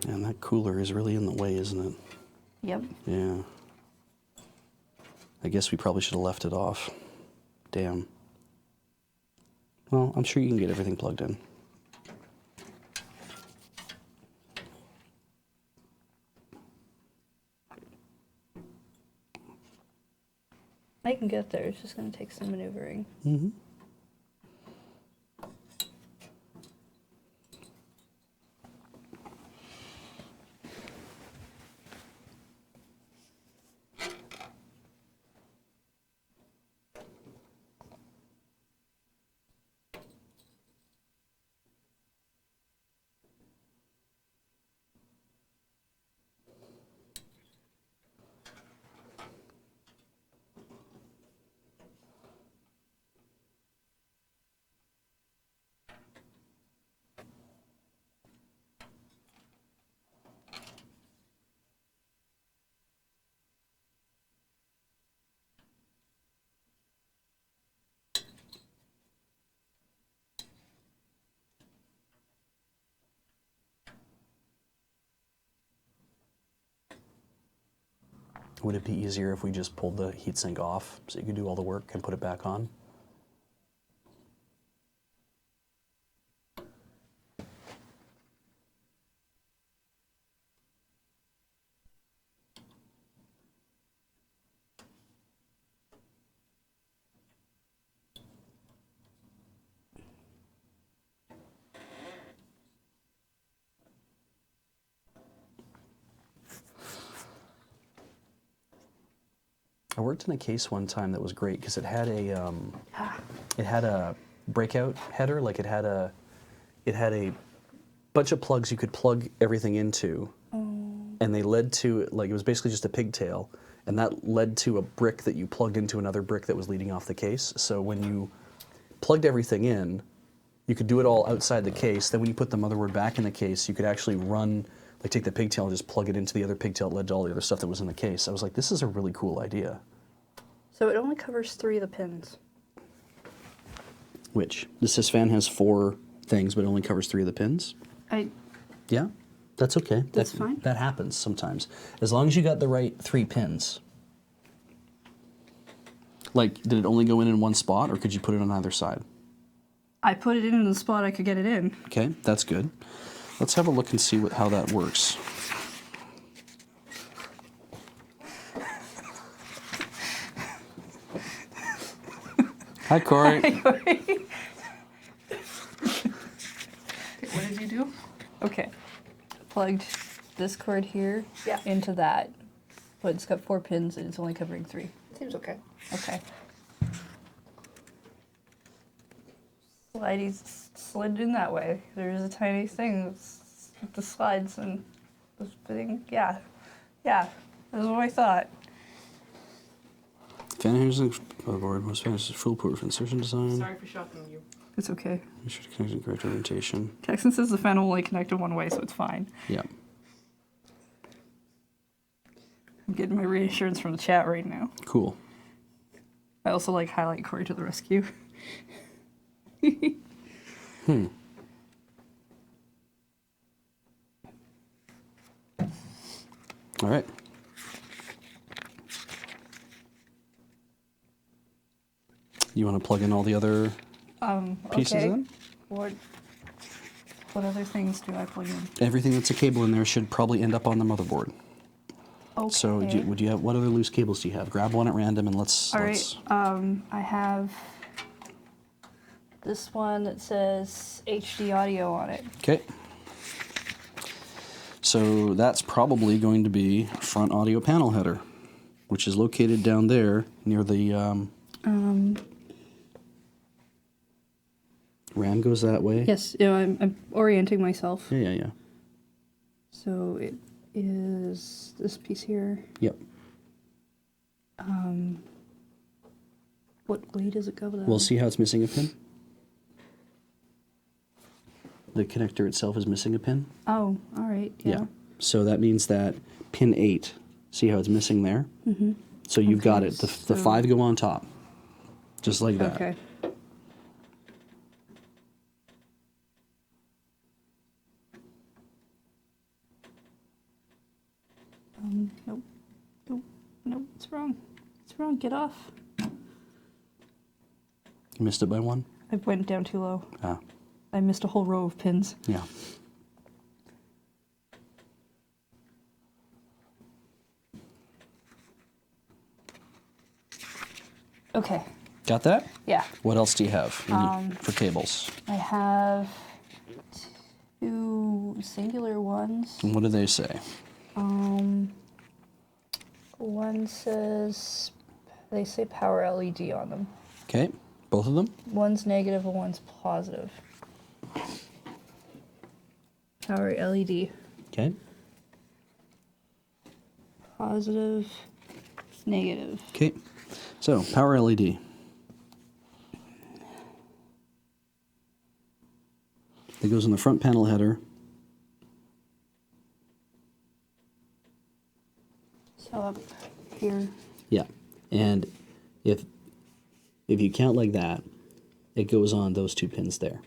And that cooler is really in the way, isn't it? Yep. Yeah. I guess we probably should have left it off. Damn. Well, I'm sure you can get everything plugged in. I can get there. It's just going to take some maneuvering. Mm-hmm. Would it be easier if we just pulled the heatsink off so you could do all the work and put it back on? I worked in a case one time that was great because it had a breakout header, like it had a bunch of plugs you could plug everything into, and they led to, like, it was basically just a pigtail, and that led to a brick that you plugged into another brick that was leading off the case. So when you plugged everything in, you could do it all outside the case. Then when you put the motherboard back in the case, you could actually run, like, take the pigtail and just plug it into the other pigtail that led to all the other stuff that was in the case. I was like, this is a really cool idea. So it only covers 3 of the pins. Which? The Sysfan has 4 things, but it only covers 3 of the pins? Yeah, that's okay. That's fine. That happens sometimes. As long as you got the right 3 pins. Like, did it only go in one spot, or could you put it on either side? I put it in the spot I could get it in. Okay, that's good. Let's have a look and see how that works. Hi, Corey. What did you do? Okay. Plugged this cord here Yeah. into that, but it's got 4 pins and it's only covering 3. Seems okay. Okay. Slidey slid in that way. There's a tiny thing with the slides and the thing. Yeah. Yeah. That's what I thought. Fan handles and motherboard. Most fans is foolproof insertion design. Sorry for shocking you. It's okay. Make sure to connect in correct orientation. Texan says the fan will only connect in one way, so it's fine. Yeah. I'm getting my reassurance from the chat right now. Cool. I also like highlight Corey to the rescue. All right. You want to plug in all the other pieces Okay. in? What other things do I plug in? Everything that's a cable in there should probably end up on the motherboard. Okay. So would you have, what other loose cables do you have? Grab one at random and let's... All right. I have this one that says HD audio on it. Okay. So that's probably going to be front audio panel header, which is located down there near the... RAM goes that way? Yes, I'm orienting myself. Yeah. So it is this piece here. Yep. What way does it go? Well, see how it's missing a pin? The connector itself is missing a pin? Oh, all right. Yeah. So that means that pin 8, see how it's missing there? Mm-hmm. So you've got Okay, it. The so- 5 go on top. Just like that. Okay. wrong. It's wrong. Get off. You missed it by one? I went down too low. Ah, I missed a whole row of pins. yeah. Okay. Got that? Yeah. What else do you have for cables? I have 2 singular ones. And what do they say? One says, they say power LED on them. Okay, both of them? One's negative and one's positive. Power LED. Okay. Positive, negative. Okay, so power LED. It goes in the front panel header. So up here. Yeah, and if you count like that, it goes on those 2 pins there.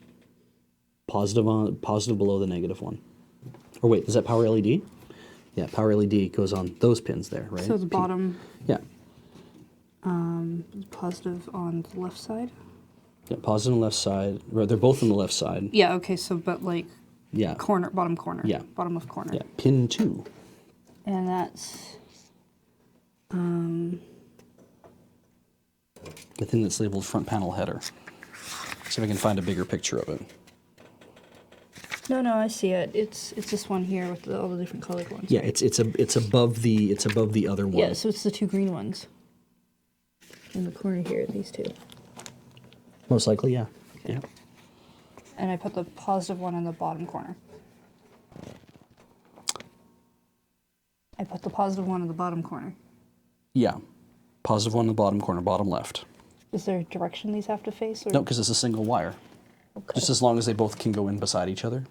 Positive below the negative one. Or wait, is that power LED? Yeah, power LED goes on those pins there, right? So the bottom, Yeah. positive on the left side. Yeah, positive on the left side. Right, they're both on the left side. Yeah, okay, so but like Yeah. corner, bottom corner. Yeah. Bottom left corner. Yeah, pin 2. And that's The thing that's labeled front panel header. See if I can find a bigger picture of it. no, I see it. It's this one here with all the different colored ones. Yeah, right? it's above the other one. Yeah, so it's the 2 green ones. In the corner here, these 2. Most likely, yeah. Yeah. And I put the positive one in the bottom corner. I put the positive one in the bottom corner. Yeah. Positive one in the bottom corner, bottom left. Is there a direction these have to face? Or? No, because it's a single wire. Okay. Just as long as they both can go in beside each other.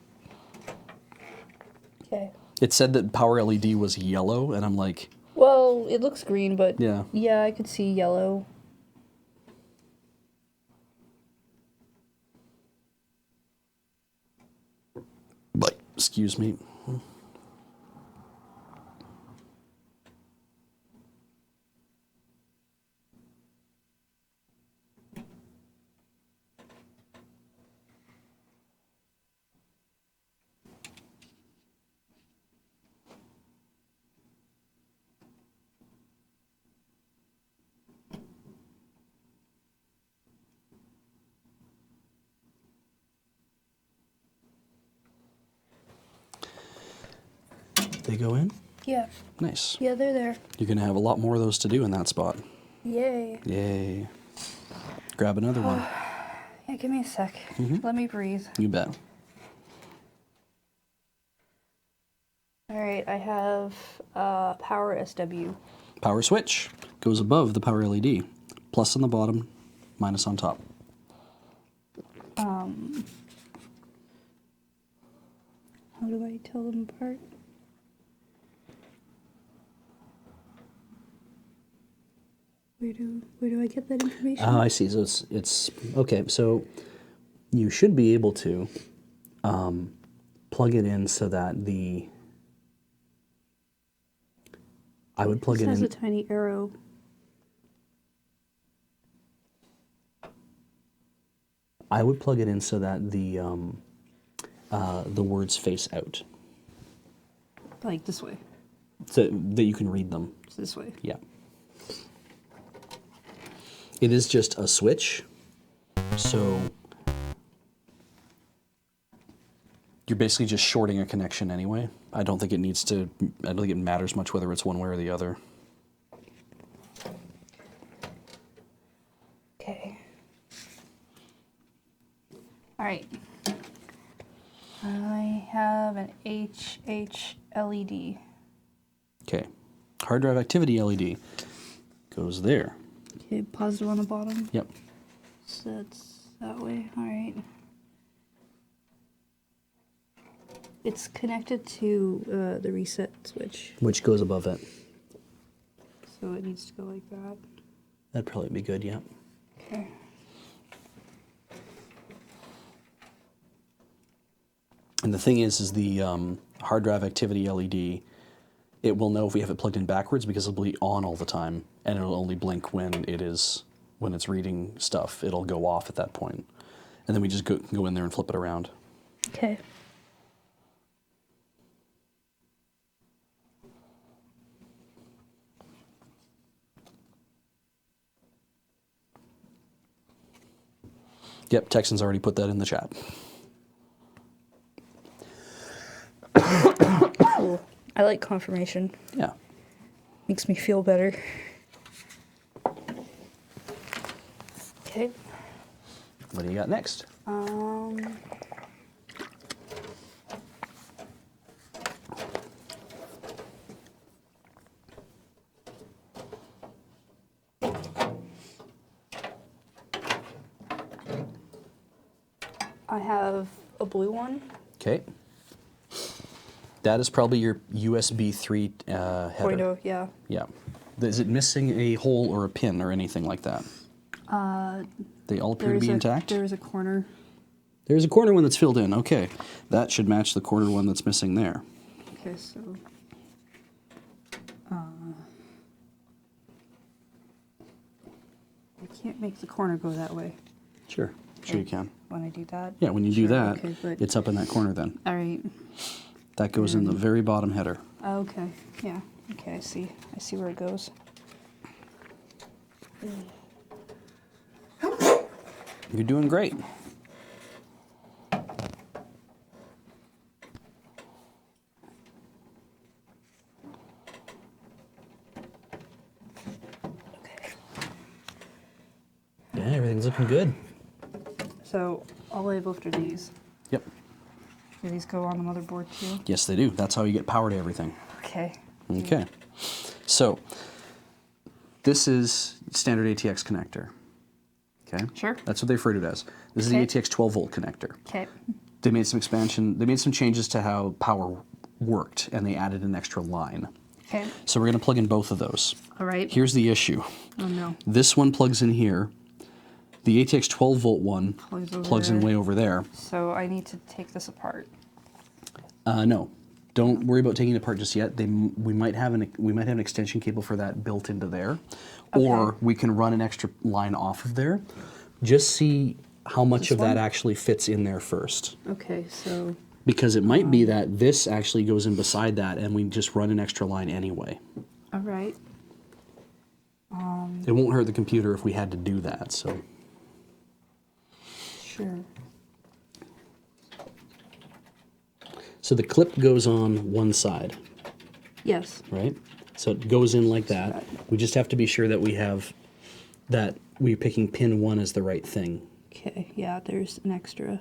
Okay. It said that power LED was yellow, and I'm like, Well, it looks green, but yeah. yeah, I could see yellow. But, excuse me. They go in? Yeah. Nice. Yeah, they're there. You're going to have a lot more of those to do in that spot. Yay. Yay. Grab another one. Yeah, give me a sec. Let me breathe. You bet. All right, I have power SW. Power switch goes above the power LED. Plus on the bottom, minus on top. How do I tell them apart? Where do I get that information? Oh, I see. So it's okay. So you should be able to plug it in so that I would plug This it has in. a tiny arrow. I would plug it in so that the words face out, Like this way. so that you can read them. It's this way. Yeah. It is just a switch, so you're basically just shorting a connection anyway. I don't think it needs to. I don't think it matters much whether it's one way or the other. Okay. All right. I have an HH LED. Okay. Hard drive activity LED goes there. Okay, positive on the bottom. Yep. So that's that way. All right. It's connected to the reset switch, Which goes above it. so it needs to go like that. That'd probably be good, yeah. Okay. And the thing is the hard drive activity LED, it will know if we have it plugged in backwards because it'll be on all the time, and it'll only blink when it's reading stuff. It'll go off at that point, and then we just go in there and flip it around. Okay. Yep, Texan's already put that in the chat. Cool. I like confirmation. Yeah. Makes me feel better. Okay. What do you got next? I have a blue one. Okay. That is probably your USB 3 header. 0.0, yeah. Yeah. Is it missing a hole or a pin or anything like that? They all appear to be intact? There's a corner. There's a corner one that's filled in. Okay. That should match the corner one that's missing there. Okay, so I can't make the corner go that way Sure. Sure you can. when I do that. Yeah, when you do Sure, that, okay, but- it's up in that corner then. All right. That goes in the very bottom header. Okay. Yeah. Okay, I see. I see where it goes. You're doing great. Okay. Yeah, everything's looking good. So all I have left are these. Yep. Do these go on the motherboard too? Yes, they do. That's how you get power to everything. Okay. Okay. So this is standard ATX connector. Okay? Sure. That's what they refer to it as. This Okay. is the ATX 12 volt connector. Okay. They made some expansion, they made some changes to how power worked, and they added an extra line. Okay. So we're going to plug in both of those. All right. Here's the issue. Oh no. This one plugs in here. The ATX 12 volt one Plugs over in there. way over there. So I need to take this apart. No, don't worry about taking it apart just yet. We might have an extension cable for that built into there, or Okay. we can run an extra line off of there. Just see how much This of that one? actually fits in there first, Okay. So because it might be that this actually goes in beside that, and we just run an extra line anyway. all right. It won't hurt the computer if we had to do that. So Sure. so the clip goes on one side, Yes. right? So it goes in like that. We just have to be sure that we're picking pin 1 as the right thing. Okay. Yeah. There's an extra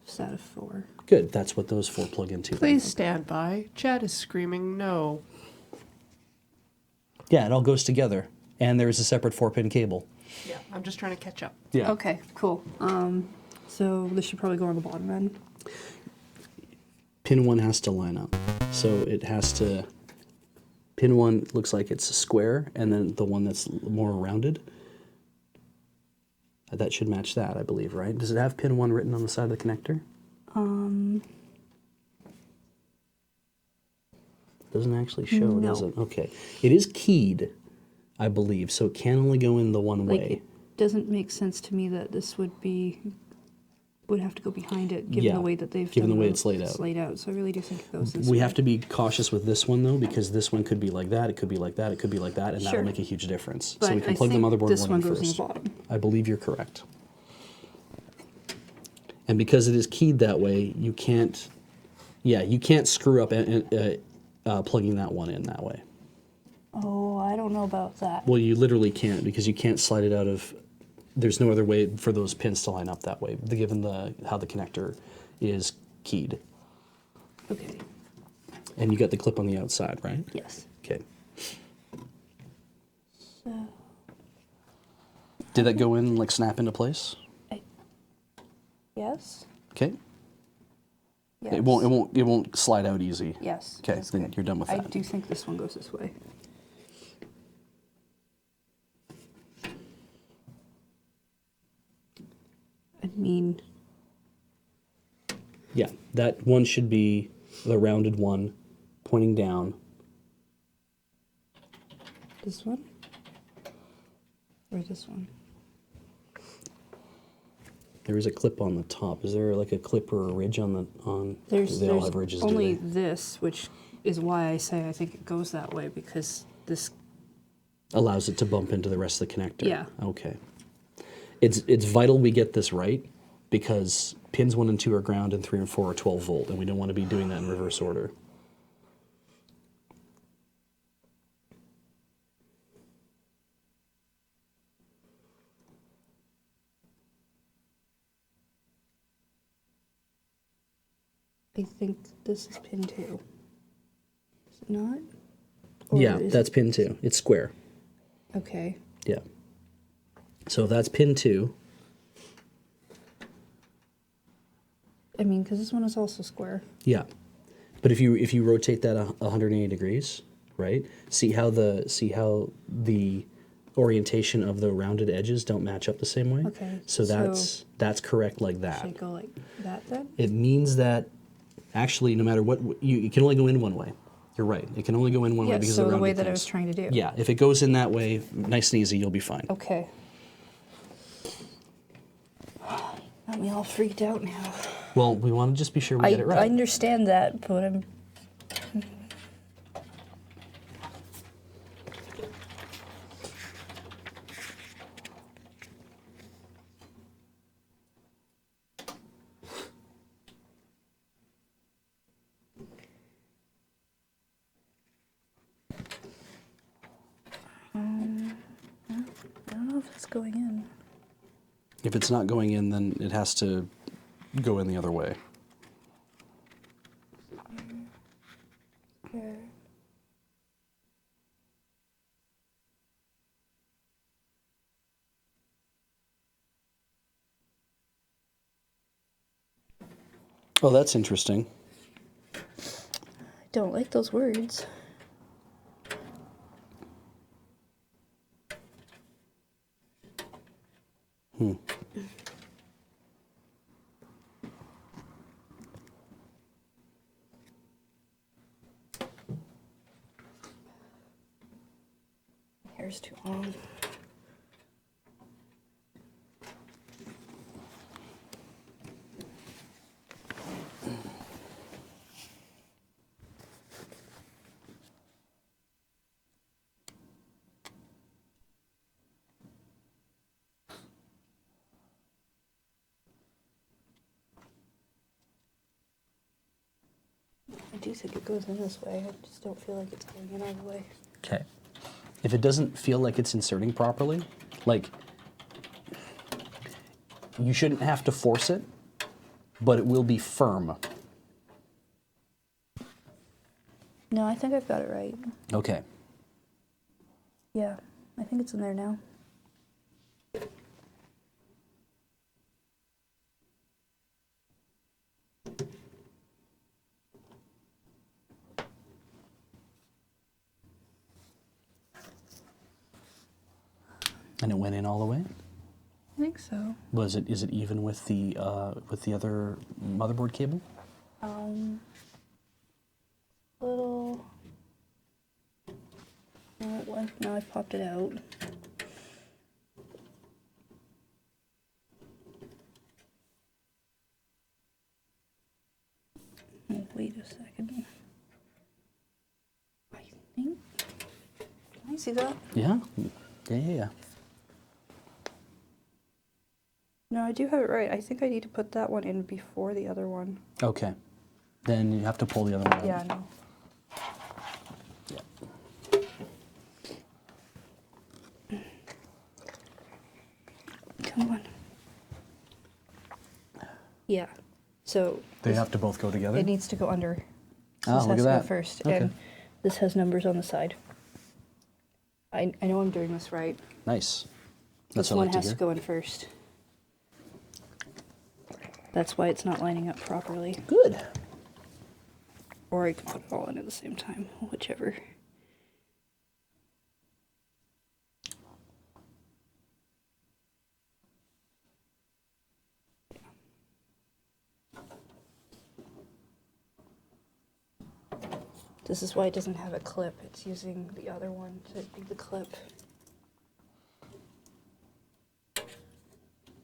set of 4. Good, that's what those 4 plug into. then. Please stand by. Chad is screaming no. Yeah, it all goes together. And there is a separate 4-pin cable. Yeah, I'm just trying to catch up. Yeah. Okay. Cool. So this should probably go on the bottom end. Pin 1 has to line up. So it has to. Pin 1 looks like it's a square, and then the one that's more rounded. That should match that, I believe, right? Does it have pin 1 written on the side of the connector? Doesn't actually show, does No. it? Okay. It is keyed, I believe, so it can only go in the one Like way. it doesn't make sense to me that this would have to go behind it, given Yeah, the way that they've given done the way it's laid out. It's laid out. So I really do think it goes this We way. have to be cautious with this one though, because this one could be like that, it could be like that, it could be like that, and Sure. that'll make a huge difference. But So we can I plug the think motherboard this one one in goes first. in the bottom. I believe you're correct. And because it is keyed that way, you can't screw up plugging that one in that way. Oh, I don't know about that. Well, you literally can't, because you can't slide it out of. There's no other way for those pins to line up that way, given how the connector is keyed. Okay. And you got the clip on the outside, right? Yes. Okay. So Did that go in, like, snap into place? yes. Okay. Yes. It won't slide out easy. Yes. Okay, that's then good. you're done with I that. do think this one goes this way. I mean, Yeah, that one should be the rounded one pointing down. This one? Or this one? There is a clip on the top. Is there like a clip or a ridge on the on? There's they all have ridges. Do only they? this, which is why I say I think it goes that way, because this, Allows it to bump into the rest of the connector. Yeah. Okay. It's vital we get this right, because pins 1 and 2 are ground and 3 and 4 are 12 volt, and we don't want to be doing that in reverse order. I think this is pin 2. Is it not? Or Yeah, is that's pin 2. It's square. Okay. Yeah. So if that's pin 2, I mean, because this one is also square. yeah. But if you rotate that 180 degrees, right? See how the orientation of the rounded edges don't match up the same way? Okay, So so- that's correct like Should that. I go like that then? It means that actually no matter what you can only go in one way. You're right. It can only go in one way Yeah, because so of the the way rounded that I things. was trying to do. Yeah, if it goes in that way, nice and easy, you'll be fine. Okay. Got me all freaked out now. Well, we want to just be sure we I get it right. understand that, but I'm. I don't know if it's going in. If it's not going in, then it has to go in the other way. Oh, that's interesting. I don't like those words. Hair's too long. I do think it goes in this way. I just don't feel like it's going in all the way. Okay. If it doesn't feel like it's inserting properly, like, you shouldn't have to force it, but it will be firm. No, I think I've got it right. Okay. Yeah, I think it's in there now. And it went in all the way? I think so. Is it even with the other motherboard cable? Little. No, it went. Now I popped it out. Oh, wait a second. I think. Can I see that? Yeah. Yeah. No, I do have it right. I think I need to put that one in before the other one. Okay. Then you have to pull the other one out. Yeah, I know. Yeah. Come on. Yeah. So They have to both go together? it needs to go under. So Oh, this look has at to that. go first. Okay. And this has numbers on the side. I know I'm doing this right. Nice. This what I one like has to to hear. go in first. That's why it's not lining up properly. Good. Or I can put it all in at the same time, whichever. This is why it doesn't have a clip. It's using the other one to be the clip.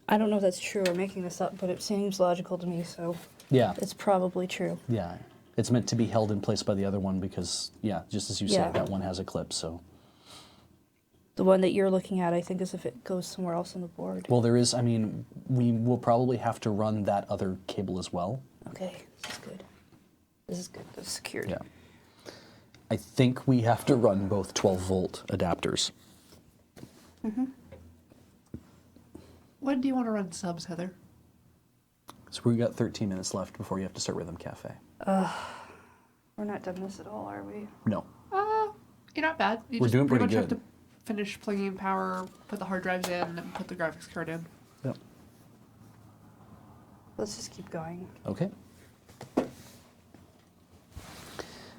I don't know if that's true or making this up, but it seems logical to me, so Yeah. it's probably true. Yeah. It's meant to be held in place by the other one because, yeah, just as you Yeah. said, that one has a clip, so. The one that you're looking at, I think, is if it goes somewhere else on the board. Well, there is, I mean, we will probably have to run that other cable as well. Okay, this is good. This is good. This is secured. Yeah. I think we have to run both 12-volt adapters. When do you want to run subs, Heather? So we've got 13 minutes left before you have to start Rhythm Cafe. We're not done this at all, are we? No. You're not bad. You We're just doing pretty pretty much good. have to finish plugging in power, put the hard drives in, and put the graphics card in. Yep. Let's just keep going. Okay.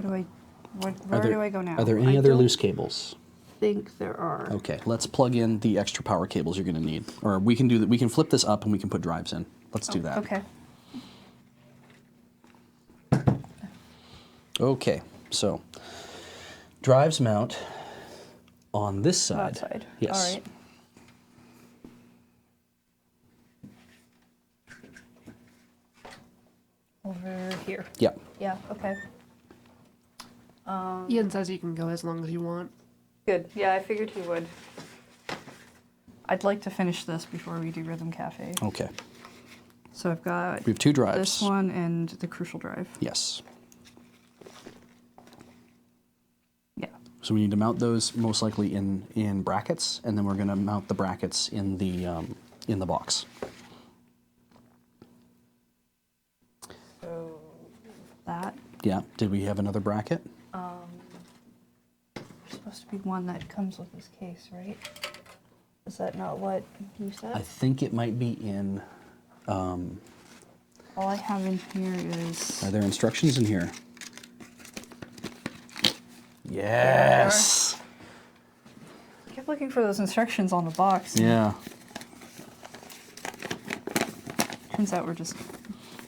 Where do I go now? Are there any I other don't loose cables? think there are. Okay, let's plug in the extra power cables you're going to need. Or we can do that. We can flip this up and we can put drives in. Let's do that. Okay. Okay, so drives mount on this side. That side. Yes. All right. Over here. Yep. Yeah, okay. Ian says you can go as long as you want. Good. Yeah, I figured he would. I'd like to finish this before we do Rhythm Cafe. Okay. So I've got We have two drives. this one and the Crucial drive. Yes. Yeah. So we need to mount those most likely in brackets, and then we're going to mount the brackets in the box. So that. Yeah. Did we have another bracket? There's supposed to be one that comes with this case, right? Is that not what you said? I think it might be in. All I have in here is. Are there instructions in here? Yes. I kept looking for those instructions on the box. and Yeah. Turns out we're just.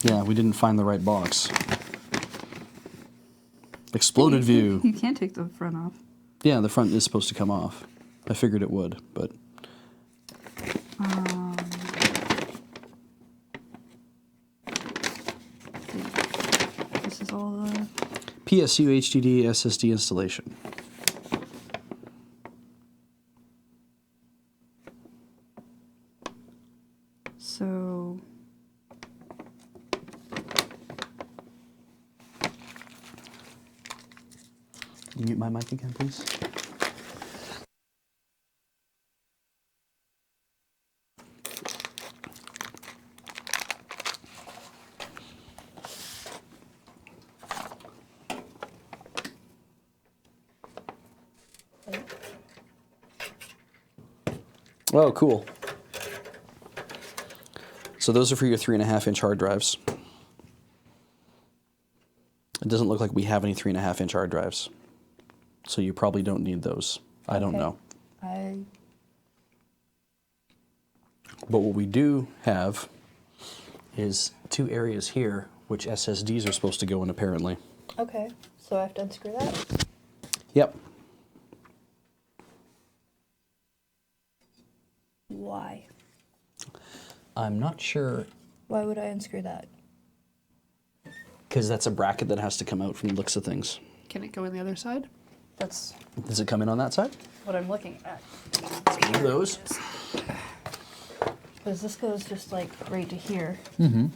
Yeah, we didn't find the right box. Exploded view. You can't take the front off. Yeah, the front is supposed to come off. I figured it would, but This is all the. PSU HDD SSD installation. So. Can you mute my mic again, please? Oh, cool. So those are for your 3.5-inch hard drives. It doesn't look like we have any 3.5-inch hard drives. So you probably don't need those. I don't Okay. know. I. But what we do have is two areas here which SSDs are supposed to go in apparently. Okay. So I have to unscrew that? Yep. Why? I'm not sure Why would I unscrew that? because that's a bracket that has to come out from the looks of things. Can it go in the other side? That's Does it come in on that side? what I'm looking at. One of those. Because this goes just like right to here. Mm-hmm.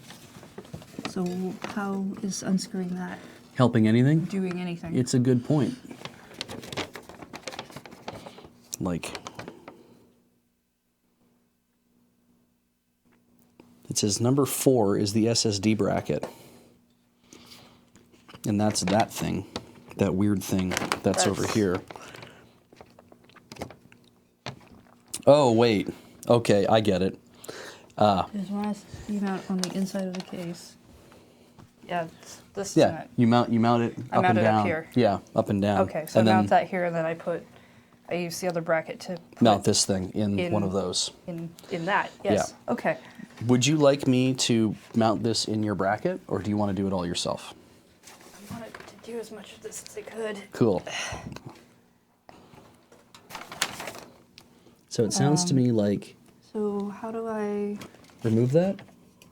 So how is unscrewing that Helping anything? doing anything? It's a good point. Like, it says number 4 is the SSD bracket. And that's that thing, that weird thing that's over here. Oh, wait. Okay, I get it. There's one SSD mount on the inside of the case. Yeah, this is Yeah, not. you mount it I up mount and it up down. here. Yeah, up and down. Okay, so and I then mount that here, and then I use the other bracket to put mount this thing in in- one of those. in that. Yes. Yeah. Okay. Would you like me to mount this in your bracket, or do you want to do it all yourself? I want to do as much of this as I could. Cool. So it sounds to me like So how do I remove that,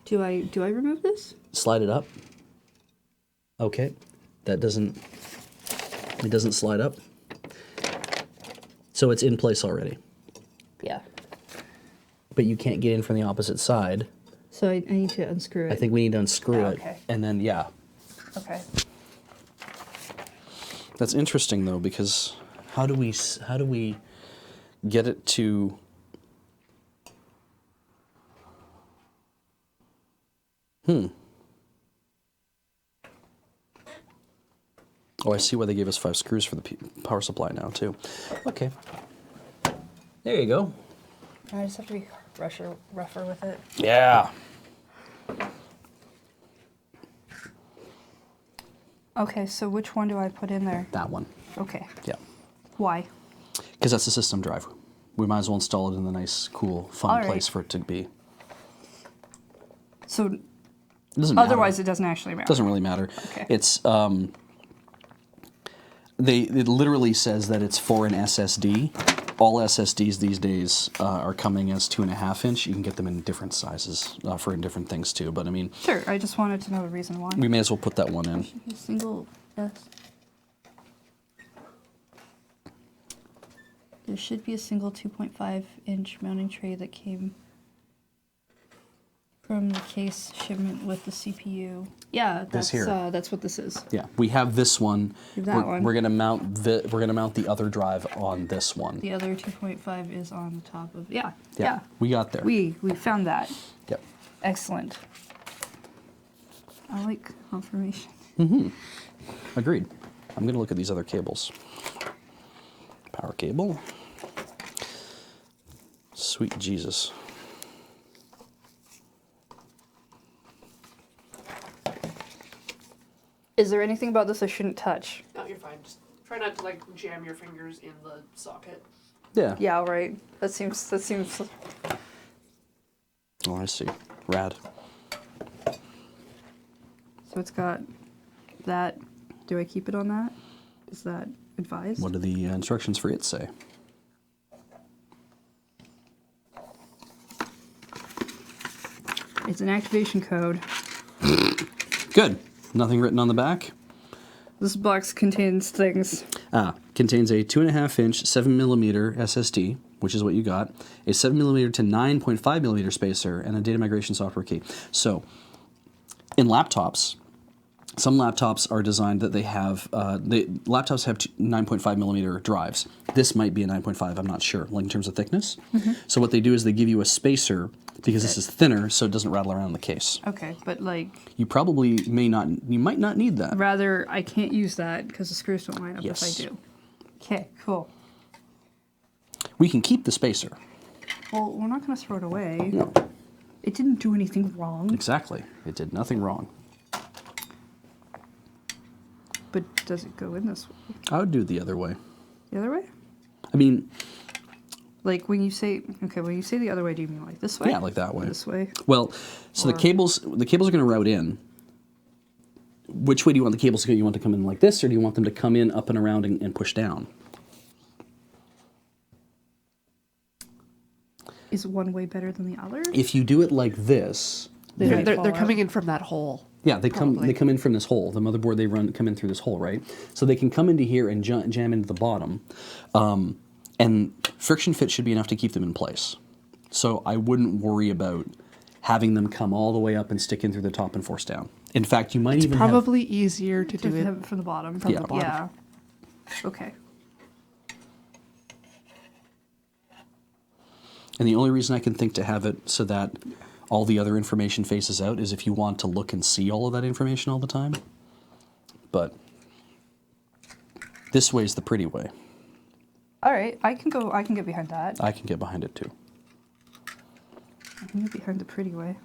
do I remove this? slide it up. Okay, that doesn't. It doesn't slide up. So it's in place already, Yeah. but you can't get in from the opposite side. So I need to unscrew it. I think we need to unscrew it, Okay. and then yeah. Okay. That's interesting though, because how do we get it to? Oh, I see why they gave us 5 screws for the power supply now too. Okay. There you go. I just have to be rougher with it. Yeah. Okay, so which one do I put in there? That one. Okay. Yeah. Why? Because that's the system drive. We might as well install it in the nice, cool, fun All right. place for it to be. So It doesn't matter. otherwise it doesn't actually matter. Doesn't really matter. Okay. It's it literally says that it's for an SSD. All SSDs these days are coming as 2.5 inch. You can get them in different sizes for different things too. But I mean, Sure, I just wanted to know the reason why. we may as well put that one in. A single yes. There should be a single 2.5 inch mounting tray that came from the case shipment with the CPU. Yeah, This here. That's what this is. Yeah, we have this one. You have that one. We're gonna mount the other drive on this one. The other 2.5 is on the top of Yeah, yeah. we got there. We found that. Yep. Excellent. I like confirmation. Agreed. I'm gonna look at these other cables. Power cable. Sweet Jesus. Is there anything about this I shouldn't touch? No, you're fine. Just try not to like jam your fingers in the socket. Yeah. Yeah, all right. That seems Oh, I see. Rad. so it's got that. Do I keep it on that? Is that advised? What do the instructions for it say? It's an activation code. Good. Nothing written on the back. This box contains things. Contains a 2.5 inch 7mm SSD, which is what you got, a 7mm to 9.5mm spacer, and a data migration software key. So, in laptops, some laptops are designed that they have, laptops have 9.5mm drives. This might be a 9.5, I'm not sure, like in terms of thickness. So what they do is they give you a spacer, because this is thinner, so it doesn't rattle around in the case. Okay, but like, You might not need that. rather, I can't use that because the screws don't line up Yes. if I do. Okay, cool. We can keep the spacer. Well, we're not going to throw it away. No, It didn't do anything wrong. exactly. It did nothing wrong. But does it go in this way? I would do it the other way. The other way? I mean, Like when you say, okay, when you say the other way, do you mean like this way? yeah, like that way. This way? Well, so the Or- cables are going to route in. Which way do you want the cables to go? You want to come in like this, or do you want them to come in, up and around, and push down? Is one way better than the other? If you do it like this, They They're, might they're, fall they're out. coming in from that hole. yeah, they come Probably. in from this hole. The motherboard come in through this hole, right? So they can come into here and jam into the bottom, and friction fit should be enough to keep them in place. So I wouldn't worry about having them come all the way up and stick in through the top and force down. In fact, you might even have, Probably easier to do Just it. have it from the bottom. Yeah. the bottom. Yeah. Okay. and the only reason I can think to have it so that all the other information faces out is if you want to look and see all of that information all the time. But this way is the pretty way. All right, I can get behind that. I can get behind it too. I can get behind the pretty way.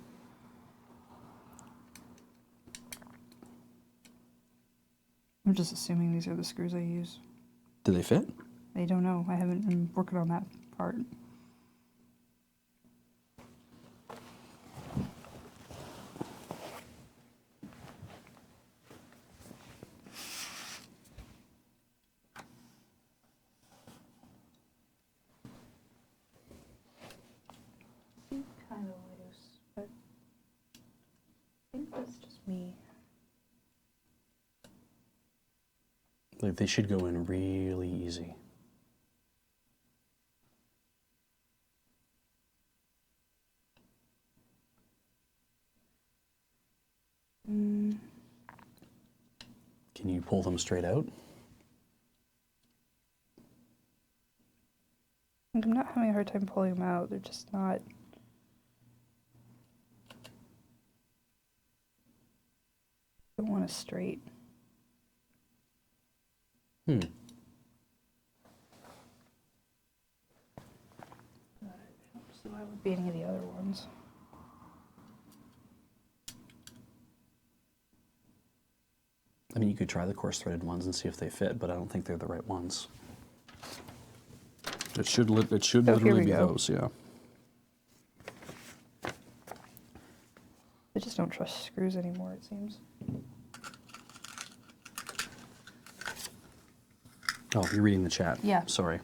I'm just assuming these are the screws I use. Do they fit? I don't know. I haven't been working on that part. It's just me. Like they should go in really easy. Mm, Can you pull them straight out? I'm not having a hard time pulling them out. They're just not. I don't want it straight. Hmm. I don't see why it would be any of the other ones. I mean, you could try the coarse threaded ones and see if they fit, but I don't think they're the right ones. It should Oh, here literally we be go. those, yeah. I just don't trust screws anymore, it seems. Oh, you're reading the chat. Yeah. Sorry.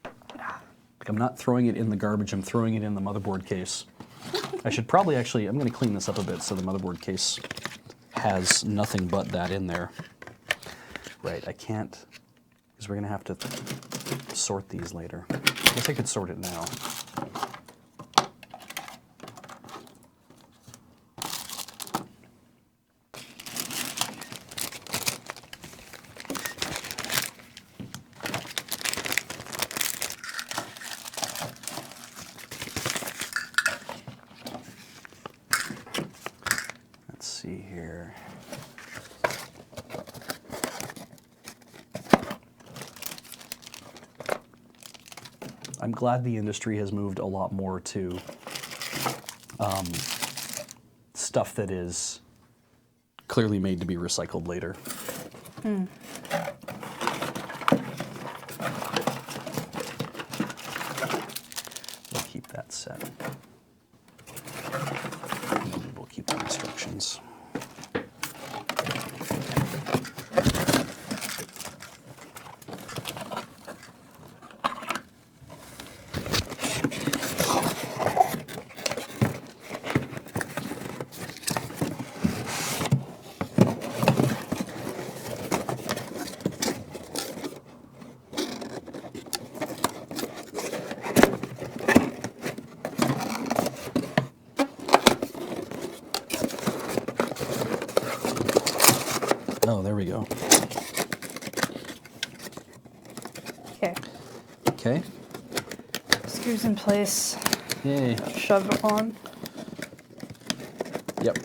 Like I'm not throwing it in the garbage, I'm throwing it in the motherboard case. I should probably actually, I'm going to clean this up a bit so the motherboard case has nothing but that in there. Right, I can't, because we're going to have to sort these later. I guess I could sort it now. Let's see here. I'm glad the industry has moved a lot more to stuff that is clearly made to be recycled later. We'll keep that set. And we'll keep the instructions. Oh, there we go. Okay. Okay. Screws in place. Yay. Shove it on. Yep.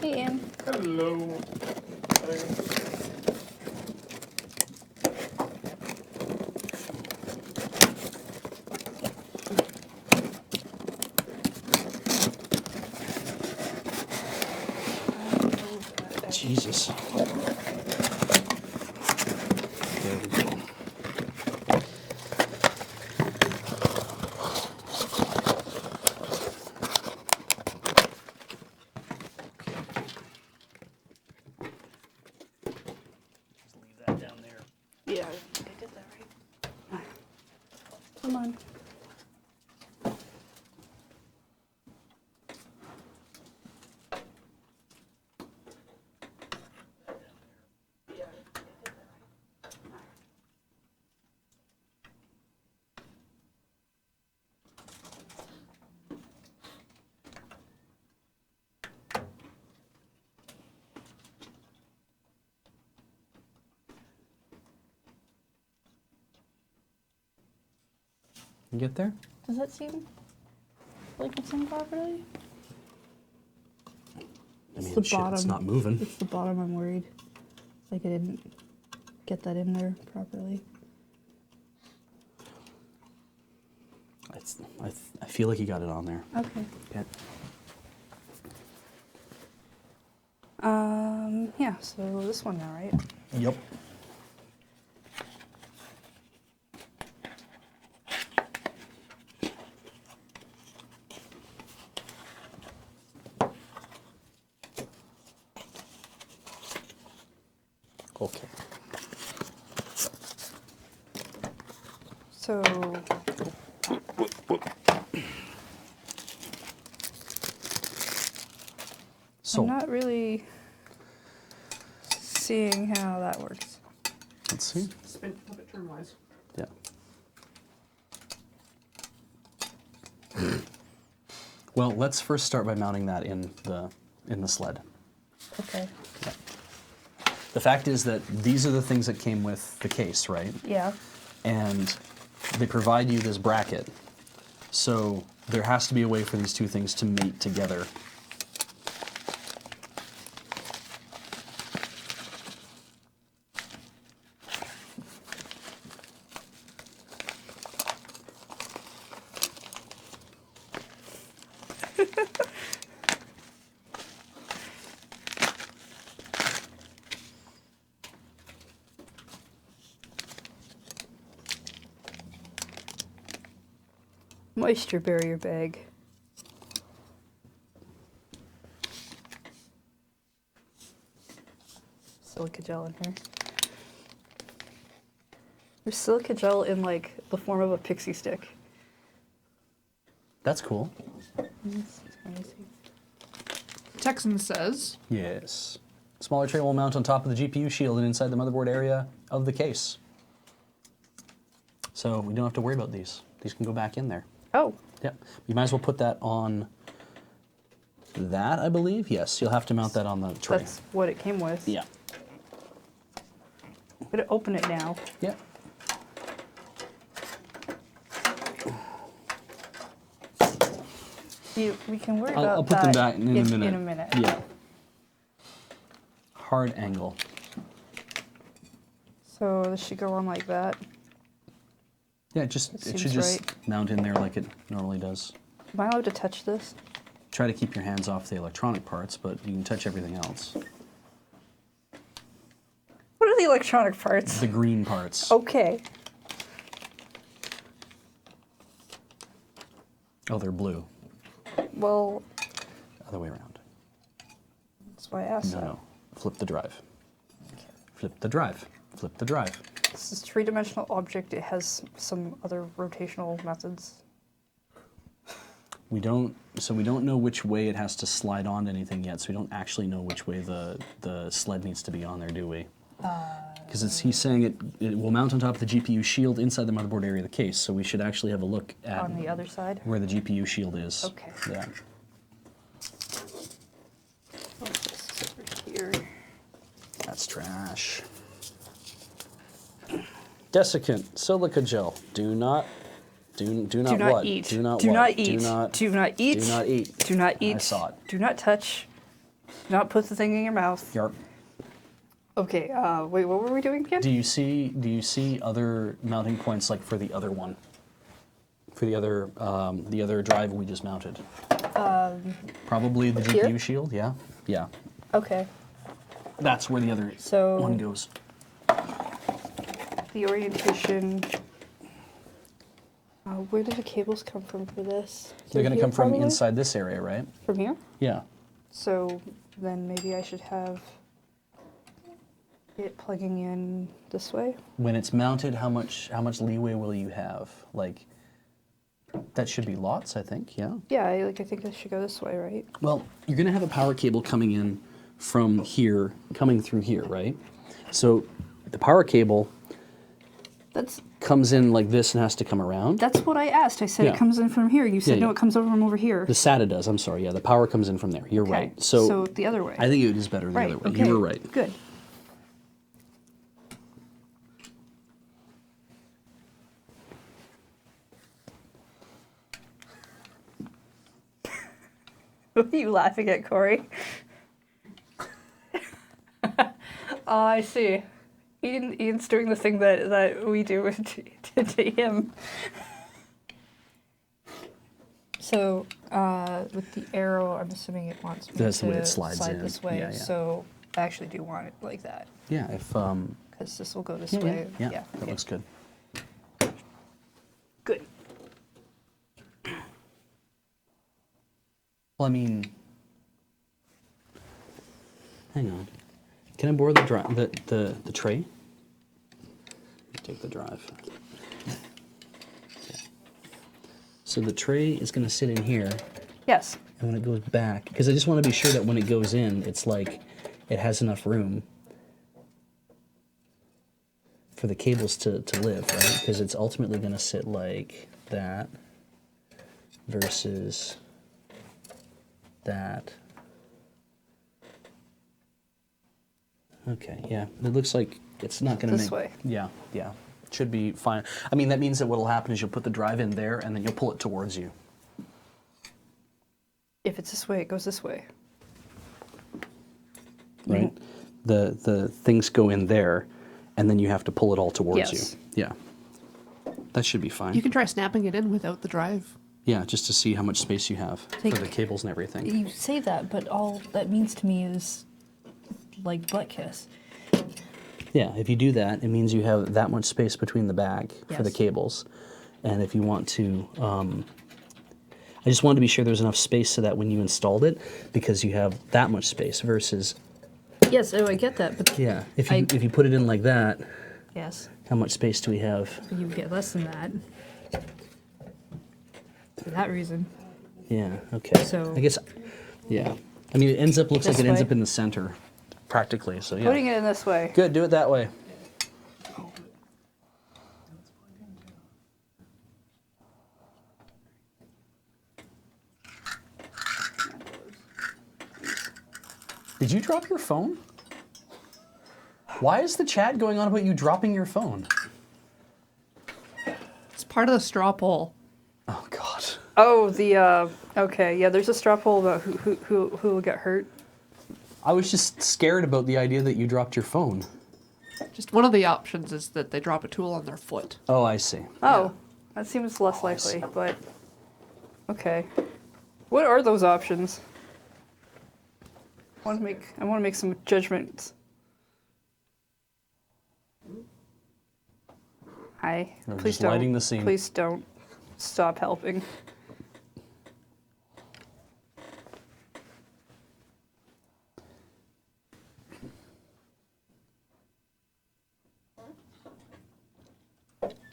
Hey, Ann. Hello. Jesus. There we go. Just leave that down there. Yeah, I think I did that right. Come on. You get there? Does that seem like it's in properly? I It's mean, the shit, it's bottom. not moving. It's the bottom I'm worried. Like I didn't get that in there properly. I feel like you got it on there. Okay. Yeah. Yeah, so this one now, right? Yep. So So I'm not really seeing how that works. let's see. Spin, flip it trim-wise. Yeah. Well, let's first start by mounting that in the sled. Okay. The fact is that these are the things that came with the case, right? Yeah. And they provide you this bracket. So there has to be a way for these two things to mate together. Moisture barrier bag. Silica gel in here. There's silica gel in like the form of a pixie stick. That's cool. Texan says, Yes. Smaller tray will mount on top of the GPU shield and inside the motherboard area of the case. So we don't have to worry about these. These can go back in there. Oh, Yep. You might as well put that on that, I believe. Yes, you'll have to mount that on the tray. that's what it came with. Yeah. I'm gonna open it now. Yeah. We can worry I'll about put them that back in a minute. In a minute. Yeah. Hard angle. So this should go on like that. Yeah, That it should seems just right. mount in there like it normally does. Am I allowed to touch this? Try to keep your hands off the electronic parts, but you can touch everything else. What are the electronic parts? The green parts. Okay. Oh, they're blue. Well, Other way around. that's why I asked No, that. no. Flip the drive. Flip the drive. Flip the drive. This is a three-dimensional object. It has some other rotational methods. We don't know which way it has to slide onto anything yet, so we don't actually know which way the sled needs to be on there, do we? Because he's saying it will mount on top of the GPU shield inside the motherboard area of the case, so we should actually have a look at On the other side? where the GPU shield is. Okay. Yeah. Oh, this is over here. That's trash. Desiccant, silica gel. Do not Do not what? eat. Do not Do what? not eat. Do not Do not eat. Do not eat. Do not eat. I saw it. Do not touch. Do not put the thing in your mouth. Yarp. Okay, wait, what were we doing again? Do you see other mounting points like for the other one? For the other drive we just mounted? Probably the GPU here? shield, yeah? Yeah. Okay, That's where the other So- one goes. the orientation. Where do the cables come from for this? They're going to Here, come from probably? inside this area, right? From here? Yeah. So then maybe I should have it plugging in this way. When it's mounted, how much leeway will you have? Like, that should be lots, I think, yeah? Yeah, I think I should go this way, right? Well, you're going to have a power cable coming in from here, coming through here, right? So the power cable comes in like this and has to come around. That's what I asked. I said Yeah. it comes in from here. You said Yeah, no, yeah. it comes over from over here. The SATA does, I'm sorry, yeah, the power comes in from there. You're Okay, right. so the other way. I think it is better the Right, other way. okay. You were right. Good. What are you laughing at, Corey? Oh, I see. Ian's doing the thing that we do to him. So, with the arrow, I'm assuming it wants me That's to the way it slides slide in. this way. Yeah, yeah. So, I actually do want it like that Yeah, if because this will go this yeah, way. yeah, Yeah, that okay. looks good. Good. Well, I mean, hang on. Can I borrow the tray? Take the drive. So the tray is going to sit in here, Yes. and when it goes back, because I just want to be sure that when it goes in, it's like it has enough room for the cables to live, right? Because it's ultimately going to sit like that versus that. Okay, yeah, it looks like it's not going to This make... way. Yeah, yeah, it should be fine. I mean, that means that what'll happen is you'll put the drive in there, and then you'll pull it towards you. If it's this way, it goes this way. Right? The things go in there, and then you have to pull it all towards Yes. you. Yeah. That should be fine. You can try snapping it in without the drive. Yeah, just to see how much space you have Think- for the cables and everything. You say that, but all that means to me is like butt kiss. Yeah, if you do that, it means you have that much space between the bag for the Yes. cables. And if you want to, I just wanted to be sure there's enough space so that when you installed it, because you have that much space versus, Yes, oh, I get that, but yeah, if I- you put it in like that, yes, how much space do we have? you get less than that. For that reason. Yeah, okay. So- I guess, yeah. I mean, it looks like This it ends way? up in the center, practically, so yeah. Putting it in this way. Good, do it that way. Did you drop your phone? Why is the chat going on about you dropping your phone? It's part of the straw poll. Oh God. Oh, okay, yeah, there's a straw poll about who will get hurt. I was just scared about the idea that you dropped your phone. Just one of the options is that they drop a tool on their foot. Oh, I see. Oh, that seems less I see. likely, but okay. What are those options? I want to make some judgments. Hi. We're Please just don't. lighting the scene. Please don't stop helping.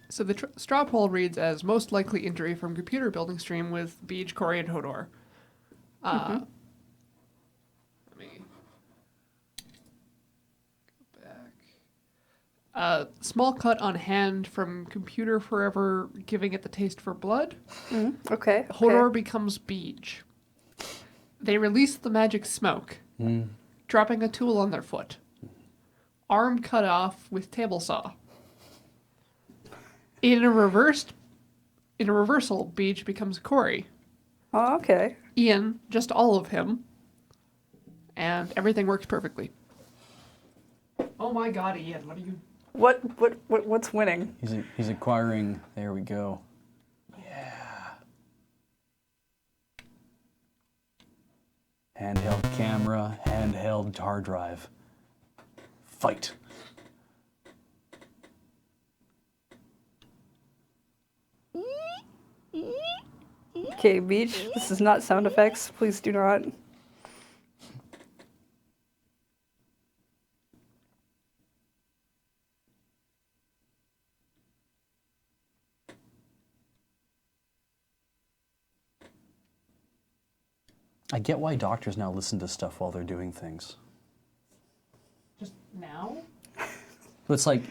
So the straw poll reads as most likely injury from computer building stream with Beej, Corey, and Hodor. Let me go back. Small cut on hand from computer forever, giving it the taste for blood. Okay. Hodor okay. becomes Beej. They release the magic smoke, dropping a tool on their foot. Arm cut off with table saw. In a reversal, Beej becomes Corey. Oh, okay. Ian, just all of him. And everything works perfectly. Oh my god, Ian, what are you... What's winning? He's acquiring. There we go. Yeah. Handheld camera, handheld hard drive. Fight. Okay, Beach. This is not sound effects. Please do not. I get why doctors now listen to stuff while they're doing things. Just now? But it's like,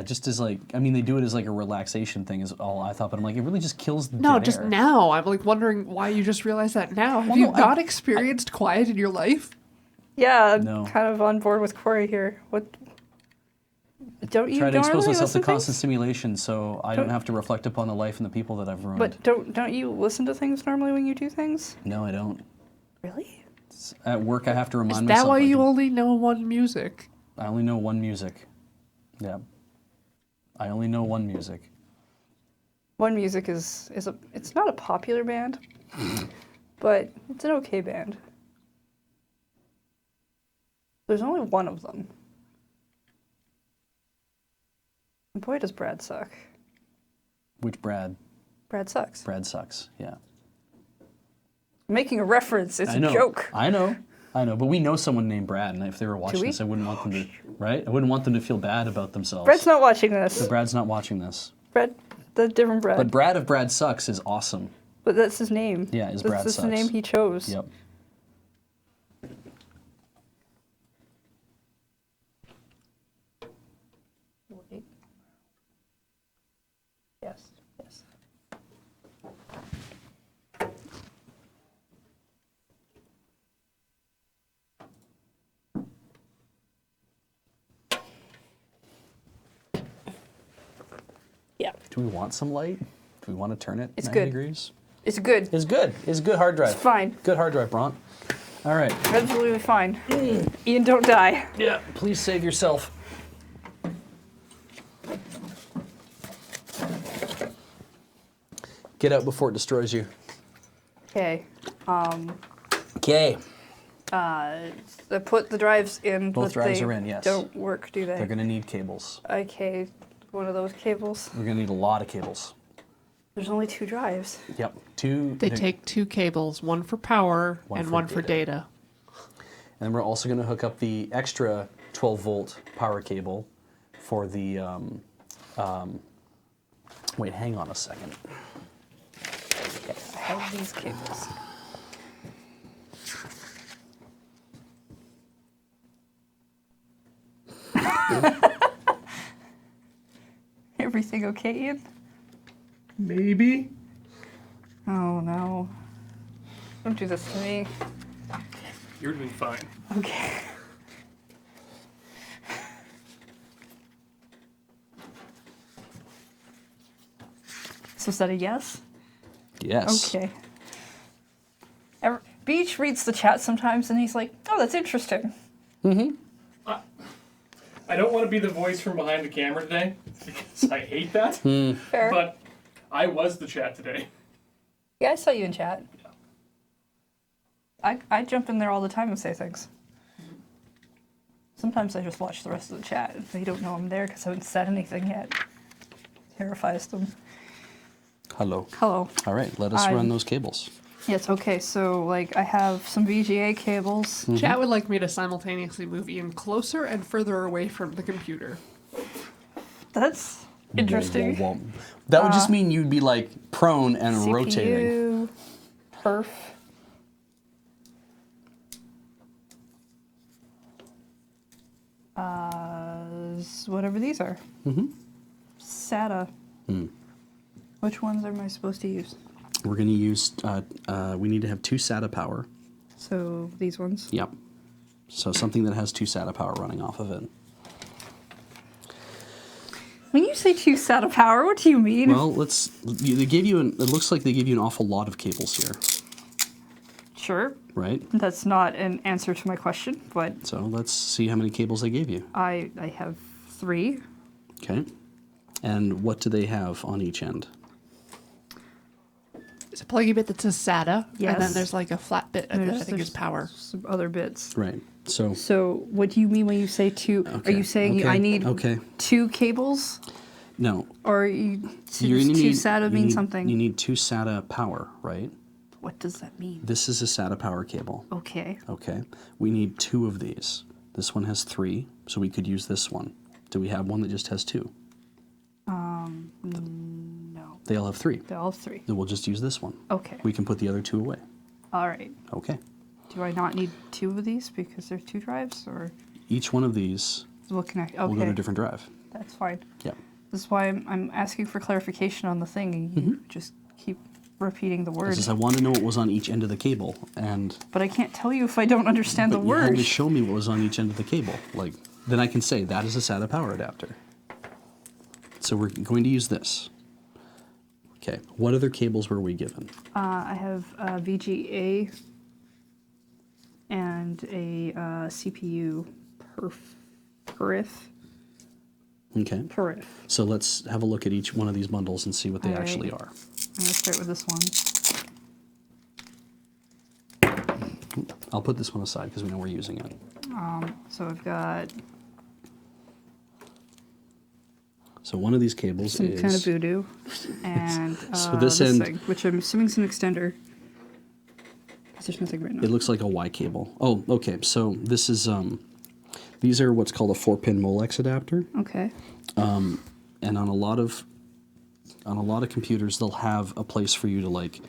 just as like, I mean, they do it as like a relaxation thing is all I thought, but I'm like, it really just kills the No, dead just air. now. I'm like wondering why you just realized that now. Have Well, you no, not experienced quiet in your life? Yeah, I'm No. kind of on board with Corey here. What? Don't you Try to don't expose really myself to listen to constant things? stimulation so I don't Don't- have to reflect upon the life and the people that I've ruined. But don't you listen to things normally when you do things? No, I don't. Really? At work, I have to remind Is myself. that why I you can- only know one music? I only know one music. Yeah. I only know one music. One Music is it's not a popular band, but it's an okay band. There's only one of them. And boy, does Brad suck. Which Brad? Brad sucks. Brad sucks. Yeah. I'm making a reference. It's I a know. joke. I know. But we know someone named Brad, and if they were watching we? this, I wouldn't want them to, right? I wouldn't want them to feel bad about themselves. Brad's not watching So this. Brad's not watching this. Brad, That's different Brad. But Brad of Brad Sucks is awesome. But that's his name. Yeah, it's Brad That's the Sucks. name he chose. Yep. Wait. Yes. Yes. Yeah, Do we want some light? Do we want to turn it It's 90 good. degrees? it's good. It's good. It's good hard drive. It's fine. Good hard drive, Bront. All right. Absolutely fine. Ian, don't die. Yeah, please save yourself. Get out before it destroys you. Okay. Okay. I put the drives in. Both but drives they are in, yes. Don't work, do they? They're going to need cables. Okay, one of those cables. We're going to need a lot of cables. There's only 2 drives. Yep. Two. They take 2 cables, one for power One and for one for data. And we're also going to hook up the extra 12-volt power cable for the. Wait, hang on a second. Okay, I have these cables. Everything okay, Ian? Maybe. Oh no. Don't do this to me. You're doing fine. Okay. So is that a yes? Yes. Okay. Beach reads the chat sometimes and he's like, oh, that's interesting. I don't want to be the voice from behind the camera today because I hate that. Fair. But I was the chat today. Yeah, I saw you in chat. I jump in there all the time and say things. Sometimes I just watch the rest of the chat. They don't know I'm there because I haven't said anything yet. Terrifies them. Hello. Hello. All right, let us run those cables. Yes, okay, so like I have some VGA cables. Chat would like me to simultaneously move Ian closer and further away from the computer. That's interesting. Whoa, whoa, whoa. That would just mean you'd be like prone and rotating. CPU, perf. Whatever these are. SATA. Which ones am I supposed to use? We're going to use, we need to have 2 SATA power. So these ones. Yep. So something that has 2 SATA power running off of it. When you say 2 SATA power, what do you mean? Well, they gave you, it looks like they gave you an awful lot of cables here, Sure. right? That's not an answer to my question, but So let's see how many cables they gave you. I have 3. Okay. And what do they have on each end? It's a pluggy bit that says SATA, and Yes. then there's like a flat bit that I think is power. Some other bits. Right. So So what do you mean when you say 2? Are Okay, you saying okay, I need okay. 2 cables? no, Or you're 2 gonna need, SATA you mean need- something? You need 2 SATA power, right? What does that mean? This is a SATA power cable. Okay. Okay. We need 2 of these. This one has 3, so we could use this one. Do we have one that just has 2? No. They all have 3. They're all 3. Then we'll just use this one. Okay. We can put the other 2 away. All right. Okay. Do I not need 2 of these because there's 2 drives, or Each one of these will connect? will go to Okay. a different drive. That's fine. Yep. This is why I'm asking for clarification on the thing, and you just keep repeating the word. This is, I want to know what was on each end of the cable, and But I can't tell you if I don't understand the but you had word. to show me what was on each end of the cable. Like, then I can say that is a SATA power adapter. So we're going to use this. Okay. What other cables were we given? I have VGA and a CPU perif. Okay. Perif. So let's have a look at each one of these bundles and see what they All actually right. are. I'm gonna start with this one. I'll put this one aside because we know we're using it. So I've got So one of these cables some is kind of voodoo, and So this end- thing, which I'm assuming is an extender. Because there's nothing written on it it. looks like a Y cable. Oh, okay. So this is these are what's called a 4-pin Molex adapter, Okay. and on a lot of on a lot of computers, they'll have a place for you to like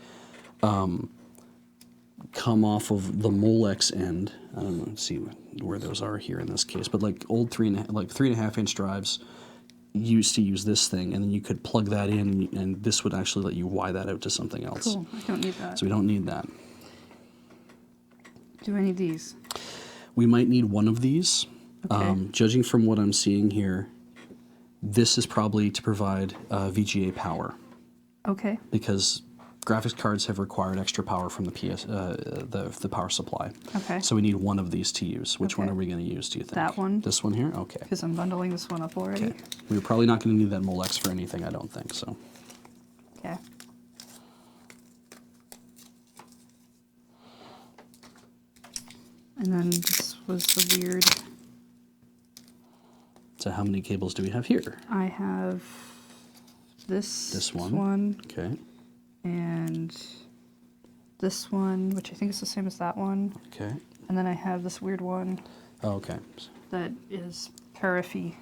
come off of the Molex end. I don't know, let's see where those are here in this case, but like old 3.5 inch drives used to use this thing, and then you could plug that in, and this would actually let you wire that out to something else. Cool. I don't need that. So we don't need that. Do I need these? We might need one of these. Okay. Judging from what I'm seeing here, this is probably to provide VGA power, Okay. because graphics cards have required extra power from the the power supply. Okay. So we need one of these to use. Which one Okay. are we going to use, do you think? That one. This one here? Okay. Because I'm bundling this one up already. Okay. We're probably not going to need that Molex for anything, I don't think, so. Okay. And then this was the weird. So how many cables do we have here? I have this one. Okay. and this one, which I think is the same as that one. Okay. And then I have this weird one Oh, okay. that is Perif.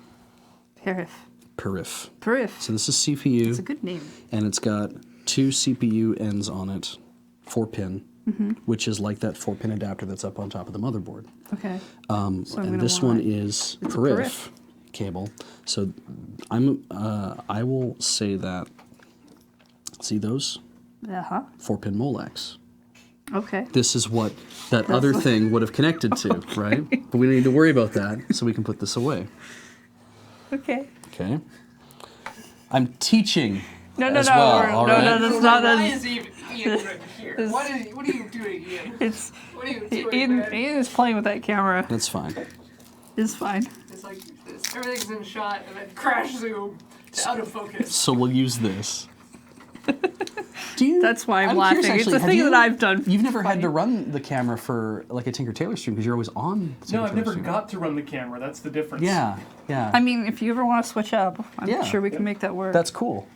Perif. So this is CPU. It's a good name. And it's got 2 CPU ends on it, 4-pin, which is like that 4-pin adapter that's up on top of the motherboard. Okay. So I'm And gonna this want- one is It's a perif perif. cable. So I will say that. See those Uh-huh. 4-pin Molex. Okay. This is what that other thing would have connected to, right? But we don't need to worry about that, so we can put this away. Okay. Okay. I'm teaching. No, as well, all no, right? no, that's not Why a. is Ian right here? What are you doing, Ian? It's What are you doing, Ian. man? Ian is playing with that camera. That's fine. It's fine. It's like this. Everything's in shot and then crash zoom to out of focus. So we'll use this. Do you? That's why I'm curious, laughing. It's a have thing you- that I've done. You've never had funny. to run the camera for like a Tinker Tailor stream because you're always on. Tinker No, I've Tailor never stream. got to run the camera. That's the difference. Yeah, yeah. I mean, if you ever want to switch up, I'm Yeah. sure we can make that work. That's cool.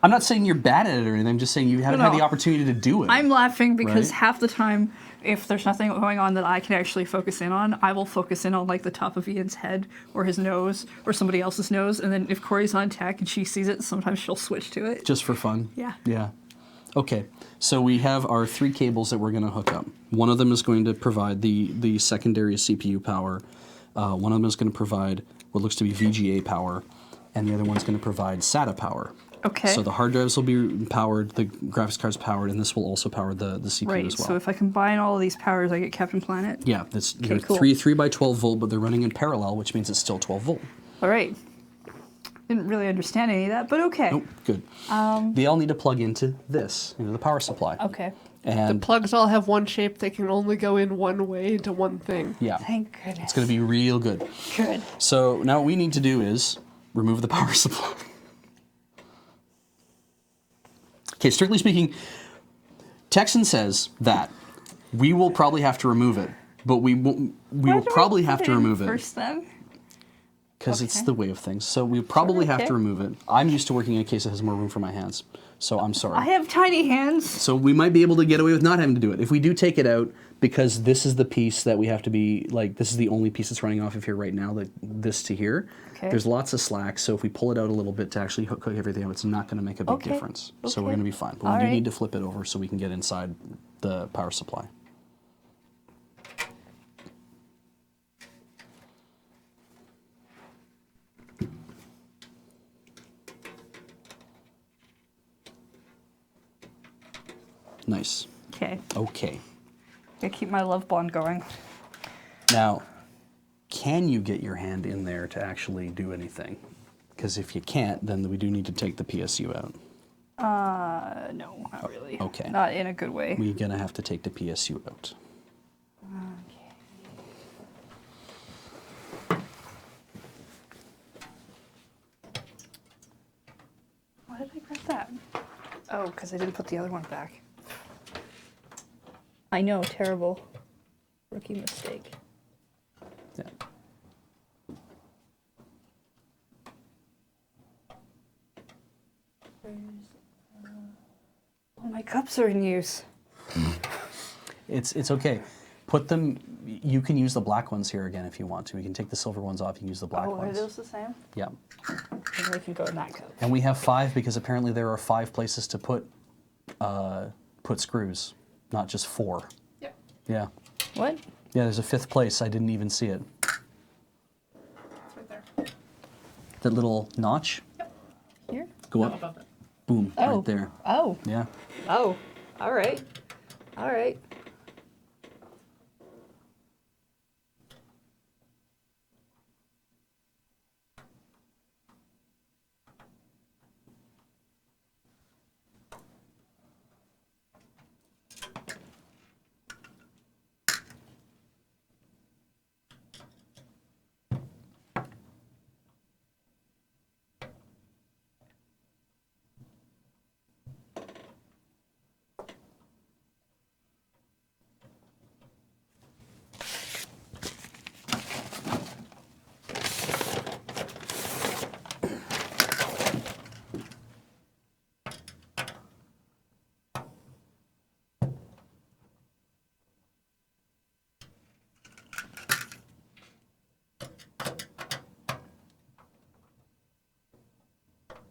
I'm not saying you're bad at it or anything. I'm just saying you haven't No, had no. the opportunity to do it. I'm laughing because Right. half the time, if there's nothing going on that I can actually focus in on, I will focus in on like the top of Ian's head or his nose or somebody else's nose. And then if Corey's on tech and she sees it, sometimes she'll switch to it. Just for fun. Yeah. Yeah. Okay. So we have our 3 cables that we're going to hook up. One of them is going to provide the secondary CPU power. One of them is going to provide what looks to be VGA power, and the other one's going to provide SATA power. Okay. So the hard drives will be powered, the graphics card's powered, and this will also power the CPU Right. as well. So if I combine all of these powers, I get Captain Planet. Yeah, that's Okay, cool. 3 by 12 volt, but they're running in parallel, which means it's still 12 volt. All right. Didn't really understand any of that, but okay. Nope, good. They all need to plug into this, into the power supply. Okay. And Plugs all have one shape. They can only go in one way into one thing. yeah, Thank goodness. it's going to be real good. Good. So now what we need to do is remove the power supply. Okay, strictly speaking, Texan says that we will probably have to remove it, but we will probably have to remove it first then. because it's okay. the way of things. So we probably have okay. to remove it. I'm used to working in a case that has more room for my hands, so I'm sorry. I have tiny hands. So we might be able to get away with not having to do it. If we do take it out, because this is the piece that we have to be, like, this is the only piece that's running off of here right now, like this to here. Okay. There's lots of slack, so if we pull it out a little bit to actually hook everything up, it's not going to make a big Okay. difference. So Okay. we're going to be fine. But All we do right. need to flip it over so we can get inside the power supply. Nice. Okay. Okay. Gotta keep my love bond going. Now, can you get your hand in there to actually do anything? Because if you can't, then we do need to take the PSU out. No, not really. okay. Not in a good way. We're gonna have to take the PSU out. Why did I grab that? Oh, because I didn't put the other one back. I know, terrible. Rookie mistake. Yeah. Oh, my cups are in use. It's okay. Put them. You can use the black ones here again if you want to. We can take the silver ones off. You can use the black Oh, are ones. those the same? Yeah. and they can go in that cup. And we have 5 because apparently there are 5 places to put screws, not just 4. Yep. Yeah. What? Yeah, there's a 5th place. I didn't even see it. It's right there. That little notch. Here? Go No, up. above it. Boom. Oh. Right there. Oh. Yeah. Oh. All right. All right.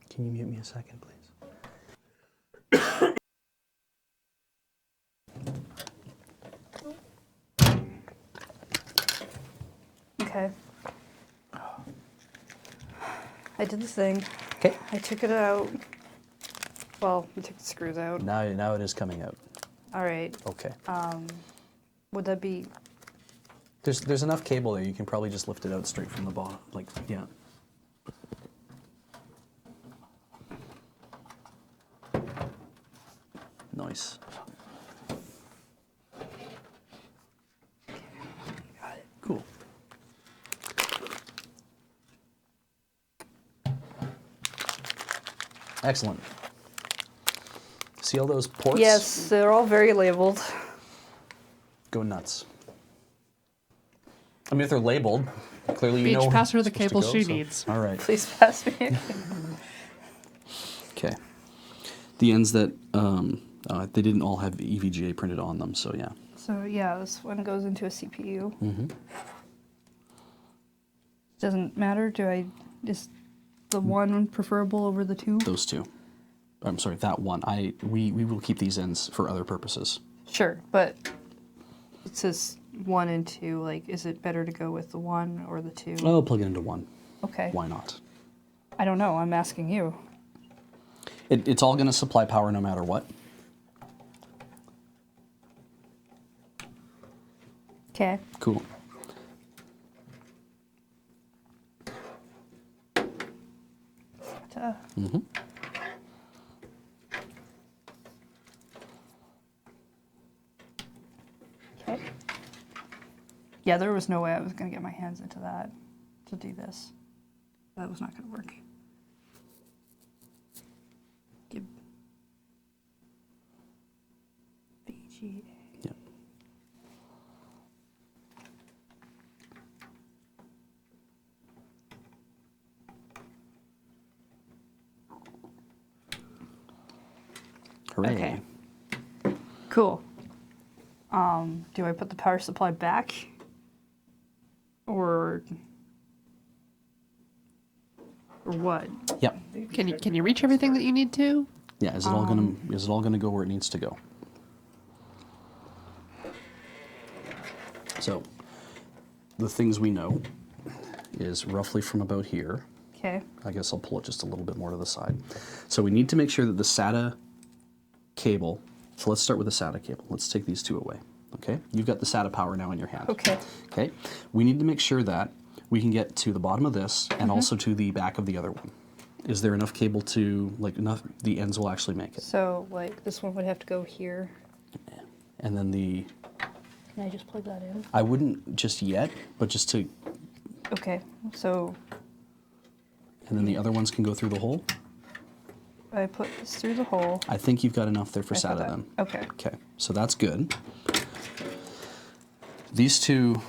Can you mute me a second, please? Okay. I did the thing. Okay. I took it out. Well, I took the screws out. Now it is coming out. All right. Okay. Would that be? There's enough cable there. You can probably just lift it out straight from the bottom. Like, yeah. Nice. Got it. Cool. Excellent. See all those ports? Yes, they're all very labeled. Go nuts. I mean, if they're labeled, clearly you Beach, know. pass her where the it's supposed cable to she go, so- needs. All right. Please pass me. Okay. The ends that they didn't all have EVGA printed on them, so yeah. So yeah, this one goes into a CPU. Mm-hmm. Doesn't matter. Is the one preferable over the 2? Those 2. I'm sorry, that one. We will keep these ends for other purposes. Sure, but it says 1 and 2. Like, is it better to go with the 1 or the 2? Oh, plug it into 1. Okay. Why not? I don't know. I'm asking you. It's all going to supply power no matter what. Okay. Cool. Mm-hmm. Okay. Yeah, there was no way I was going to get my hands into that to do this. That was not going to work. Give VGA. Yep. Hooray. Okay. Cool. Do I put the power supply back? Or what? Yep. Can you reach everything that you need to? Yeah. Is it all gonna go where it needs to go? So, the things we know is roughly from about here. Okay. I guess I'll pull it just a little bit more to the side. So we need to make sure that the SATA cable. So let's start with the SATA cable. Let's take these 2 away. Okay. You've got the SATA power now in your hand. Okay. Okay. We need to make sure that we can get to the bottom of this and also to the back of the other one. Is there enough cable to, like, enough, the ends will actually make it? So, like, this one would have to go here. And then the, Can I just plug that in? I wouldn't just yet, but just to, Okay. So, and then the other ones can go through the hole. I put this through the hole. I think you've got enough there for I put SATA that- then. Okay. Okay, so that's good. These 2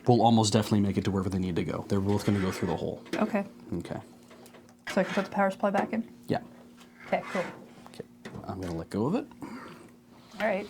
will almost definitely make it to wherever they need to go. They're both going to go through the hole. Okay. Okay. So I can put the power supply back in? Yeah. Okay, cool. Okay. I'm going to let go of it. All right.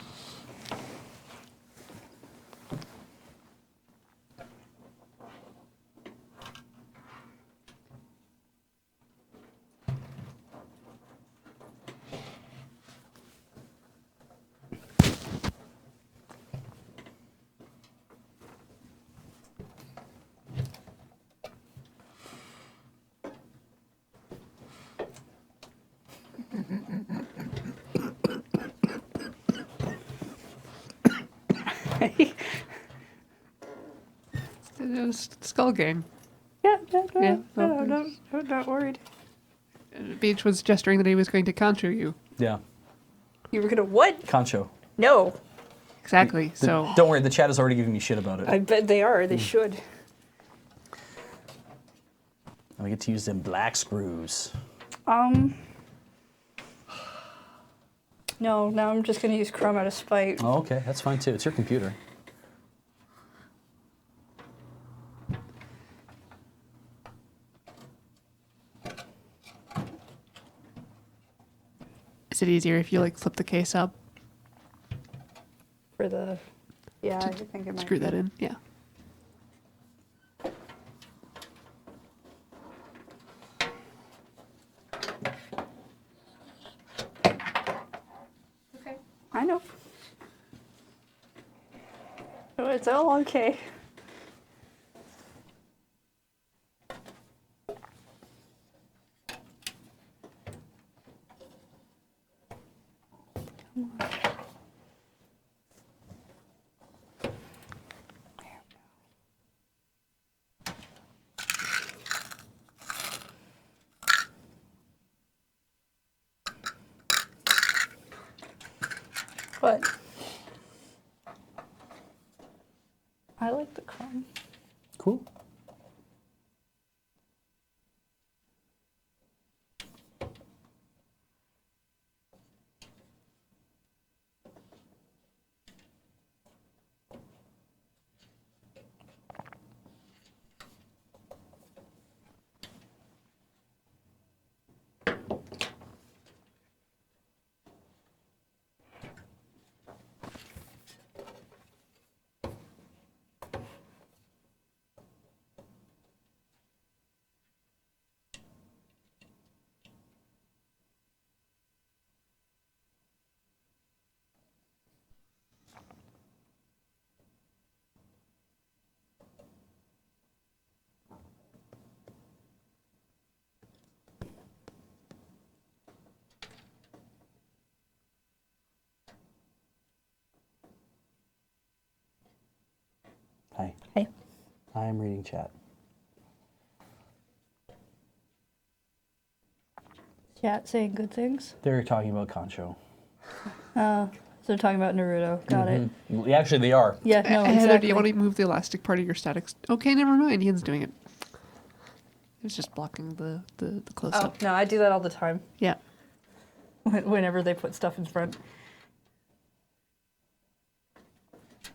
Skull Gang. Yeah, Yeah, not worried. Beach was gesturing that he was going to concho you. Yeah. You were gonna what? Concho. No. Exactly. So Don't worry, the chat is already giving me shit about it. I bet they are. They should. I get to use them black screws. No, now I'm just gonna use Chrome out of spite. Oh, okay, that's fine too. It's your computer. is it easier if you like flip the case up, For the. Yeah, I think it might. screw that in? Yeah. Okay. I know. Oh, it's all okay. But I like the Chrome. Cool. Hi. Hey. I'm reading chat. Chat saying good things. They're talking about Concho. So they're talking about Naruto. Got it. Yeah, actually, they are. Yeah, no, Heather, exactly. do you want to move the elastic part of your statics? Okay, never mind. Ian's doing it. It's just blocking the close Oh, up. no, I do that all the time. Yeah. Whenever they put stuff in front.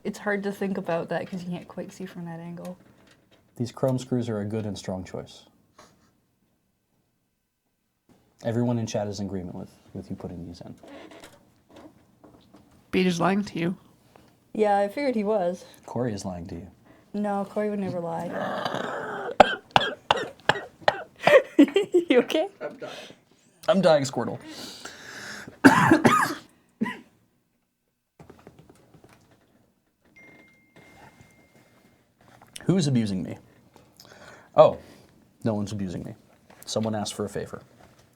It's hard to think about that because you can't quite see from that angle. These chrome screws are a good and strong choice. Everyone in chat is in agreement with you putting these in. Beach is lying to you. Yeah, I figured he was. Corey is lying to you. No, Corey would never lie. You okay? I'm dying, Squirtle. Who's abusing me? Oh, no one's abusing me. Someone asked for a favor.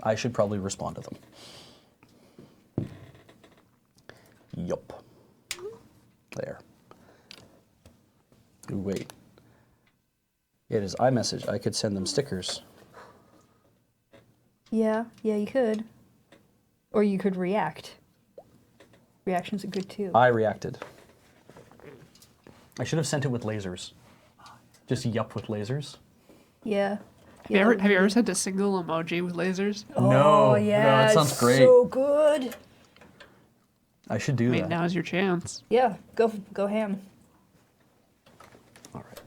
I should probably respond to them. Yup. There. Ooh, wait. It is iMessage. I could send them stickers. Yeah, you could. Or you could react. Reactions are good too. I reacted. I should have sent it with lasers. Just yup with lasers. Yeah. Have you ever sent a single emoji with lasers? Oh, No, yeah. that sounds it's great. So good. I should do I mean, that. now's your chance. Yeah, go ham. All right.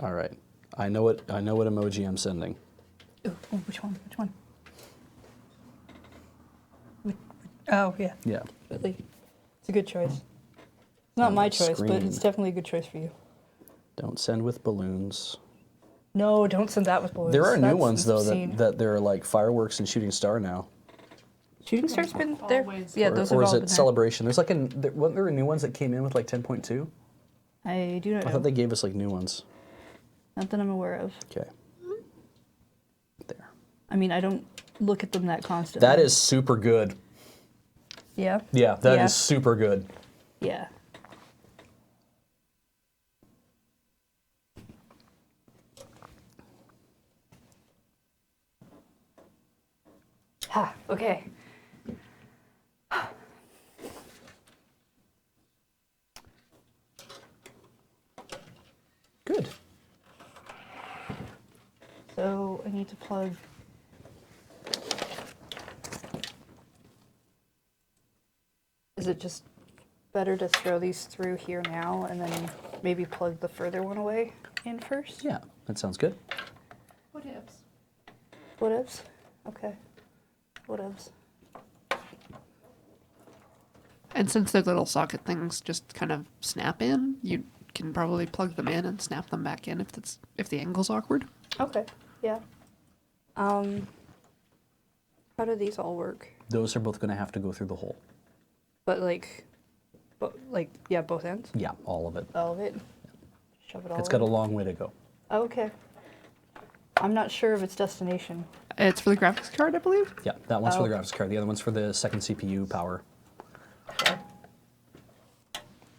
All right. I know what emoji I'm sending. Ooh, which one? Which one? Oh, yeah. Yeah. Really. It's a good choice. It's not my choice, but Screen. it's definitely a good choice for you. Don't send with balloons. No, don't send that with balloons. There are new That's ones though obscene. that there are like fireworks and shooting star now. Shooting Star's been there. Always. Yeah, or those or have is all it been there. Celebration? There's like weren't there new ones that came in with like 10.2? I do not I know. thought they gave us like new ones. Not that I'm aware of. Okay. There. I mean, I don't look at them that constantly. That is super good. Yeah? Yeah, that is Yeah. super good. Yeah. Ha, okay. Good. So I need to plug. Is it just better to throw these through here now and then maybe plug the further one away in first? Yeah, that sounds good. What ifs? Whatevs? Okay. Whatevs. And since the little socket things just kind of snap in, you can probably plug them in and snap them back in if the angle's awkward. Okay. Yeah. How do these all work? Those are both going to have to go through the hole. But yeah, both ends? Yeah, all of it. All of it? Shove it all It's got a in? long way to go. Okay. I'm not sure of its destination. It's for the graphics card, I believe. Yeah, that one's for the Oh. graphics card. The other one's for the second CPU power. Okay.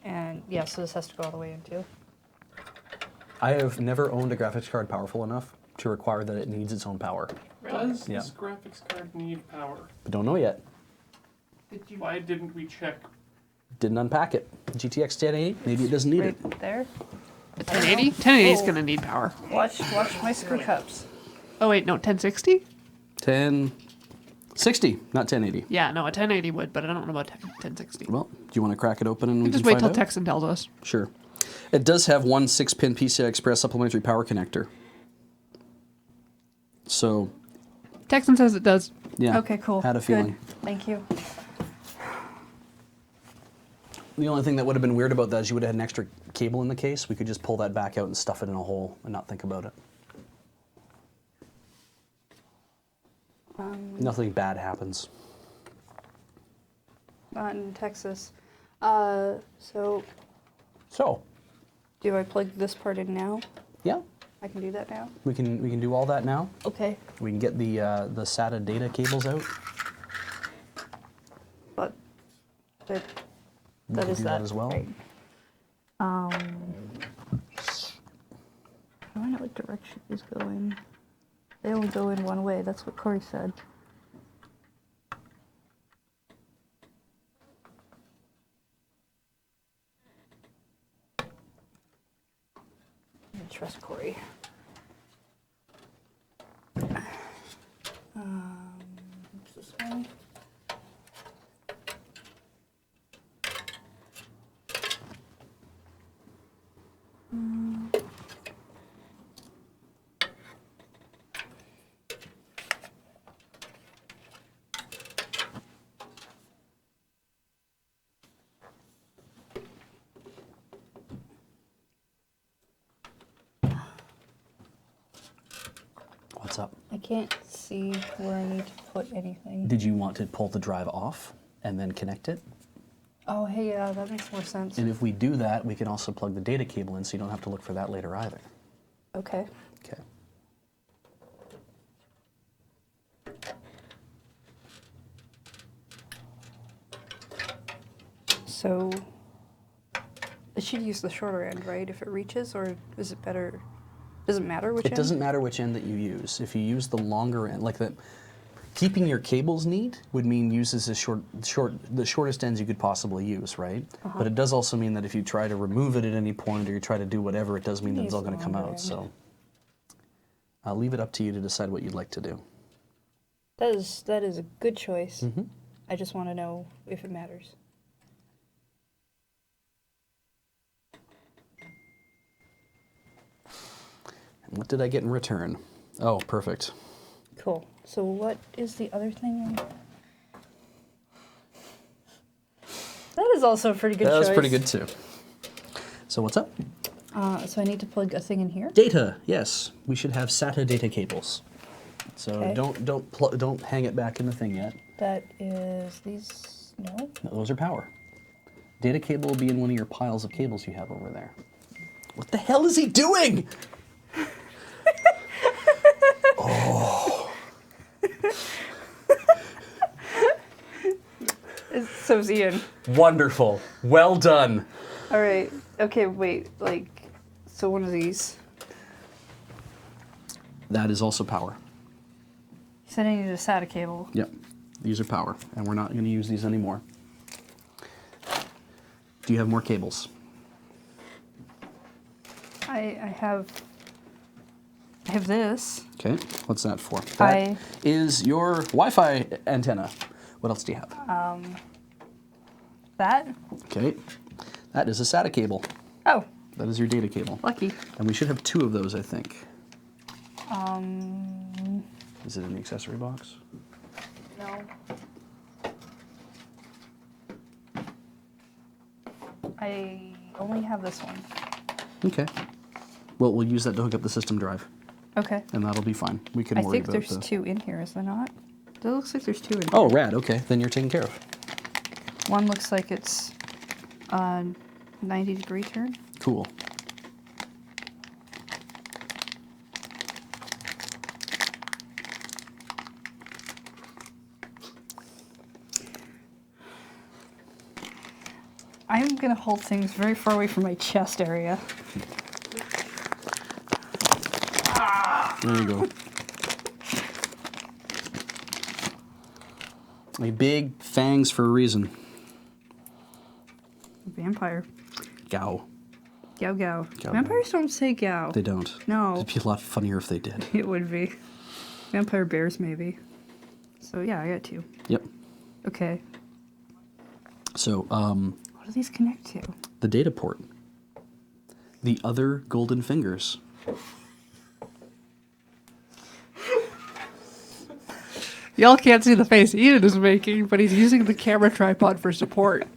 And yeah, so this has to go all the way in too. I have never owned a graphics card powerful enough to require that it needs its own power. Does Yeah. this graphics card need power? But don't know yet. Why didn't we check? Didn't unpack it. GTX 1080, maybe it doesn't need it. Right there. A 1080? 1080 is Oh. going to need power. Watch my screw cups. Oh, wait, no, 1060? 1060, not 1080. Yeah, no, a 1080 would, but I don't know about 1060. Well, do you want to crack it open and we Just can wait find till out? Texan tells us. Sure. It does have one 6-pin PCI Express supplementary power connector. So, Texan says it does. yeah. Okay, cool. Had a Good. feeling. Thank you. The only thing that would have been weird about that is you would have had an extra cable in the case. We could just pull that back out and stuff it in a hole and not think about it. Nothing bad happens. Not in Texas. So So, do I plug this part in now? yeah, I can do that now? we can do all that now. Okay. We can get the SATA data cables out. But that, We that can is do that. that as well. Right. I don't know what direction is going. They only go in one way. That's what Corey said. I trust Corey. What's this one? What's up? I can't see where I need to put anything. Did you want to pull the drive off and then connect it? Oh, hey, yeah, that makes more sense. And if we do that, we can also plug the data cable in so you don't have to look for that later either. Okay. Okay. So it should use the shorter end, right? If it reaches, or is it better? Does it matter which It end? doesn't matter which end that you use. If you use the longer end, like the keeping your cables neat would mean uses the shortest ends you could possibly use, right? But it does also mean that if you try to remove it at any point or you try to do whatever, it does mean that it's Use all the going to come longer out. end. So I'll leave it up to you to decide what you'd like to do. That is a good choice. Mhm. I just want to know if it matters. And what did I get in return? Oh, perfect. Cool. So what is the other thing? That is also a pretty good That choice. was pretty good too. So what's up? So I need to plug a thing in here. Data. Yes, we should have SATA data cables. So Okay. don't hang it back in the thing yet. That is these. No. No, those are power. Data cable will be in one of your piles of cables you have over there. What the hell is he doing? So was Ian. Wonderful. Well done. All right. Okay, wait. Like, so one of these. That is also power. You said I needed a SATA cable. Yep. These are power, and we're not going to use these anymore. Do you have more cables? I have this. Okay. What's that for? That is your Wi-Fi antenna. What else do you have? That. Okay. That is a SATA cable. Oh, That is your data cable. lucky. And we should have 2 of those, I think. Is it in the accessory box? No. I only have this one. Okay. Well, we'll use that to hook up the system drive, Okay. and that'll be fine. We can I worry think about there's the... 2 in here, is there not? It looks like there's 2 in here. Oh, rad. Okay. Then you're taken care of. One looks like it's 90-degree turn. Cool. I'm gonna hold things very far away from my chest area. There you go. A big fangs for a reason. Vampire. Gow. Gow gow. Gow Vampires don't say gow. They don't. No. It'd be a lot funnier if they did. It would be. Vampire bears, maybe. So yeah, I got 2. Yep. Okay. So, What do these connect to? the data port. The other golden fingers. Y'all can't see the face Ian is making, but he's using the camera tripod for support.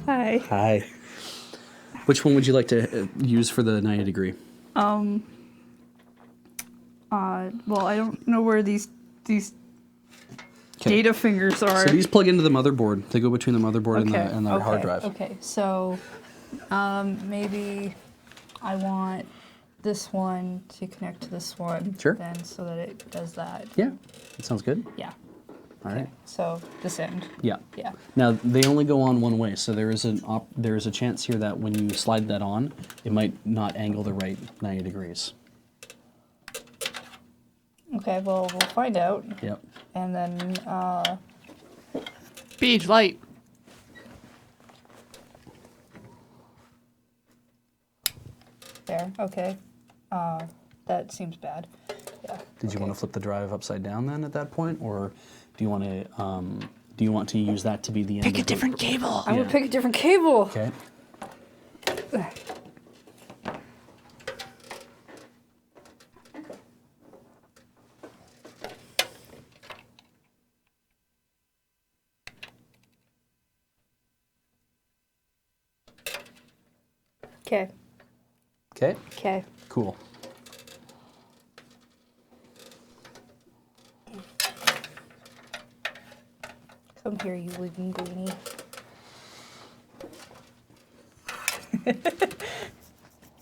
Hi. Hi. Which one would you like to use for the 90 degree? Well, I don't know where these Okay. data fingers are. So these plug into the motherboard. They go between the motherboard and the hard drive. Okay, so maybe I want this one to connect to this one. Sure. Then so that it does that. Yeah, that sounds good. Yeah. All right. So this end. Yeah. Yeah. Now they only go on one way, so there is there is a chance here that when you slide that on, it might not angle the right 90 degrees. Okay, well we'll find out. Yep. And then Beach light. there. Okay. That seems bad. Yeah. Did you want to flip the drive upside down then at that point, or do you want to use that to be the end? Pick a of the- different cable. I'm Yeah. gonna pick a different cable. Okay. Okay. Okay. Okay. Cool. Come here, you linguini.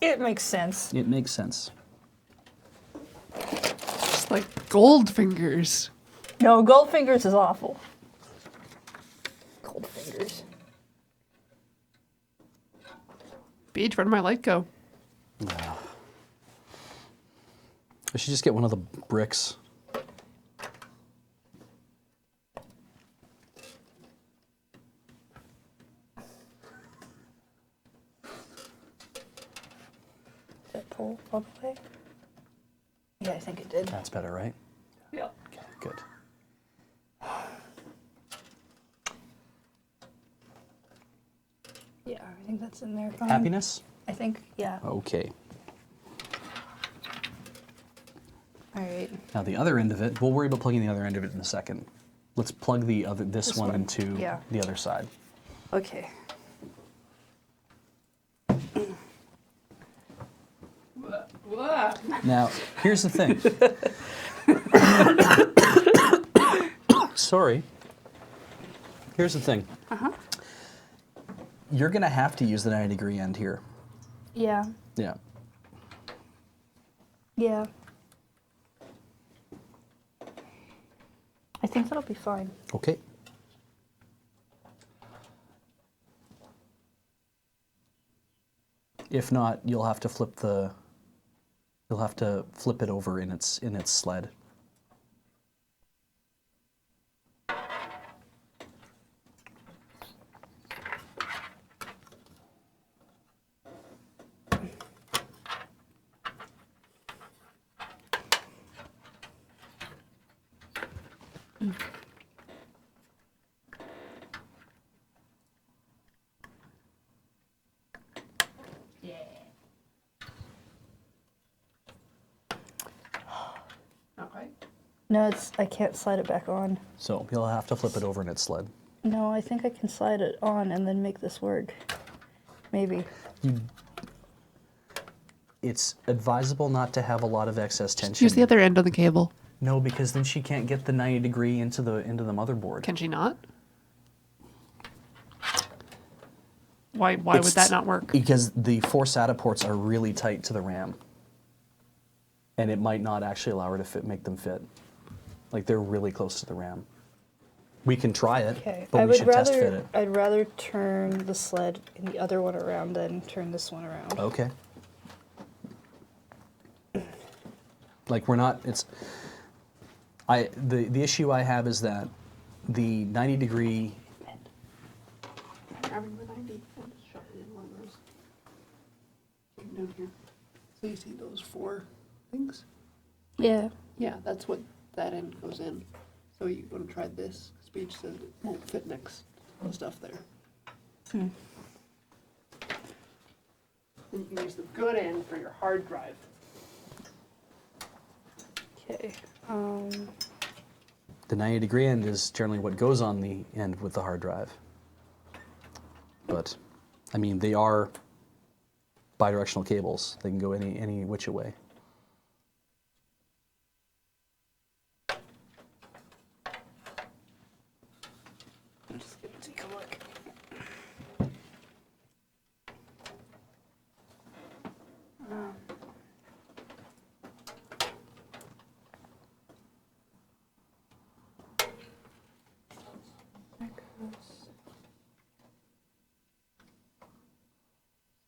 It makes sense. It makes sense. Just like gold fingers. No, Goldfingers is awful. Goldfingers. Beach, where did my light go? I should just get one of the bricks. Did that pull all the way? Yeah, I think it did. That's better, right? Yeah. Okay, good. Yeah, I think that's in there. Fine. Happiness? I think, yeah. Okay. All right. Now the other end of it, we'll worry about plugging the other end of it in a second. Let's plug this This one one, into yeah. the other side. Okay. Now, here's the thing. Sorry. Here's the thing. You're going to have to use the 90-degree end here. Yeah. Yeah. Yeah. I think that'll be fine. Okay. If not, you'll have to flip it over in its sled. Okay. No, I can't slide it back on. So you'll have to flip it over in its sled. No, I think I can slide it on and then make this work. Maybe. It's advisable not to have a lot of excess tension. Use the other end of the cable. No, because then she can't get the 90 degree into the motherboard. Can she not? Why would It's- that not work? Because the 4 SATA ports are really tight to the RAM. And it might not actually allow her to make them fit. Like they're really close to the RAM. We can try it, Okay. but we should test fit it. I'd rather turn the sled in the other one around than turn this one around. Okay. Like we're not, the issue I have is that the 90 degree, Grabbing the 90 and just shove it in one of those. Down here. So you see those 4 things? Yeah. Yeah, that's what that end goes in. So you want to try this. Speech says it won't fit next to the stuff there. Then you can use the good end for your hard drive. Okay. the 90 degree end is generally what goes on the end with the hard drive. But, I mean, they are bidirectional cables. They can go any which way. Just gonna take a look.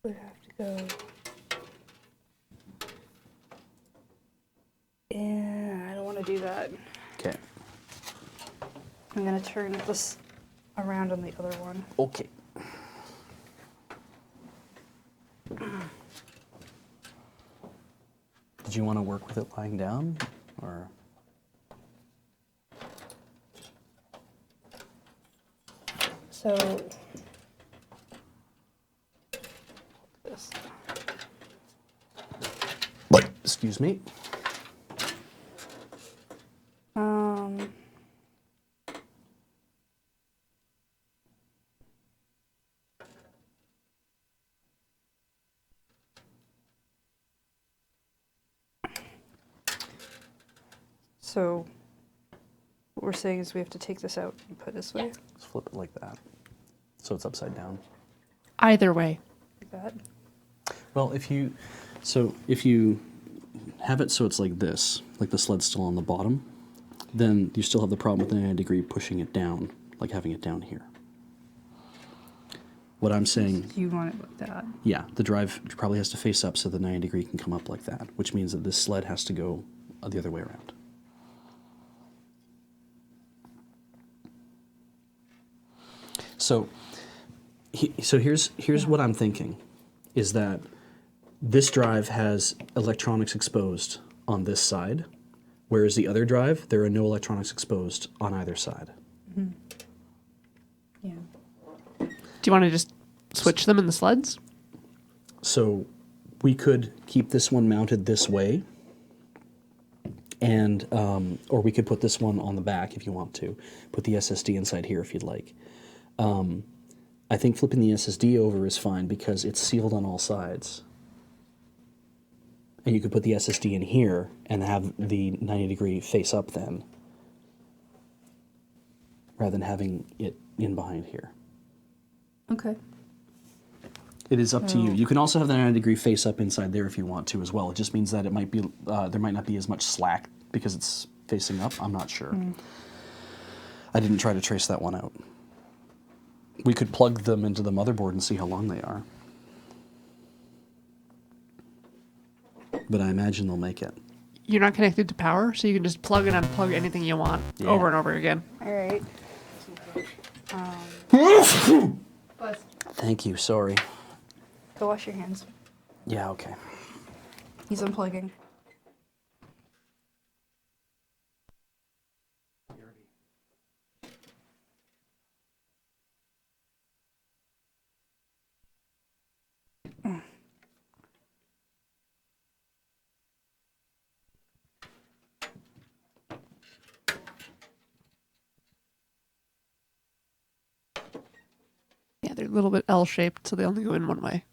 Would have to go. Yeah, I don't want to do that. Okay. I'm gonna turn this around on the other one. Okay. Did you want to work with it lying down, or? So this. Excuse me. Um. So what we're saying is we have to take this out and put it this way, Let's flip it like that, so it's upside down. Either way. like that. Well, if you have it so it's like this, like the sled's still on the bottom, then you still have the problem with the 90 degree pushing it down, like having it down here. What I'm saying, You want it like that. yeah, the drive probably has to face up so the 90 degree can come up like that, which means that this sled has to go the other way around. So, here's what I'm thinking, is that this drive has electronics exposed on this side, whereas the other drive, there are no electronics exposed on either side. Yeah. Do you want to just switch them in the sleds? So we could keep this one mounted this way, and or we could put this one on the back if you want to. Put the SSD inside here if you'd like. I think flipping the SSD over is fine because it's sealed on all sides. And you could put the SSD in here and have the 90 degree face up then, rather than having it in behind here. Okay. It is up to you. You can also have the 90 degree face up inside there if you want to as well. It just means that it might be there might not be as much slack because it's facing up. I'm not sure. I didn't try to trace that one out. We could plug them into the motherboard and see how long they are. but I imagine they'll make it. You're not connected to power, so you can just plug and unplug anything you want Yeah. over and over again. All right. Thank you. Sorry. Go wash your hands. Yeah. Okay. He's unplugging. Yeah, they're a little bit L-shaped, so they only go in one way.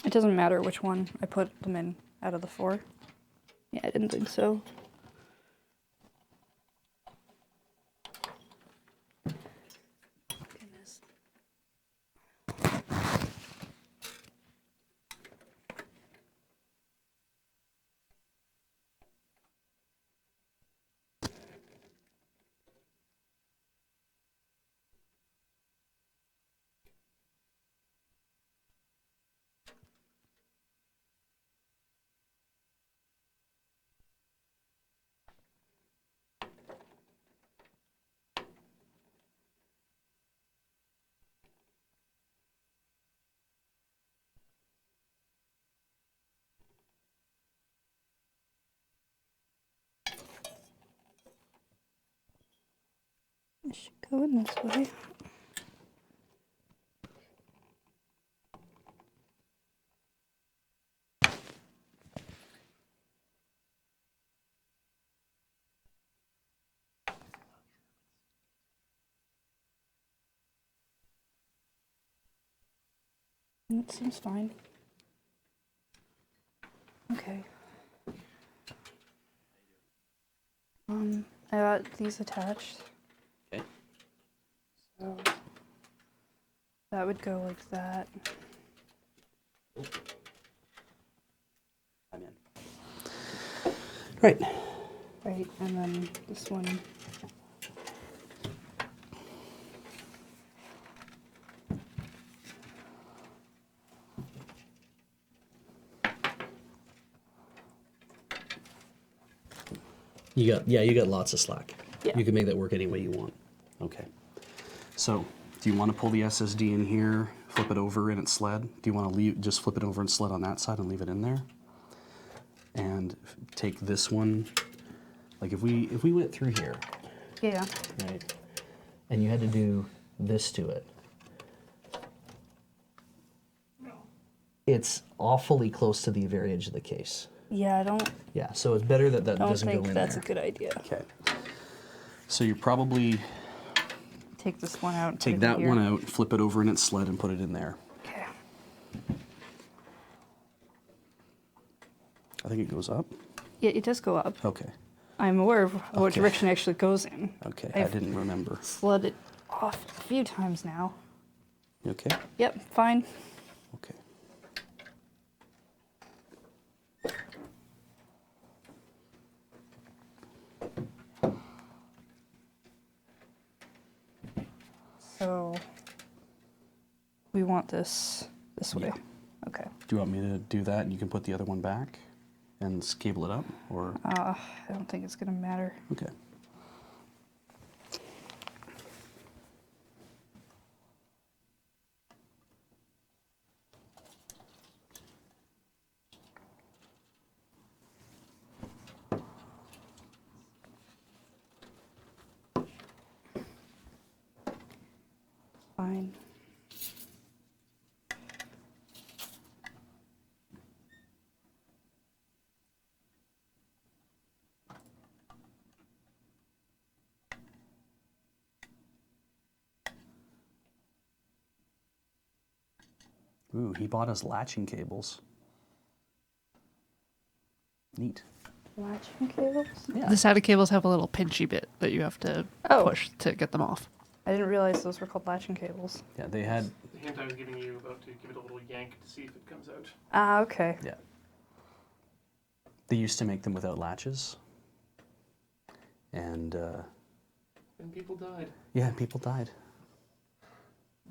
It doesn't matter which one I put them in out of the 4. Yeah, I didn't think so. Goodness. It should go in this way. That seems fine. Okay. I got these attached. Okay. So that would go like that. I'm in. Right. Right, and then this one. You got lots of slack. Yeah. You can make that work any way you want. Okay. So, do you want to pull the SSD in here, flip it over in its sled? Do you want to leave just flip it over and sled on that side and leave it in there? And take this one. Like if we went through here, Yeah. right? And you had to do this to it. It's awfully close to the very edge of the case. Yeah, I don't Yeah, so it's better that that doesn't go think in that's there. a good idea. Okay. So you probably Take this one out. And take put it that here. one out, flip it over in its sled, and put it in there. Okay. I think it goes up. Yeah, it does go up. Okay. I'm aware of what Okay. direction it actually goes in. Okay. I I've didn't remember. slid it off a few times now. You okay? Yep, fine. Okay. So we want this way. Yeah. Okay. Do you want me to do that and you can put the other one back and cable it up? Or I don't think it's gonna matter. okay. Fine. Ooh, he bought us latching cables. Neat. Latching cables? Yeah. The SATA cables have a little pinchy bit that you have to Oh. push to get them off. I didn't realize those were called latching cables. Yeah, they had. The hint I was giving you about to give it a little yank to see if it comes out. Ah, okay. Yeah. They used to make them without latches. And And people died. yeah, people died.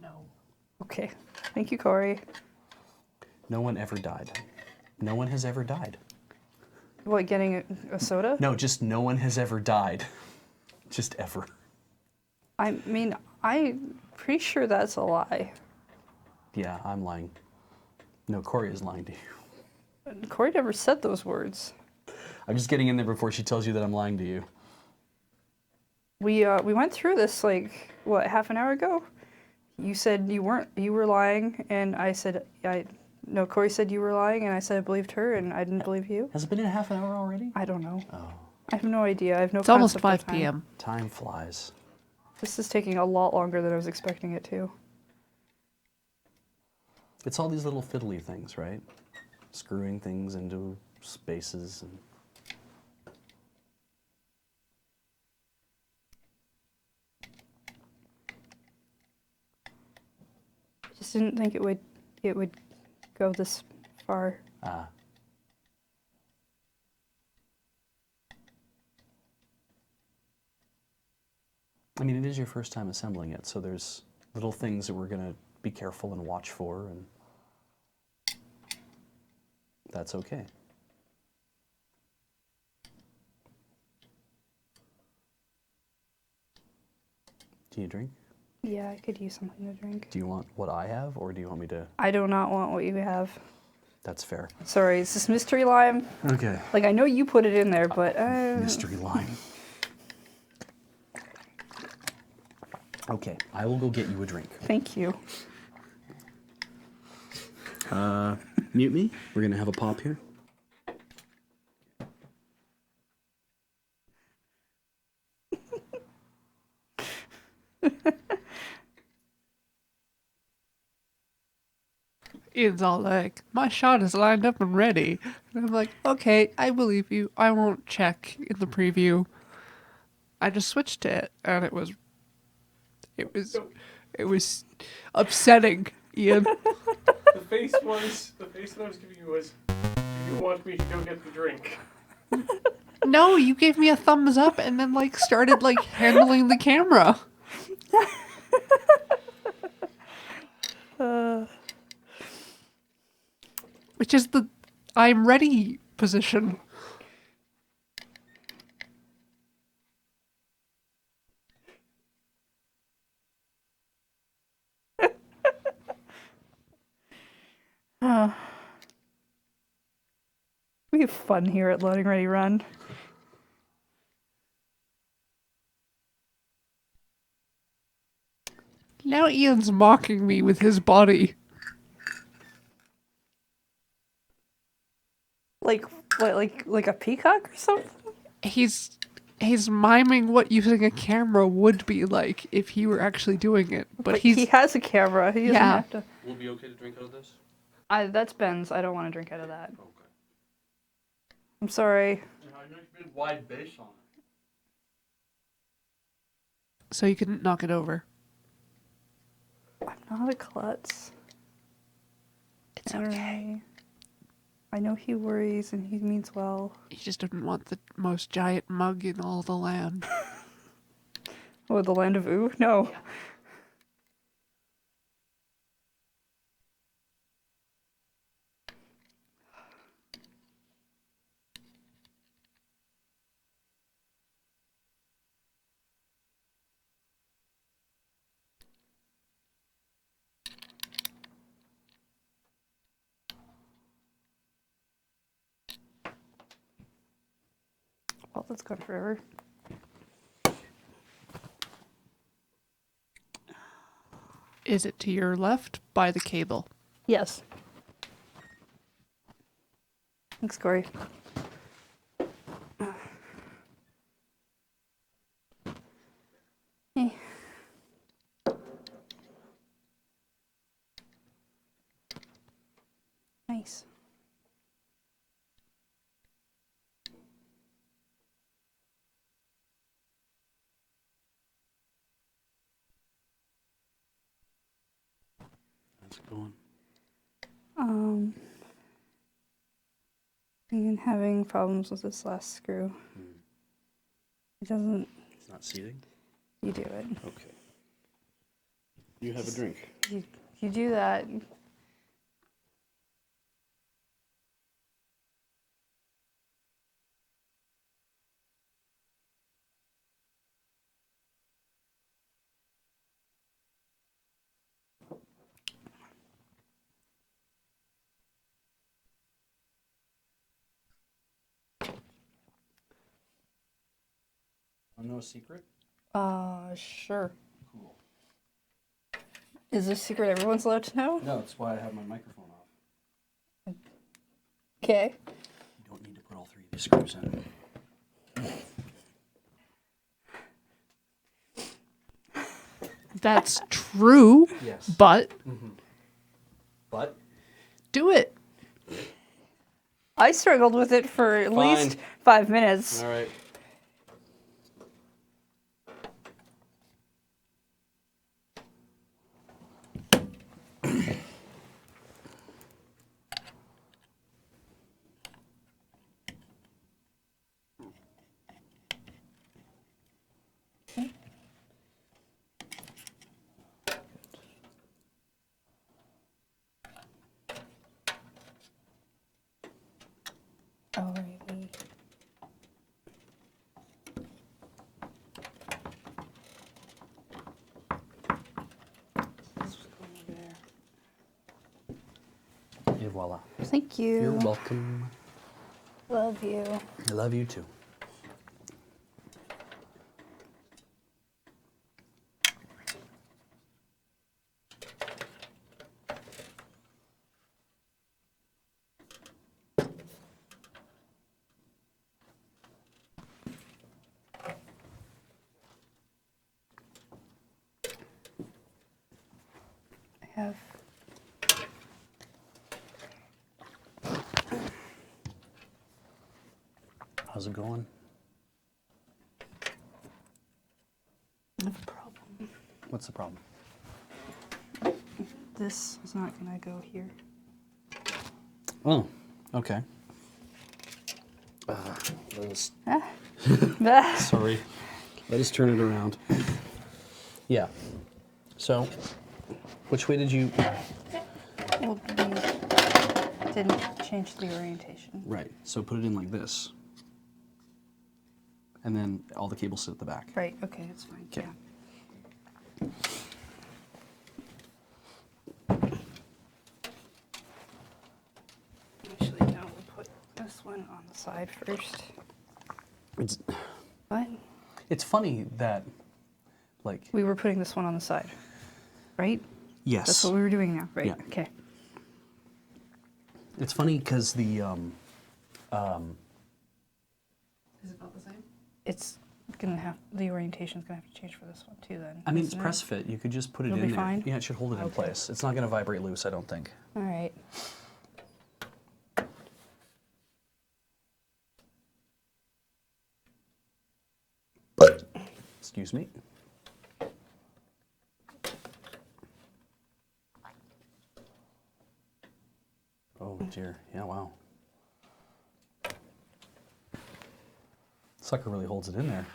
No. Okay. Thank you, Corey. No one ever died. No one has ever died. What, getting a soda? No, just no one has ever died. Just ever. I mean, I'm pretty sure that's a lie. Yeah, I'm lying. No, Corey is lying to you. Corey never said those words. I'm just getting in there before she tells you that I'm lying to you. We went through this like what, half an hour ago. You said you were lying, and I said no. Corey said you were lying, and I said I believed her, and I didn't believe you. Has it been in half an hour already? I don't know. Oh, I have no idea. I have no. It's almost concept of 5 time. p.m. time flies. This is taking a lot longer than I was expecting it to. It's all these little fiddly things, right? Screwing things into spaces and. I just didn't think it would go this far. Ah. I mean, it is your first time assembling it, so there's little things that we're going to be careful and watch for, and that's okay. Do you drink? Yeah, I could use something to drink. Do you want what I have, or do you want me to? I do not want what you have. That's fair. Sorry, is this mystery lime? Okay. Like, I know you put it in there, but Mystery lime. Okay, I will go get you a drink. thank you. Mute me. We're gonna have a pop here. Ian's all like, my shot is lined up and ready. And I'm like, okay, I believe you. I won't check in the preview. I just switched it, and it was upsetting, Ian. The face that I was giving you was, do you want me to go get the drink? No, you gave me a thumbs up and then like started like handling the camera. Which is the I'm ready position. We have fun here at Loading Ready Run. Now Ian's mocking me with his body. Like what? Like a peacock or something? He's miming what using a camera would be like if he were actually doing it. But he he's has a camera. He doesn't Yeah. have to. Will it be okay to drink out of this? That's Ben's. I don't want to drink out of that. Okay. I'm sorry. Wide base on it. so you can knock it over. I'm not a klutz. It's I don't okay. know. I know he worries and he means well. He just didn't want the most giant mug in all the land. Oh, the land of Ooh? No. Well, that's gone forever. Is it to your left by the cable? Yes. Thanks, Corey. Hey. Nice. How's it going? I'm having problems with this last screw. It doesn't. It's not seating? You do it. Okay. You have a drink. You you do that. No secret? Sure. Cool. Is this a secret everyone's allowed to know? No, that's why I have my microphone off. Okay. You don't need to put all 3 of these screws in. That's true, Yes. but But? do it. I struggled with it for at Fine. least 5 minutes. All right. Alrighty. This was going over there. Et voila. Thank you. You're welcome. Love you. I love you too. I have. How's it going? I have a problem. What's the problem? This is not gonna go here. Oh, okay. Let us, Ah. sorry. Let us turn it around. Yeah. So, which way did you? Well, we didn't change the orientation. Right. So put it in like this. And then all the cables sit at the back. Right, okay, it's fine. Okay. Yeah. Actually, no, we'll put this one on the side first. It's, What? it's funny that, like, We were putting this one on the side, right? yes. That's what we were doing now, right? Yeah. Okay. It's funny because the, Is it about the same? It's gonna have, the orientation's gonna have to change for this one too then. I mean, it's isn't it? press fit. You could just put it It'll in be there. fine? Yeah, it should hold it in Okay. place. It's not going to vibrate loose, I don't think. All right. Excuse me. Oh dear. Yeah, wow. Sucker really holds it in there.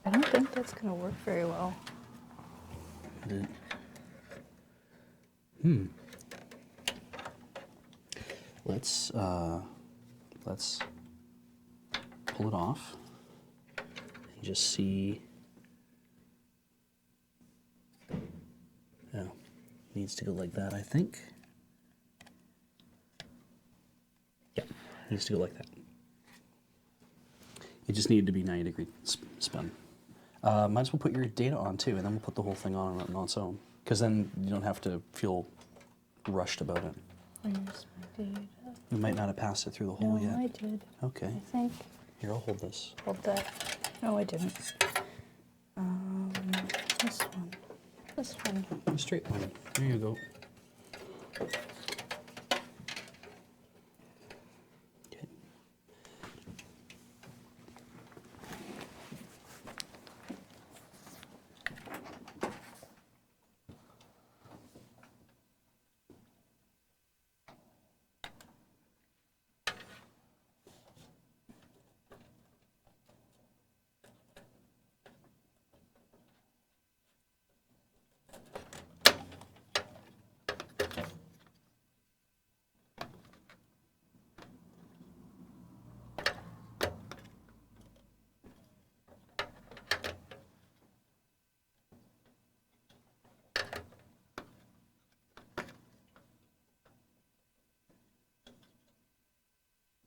I don't think that's gonna work very well. Let's pull it off and just see. Yeah, needs to go like that, I think. Yeah, needs to go like that. It just needed to be 90-degree spin. Might as well put your data on too, and then we'll put the whole thing on its own. Because then you don't have to feel rushed about it. Where's my data? You might not have passed it through the hole No, yet. I did. Okay. I think. Here, I'll hold this. Hold that. No, I didn't. This This one. A straight line. There you go. Okay.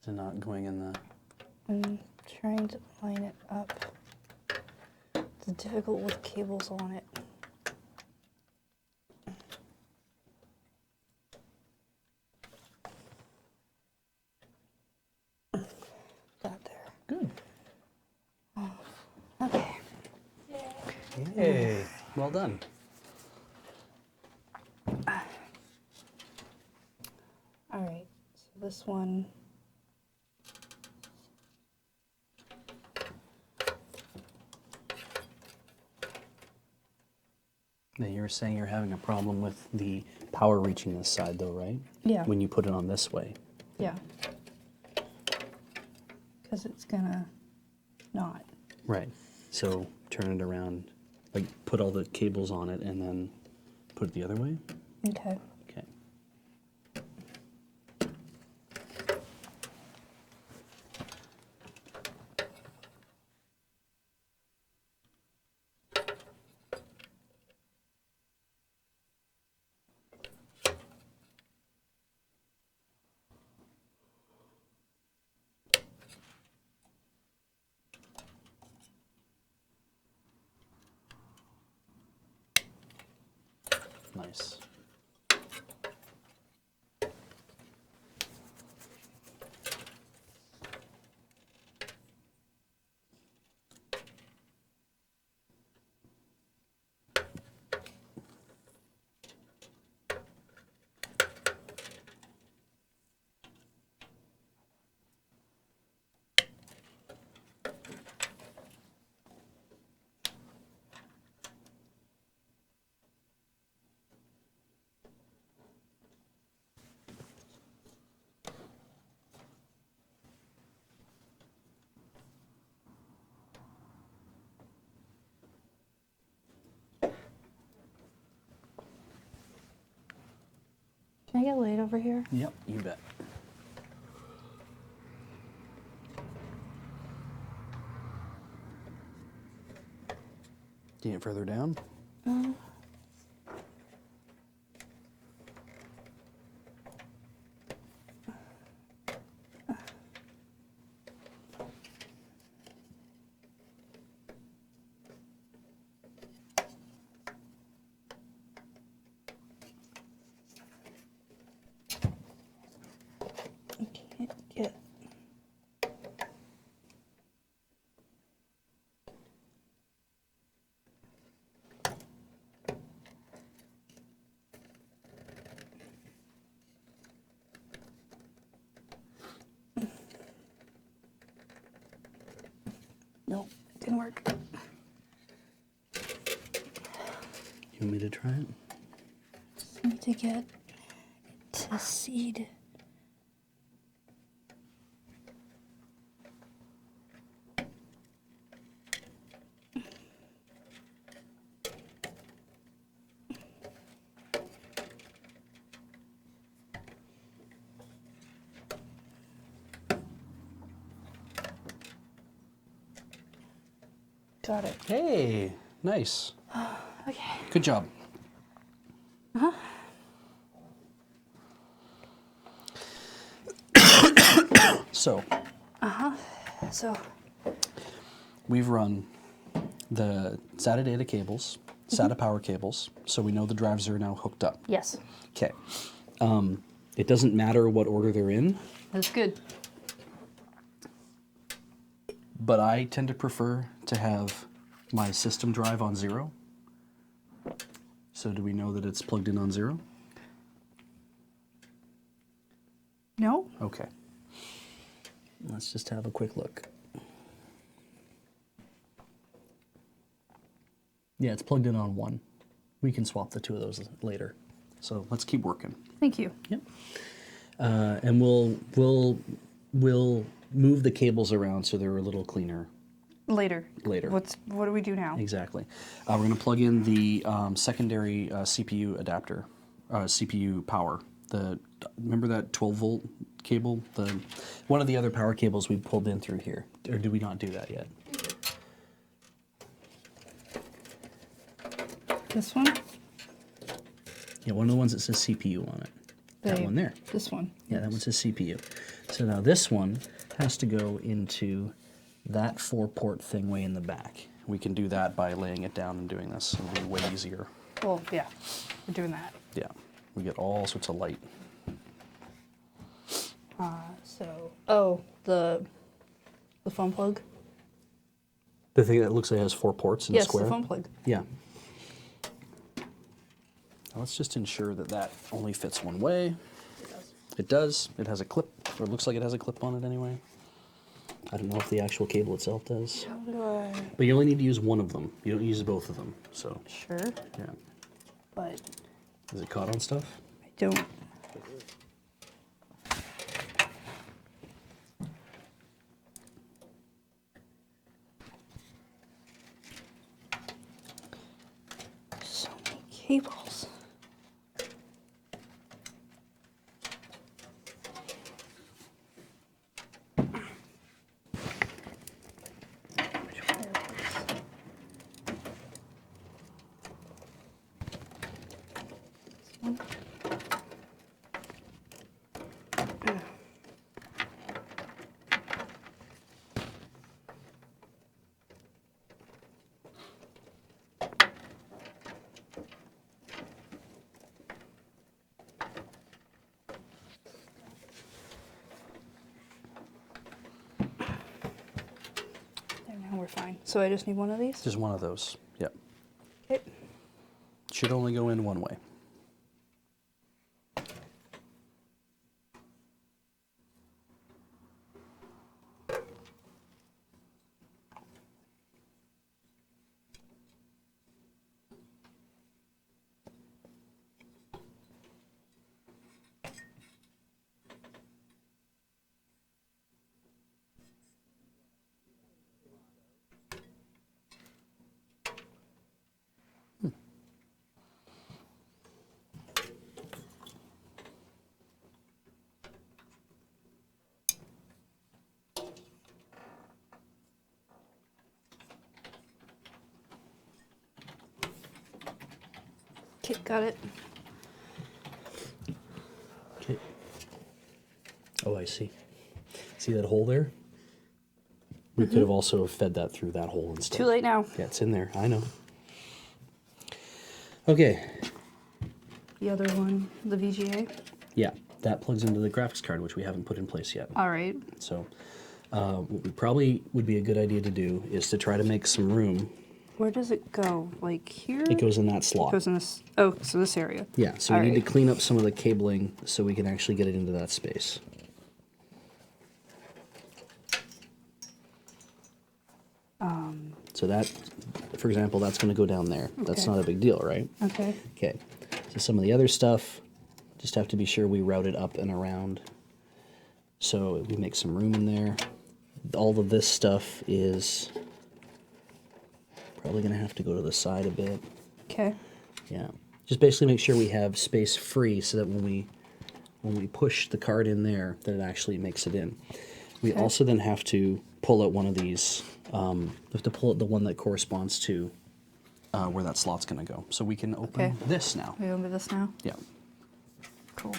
Is it not going in the... I'm trying to line it up. It's difficult with cables on it. Got there. Good. Okay. Yay. Well done. All right. So this one. Now you were saying you're having a problem with the power reaching this side though, right? Yeah. When you put it on this way. Yeah. Because it's gonna not. Right. So turn it around, like put all the cables on it and then put it the other way. Okay. Okay. Nice. Can I get laid over here? Yep, you bet. Do you need it further down? I can't get. Nope, didn't work. You want me to try it? Just need to get it to seed. Got it. Hey, nice. Okay. Good job. So, So, we've run the SATA data cables, SATA power cables, so we know the drives are now hooked up. yes. Okay. It doesn't matter what order they're in, That's good. but I tend to prefer to have my system drive on 0. So do we know that it's plugged in on 0? No? Okay. Let's just have a quick look. Yeah, it's plugged in on 1. We can swap the two of those later. So let's keep working. Thank you. Yep. And we'll move the cables around so they're a little cleaner Later. later. What do we do now? Exactly. We're going to plug in the secondary CPU adapter, CPU power. Remember that 12-volt cable? One of the other power cables we pulled in through here. Or did we not do that yet? This one? Yeah, one of the ones that says CPU on it. That one there. This one. Yeah, that one says CPU. So now this one has to go into that 4-port thing way in the back. We can do that by laying it down and doing this. It'll be way easier. Well, yeah. We're doing that. Yeah, we get all sorts of light. The phone plug? The thing that looks like it has 4 ports in Yes, the square? the phone plug. Yeah. Now let's just ensure that that only fits one way. It does. It has a clip, or it looks like it has a clip on it anyway. I don't know if the actual cable itself does. How do I? But you only need to use one of them. You don't use both of them. So, Sure, yeah. but Is it caught on stuff? I don't. So many cables. Which wire is this? This one? There, now we're fine. So I just need one of these? Just one of those. Yep. Okay. Should only go in one way. Okay, got it. Okay. Oh, I see. See that hole there? We could have also fed that through that hole instead. Too late now. Yeah, it's in there. I know. Okay. The other one, the VGA. Yeah, that plugs into the graphics card, which we haven't put in place yet. All right. So, what we probably would be a good idea to do is to try to make some room. Where does it go? Like here? It goes in that slot. Goes in this. Oh, so this area. Yeah, so All we need right. to clean up some of the cabling so we can actually get it into that space. So that, for example, that's going to go down there. That's Okay. not a big deal, right? Okay. Okay. So some of the other stuff, just have to be sure we route it up and around. So we make some room in there. All of this stuff is probably going to have to go to the side a bit. Okay. Yeah. Just basically make sure we have space free so that when we push the card in there, that it actually makes it in. We Okay. also then have to pull out one of these. We have to pull out the one that corresponds to where that slot's going to go. So we can open Okay. this now. We open this now. Yeah. Cool.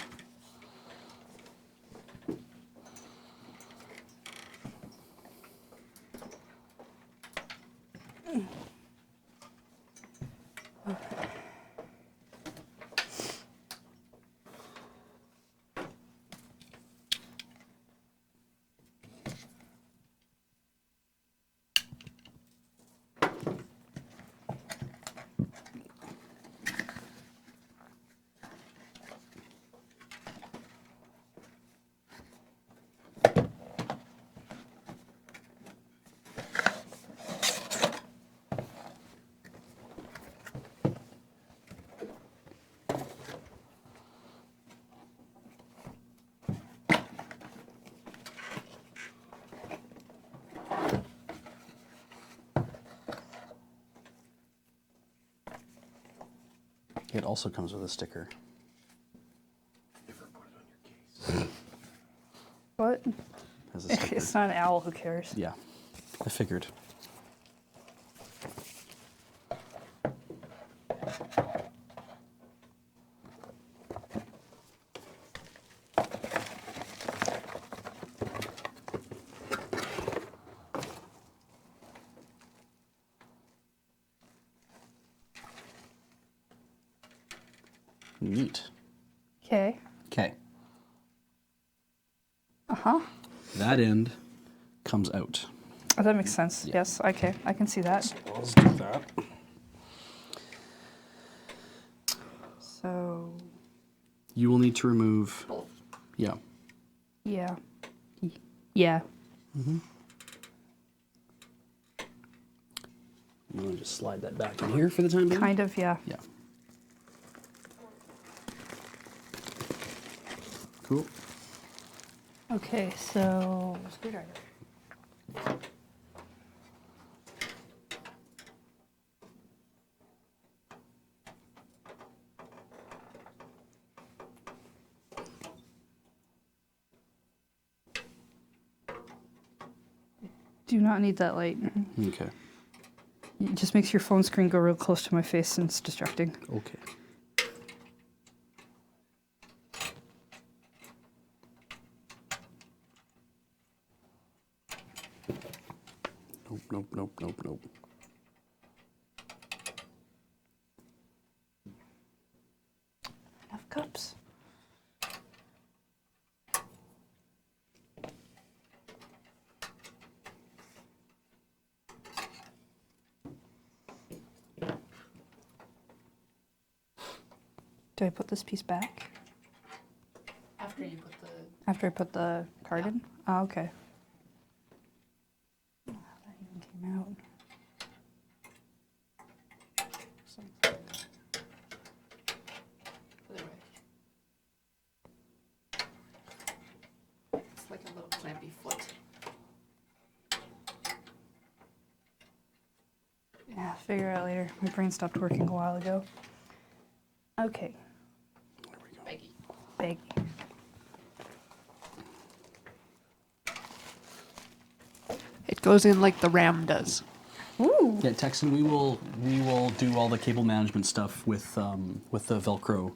It also comes with a sticker. Never put it on your case. What? Has a sticker. It's not an owl. Who cares? Yeah, I figured. Neat. Okay. Okay. Uh-huh. That end comes out. Oh, that makes sense. Yeah. Yes. Okay. I can see that. Let's do that. So, You will need to remove. Both. Yeah. yeah. Yeah. I'm going to just slide that back in here for the time being. Kind of, yeah. Yeah. Cool. Okay, so screwdriver. Do not need that light. Okay. It just makes your phone screen go real close to my face and it's distracting. Okay. Nope, nope, nope, nope, nope. Enough cups. Do I put this piece back After you put the, after I put the card Yeah. in? Oh, okay. Oh, that even came out. other way. It's like a little clampy foot. Yeah, figure it out later. My brain stopped working a while ago. Okay, There we go. Baggy. big. It goes in like the RAM does. Ooh. Yeah, Texan, we will do all the cable management stuff with the Velcro.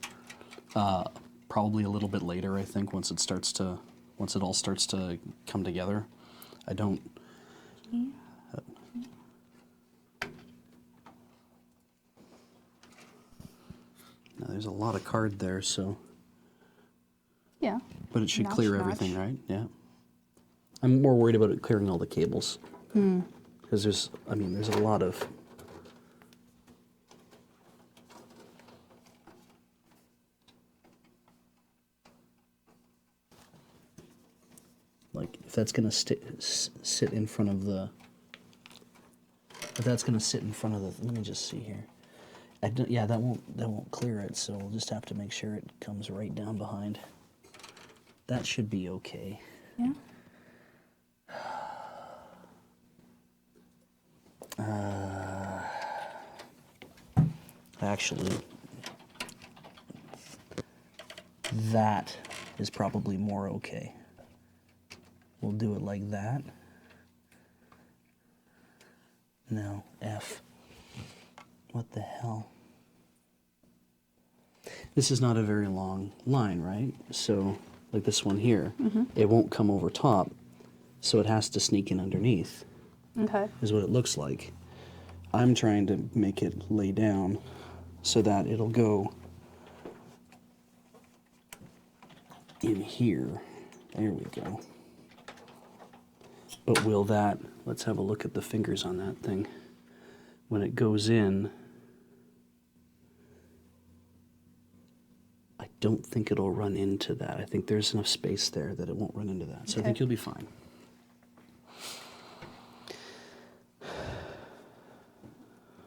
Probably a little bit later, I think, once it all starts to come together. I don't. Now, there's a lot of card there, so. Yeah. But it should Notch, clear notch. everything, right? Yeah. I'm more worried about it clearing all the cables. Because there's a lot of. Like, if that's gonna sit in front of the. If that's gonna sit in front of the. Let me just see here. Yeah, that won't clear it, so we'll just have to make sure it comes right down behind. That should be okay. Yeah. Actually, that is probably more okay. We'll do it like that. No, F. What the hell? This is not a very long line, right? So, like this one here, it won't come over top, so it has to sneak in underneath, Okay. is what it looks like. I'm trying to make it lay down so that it'll go in here. There we go. But will that, let's have a look at the fingers on that thing. When it goes in, I don't think it'll run into that. I think there's enough space there that it won't run into that. So I think Okay. you'll be fine.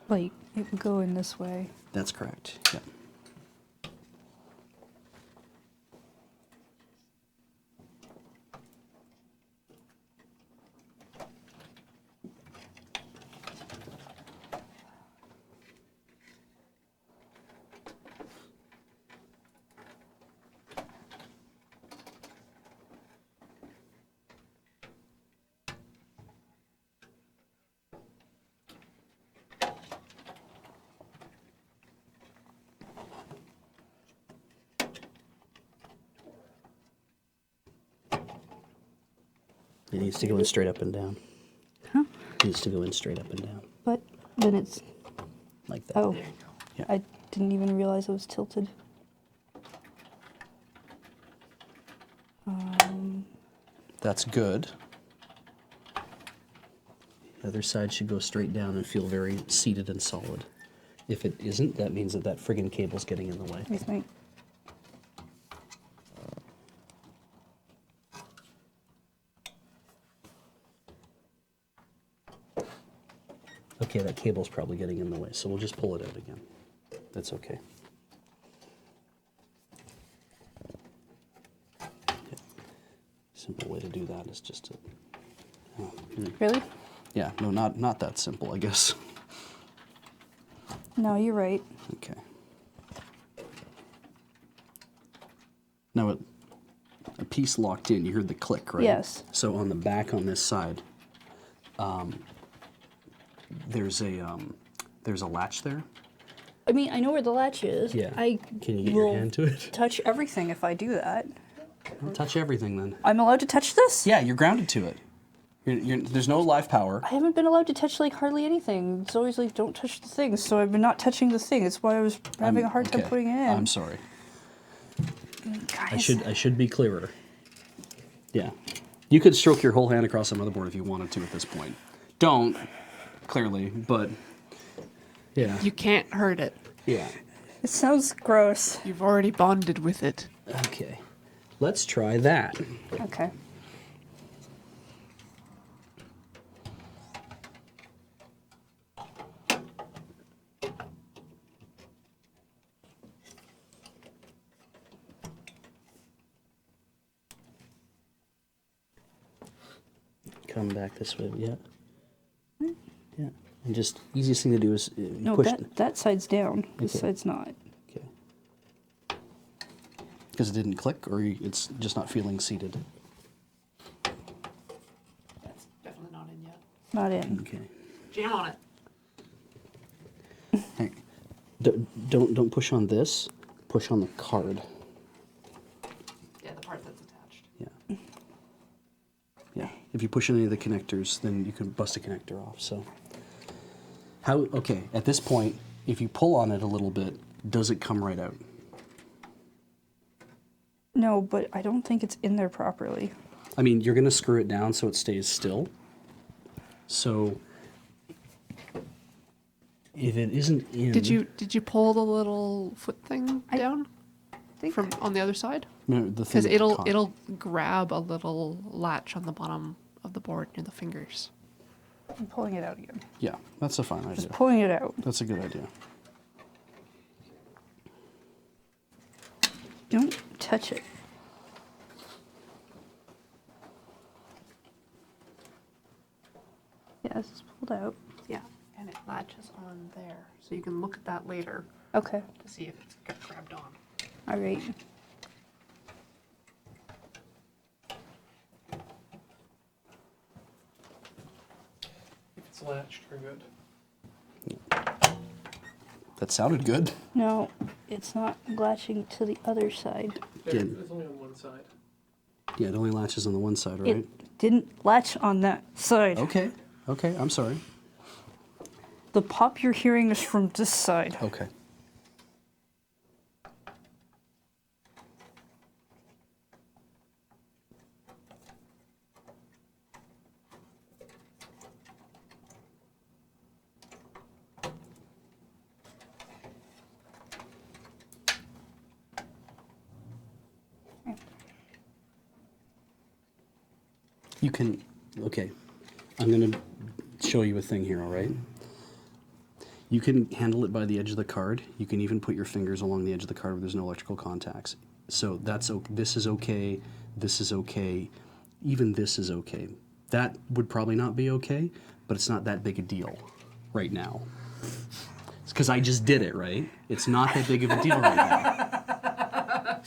Like, it would go in this way. That's correct. Yeah. It needs to go in straight up and down. Huh? It needs to go in straight up and down, But then it's. like that. Oh. Yeah. I didn't even realize it was tilted. That's good. The other side should go straight down and feel very seated and solid. If it isn't, that means that that friggin' cable's getting in the way. I think. Okay, that cable's probably getting in the way, so we'll just pull it out again. That's okay. Yeah. Simple way to do that is just to... oh, Really? yeah, no, not that simple, I guess. No, you're right. Okay. Now, a piece locked in, you heard the click, right? Yes. So on the back on this side, there's a latch there. I mean, I know where the latch is. Yeah. I Can you get will your hand to it? touch everything if I do that. Touch everything then. I'm allowed to touch this? Yeah, you're grounded to it. There's no live power. I haven't been allowed to touch like hardly anything. It's always like don't touch the thing. So I've been not touching the thing. It's why I was having a hard time Okay, putting it in. I'm sorry. Guys. I should be clearer. Yeah. You could stroke your whole hand across the motherboard if you wanted to at this point. Don't, clearly, but yeah. You can't hurt it. Yeah. It sounds gross. You've already bonded with it. Okay. Let's try that. Okay. Come back this way. Yeah. Yeah. And just easiest thing to do is you No, push. that side's down. This Okay. side's not. Okay. Because it didn't click, or it's just not feeling seated. That's definitely not in yet. Not in. Okay. Jam on it. Hey, don't push on this. Push on the card. Yeah, the part that's attached. Yeah. Yeah. If you push on any of the connectors, then you can bust a connector off. So. How? Okay. At this point, if you pull on it a little bit, does it come right out? No, but I don't think it's in there properly. I mean, you're gonna screw it down so it stays still. So. If it isn't in. Did you pull the little foot thing I down think from on the other side? No, the thing Because that it'll caught- it'll grab a little latch on the bottom of the board near the fingers. I'm pulling it out again. Yeah, that's a fine idea. Just pulling it out. That's a good idea. Don't touch it. Yeah, this is pulled out. Yeah, and it latches on there. So you can look at that later Okay. to see if it's got grabbed on. All right. If it's latched, we're good. That sounded good. No, it's not latching to the other side. There, Again. it's only on one side. Yeah, it only latches on the one side, right? It didn't latch on that side. Okay. Okay, I'm sorry. The pop you're hearing is from this side. Okay. You can, okay, I'm going to show you a thing here, all right? You can handle it by the edge of the card. You can even put your fingers along the edge of the card where there's no electrical contacts. So that's this is okay, this is okay, even this is okay. That would probably not be okay, but it's not that big a deal right now. It's because I just did it, right? It's not that big of a deal right now.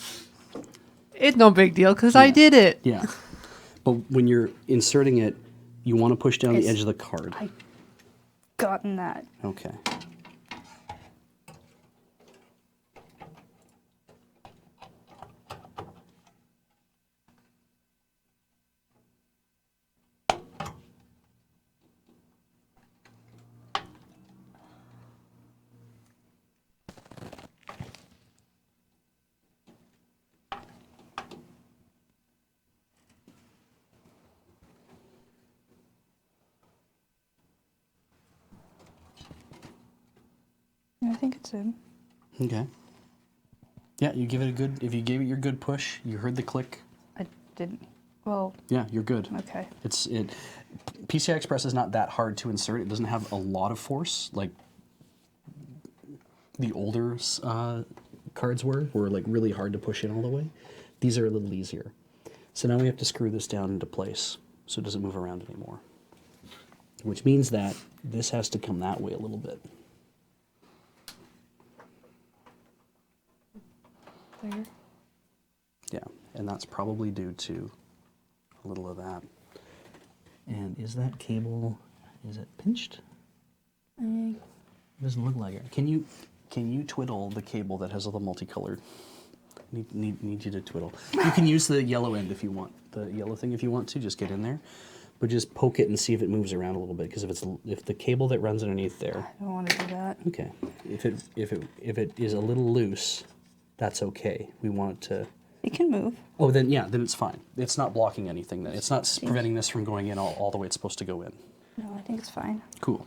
It's no big deal because I did it. Yeah. But when you're inserting it, you want to push down the It's- edge of the card. I gotten that. Okay. I think it's in. Okay. Yeah, you give it a good. If you gave it your good push, you heard the click. I didn't. Well, Yeah, you're good. okay. PCI Express is not that hard to insert. It doesn't have a lot of force like the older cards were like really hard to push in all the way. These are a little easier. So now we have to screw this down into place so it doesn't move around anymore. Which means that this has to come that way a little bit. There. Yeah, and that's probably due to a little of that. And is that cable, is it pinched? It doesn't look like it. Can you twiddle the cable that has all the multicolored? Need you to twiddle. You can use the yellow end if you want, the yellow thing if you want to. Just get in there, but just poke it and see if it moves around a little bit. Because if the cable that runs underneath there, I don't want to do that. okay, if it is a little loose, that's okay. We want it to. It can move. Oh, then yeah, then it's fine. It's not blocking anything. Then it's not preventing this from going in all the way it's supposed to go in. No, I think it's fine. Cool.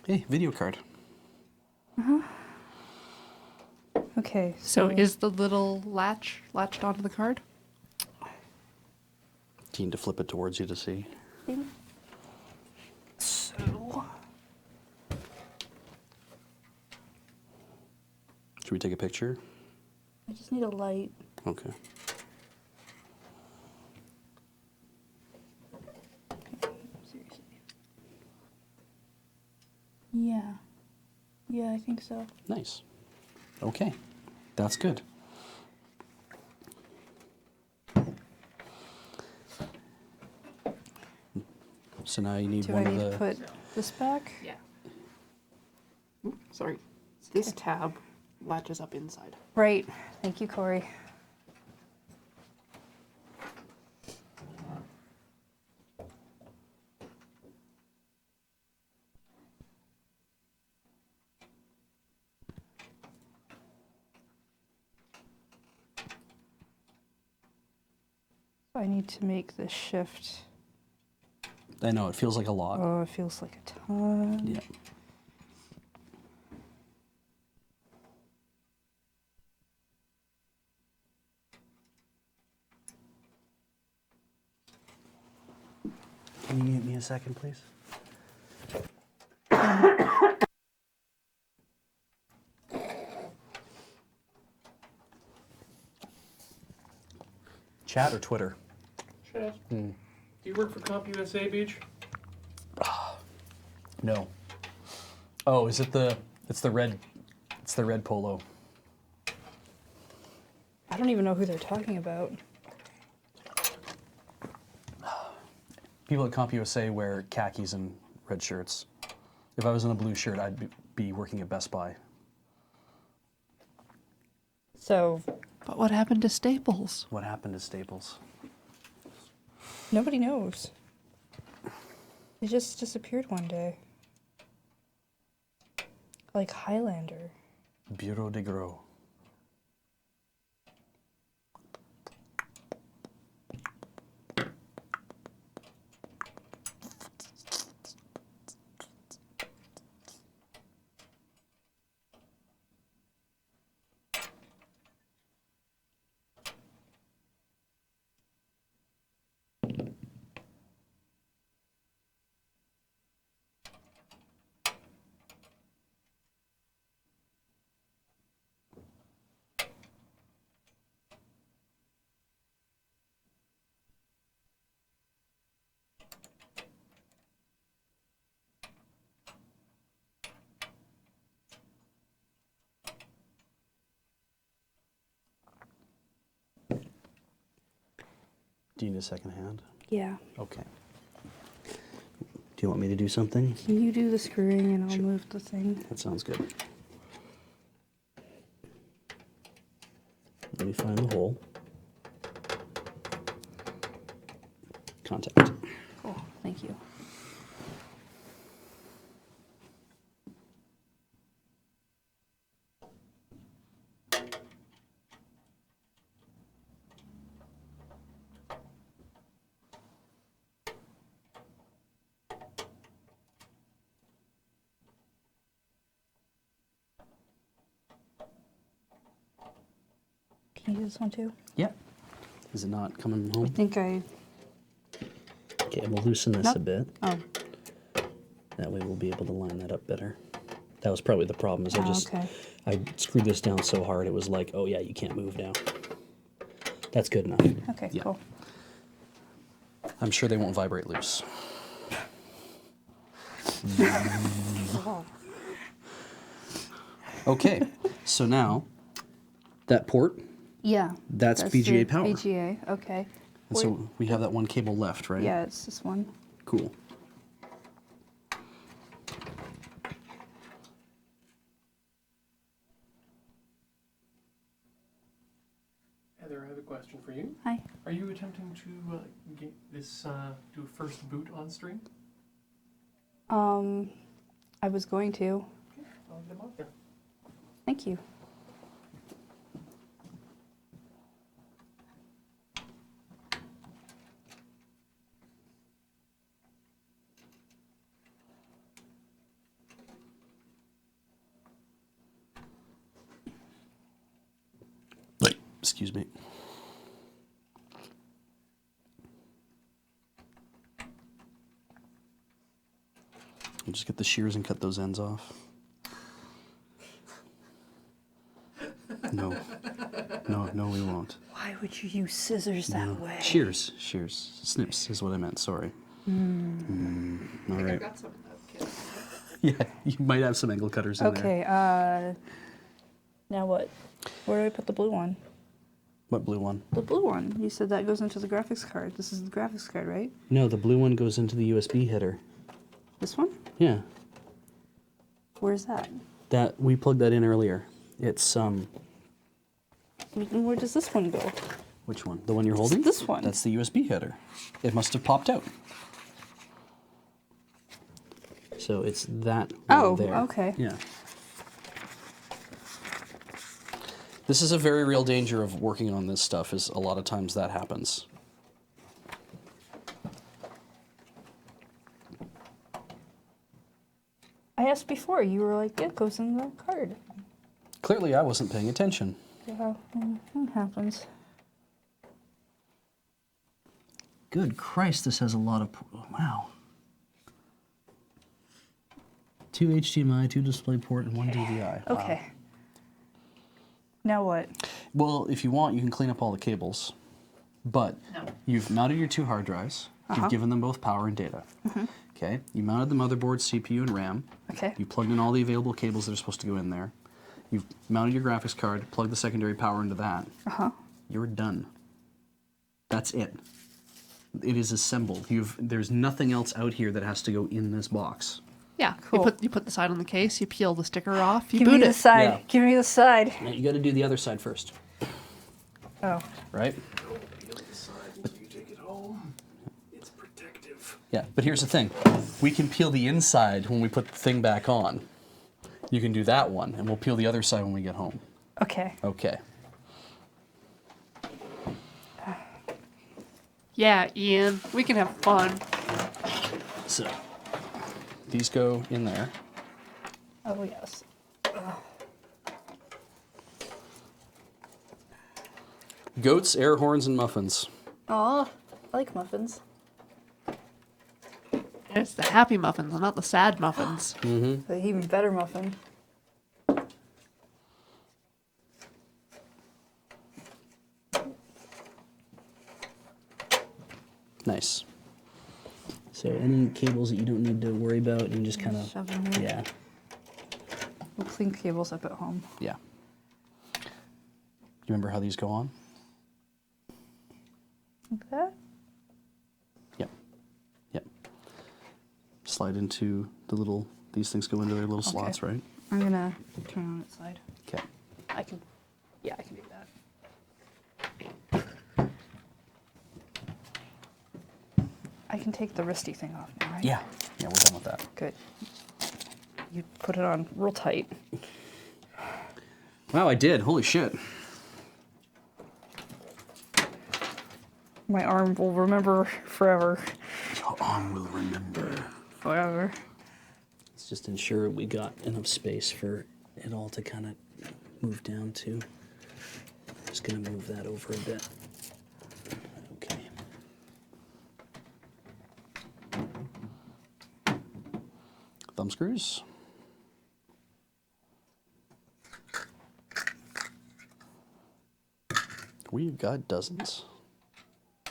Hey, video card. Okay. So is the little latched onto the card? Do you need to flip it towards you to see? So. Should we take a picture? I just need a light. Okay. Seriously. Yeah. Yeah, I think so. Nice. Okay. That's good. So now you need Do I one of need the. to put this back? Yeah. Oop, sorry. This tab latches up inside. Right. Thank you, Corey. I need to make this shift. I know, it feels like a lot. Oh, it feels like a ton. Yeah. Can you give me a second, please? Chat or Twitter? Chad, do you work for CompUSA, Beach? No. Oh, is it the? It's the red polo. I don't even know who they're talking about. People at CompUSA wear khakis and red shirts. If I was in a blue shirt, I'd be working at Best Buy. So, But what happened to Staples? What happened to Staples? nobody knows. They just disappeared one day. Like Highlander. Bureau de Gros. Do you need a second hand? Yeah. Okay. Do you want me to do something? Can you do the screwing and I'll Sure. move the thing? That sounds good. Let me find the hole. Contact. Cool. Thank you. Can you do this one too? Yeah. Is it not coming I home? think I. Okay, we'll loosen this Nope. a bit. Oh. That way we'll be able to line that up better. That was probably the problem. Is Oh, okay. I screwed this down so hard it was like, oh yeah, you can't move now. That's good enough. Okay. Yeah. Cool. I'm sure they won't vibrate loose. Okay, so now that port, Yeah. that's the VGA power. VGA. Okay. And so we have that one cable left, right? Yeah, it's this one. Cool. Heather, I have a question for you. Hi. Are you attempting to get this do a first boot on stream? I was going to. I'll get them out there. Thank you. Excuse me. I'll just get the shears and cut those ends off. No. No, we won't. Why would you use scissors that No. way? Shears. Snips is what I meant, sorry. All I've right. got some of that kit. Yeah, you might have some angle cutters in there. Okay. Now what? Where do I put the blue one? What blue one? The blue one. You said that goes into the graphics card. This is the graphics card, right? No, the blue one goes into the USB header. This one? Yeah. Where's that? That we plugged that in earlier. It's And where does this one go? which one? The one you're holding? This one. That's the USB header. It must have popped out. So it's that one Oh, there. okay. Yeah. This is a very real danger of working on this stuff, is a lot of times that happens. I asked before. You were like, yeah, it goes in the card. Clearly I wasn't paying attention. Yeah, it happens. Good Christ, this has a lot of... Wow. 2 HDMI, 2 DisplayPort, and 1 DVI. Wow. Okay. Now what? Well, if you want, you can clean up all the cables. But No. you've mounted your 2 hard drives. You've given them both power and data. Okay. You mounted the motherboard, CPU, and RAM. Okay. You plugged in all the available cables that are supposed to go in there. You've mounted your graphics card, plugged the secondary power into that. You're done. That's it. It is assembled. There's nothing else out here that has to go in this box. Yeah. Cool. You put the side on the case. You peel the sticker off. You Give me boot the it. side. Yeah. Give me the side. Now you got to do the other side first, Oh. right? You take it home. It's protective. Yeah, but here's the thing. We can peel the inside when we put the thing back on. You can do that one, and we'll peel the other side when we get home. Okay. Okay. Yeah, Ian. We can have fun. So, these go in there. Oh yes. Goats, air horns, and muffins. Aw, I like muffins. It's the happy muffins, and not the sad muffins. The even better muffin. Nice. So any cables that you don't need to worry about, you can just kind of, Shove them in. yeah, We'll clean cables up at home. yeah. You remember how these go on? Like that? Yep. Yep. Slide into the little, these things go into their little slots, right? I'm gonna turn on its side. Okay. I can. Yeah, I can do that. I can take the wristy thing off now, right? Yeah. Yeah, we're done with that. Good. You put it on real tight. Wow, I did. Holy shit. My arm will remember forever. Your arm will remember. Forever. Let's just ensure we got enough space for it all to kind of move down to. just going to move that over a bit. Okay. Thumb screws. We've got dozens.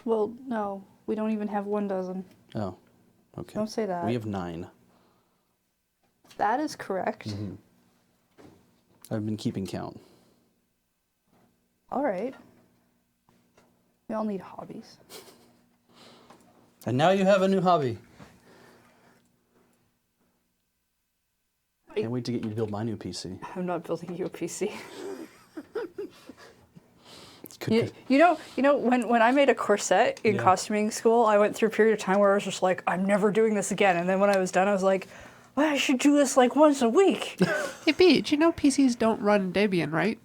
Well, no, we don't even have 1 dozen. Oh, okay. Don't say that. We have 9. That is correct. I've been keeping count. All right. We all need hobbies. And now you have a new hobby. Can't wait to get you to build my new PC. I'm not building you a PC. Could- You know, when I made a corset in Yeah. costuming school, I went through a period of time where I was just like, I'm never doing this again. And then when I was done, I was like, well, I should do this like once a week. Hey, Beach, you know PCs don't run Debian, right?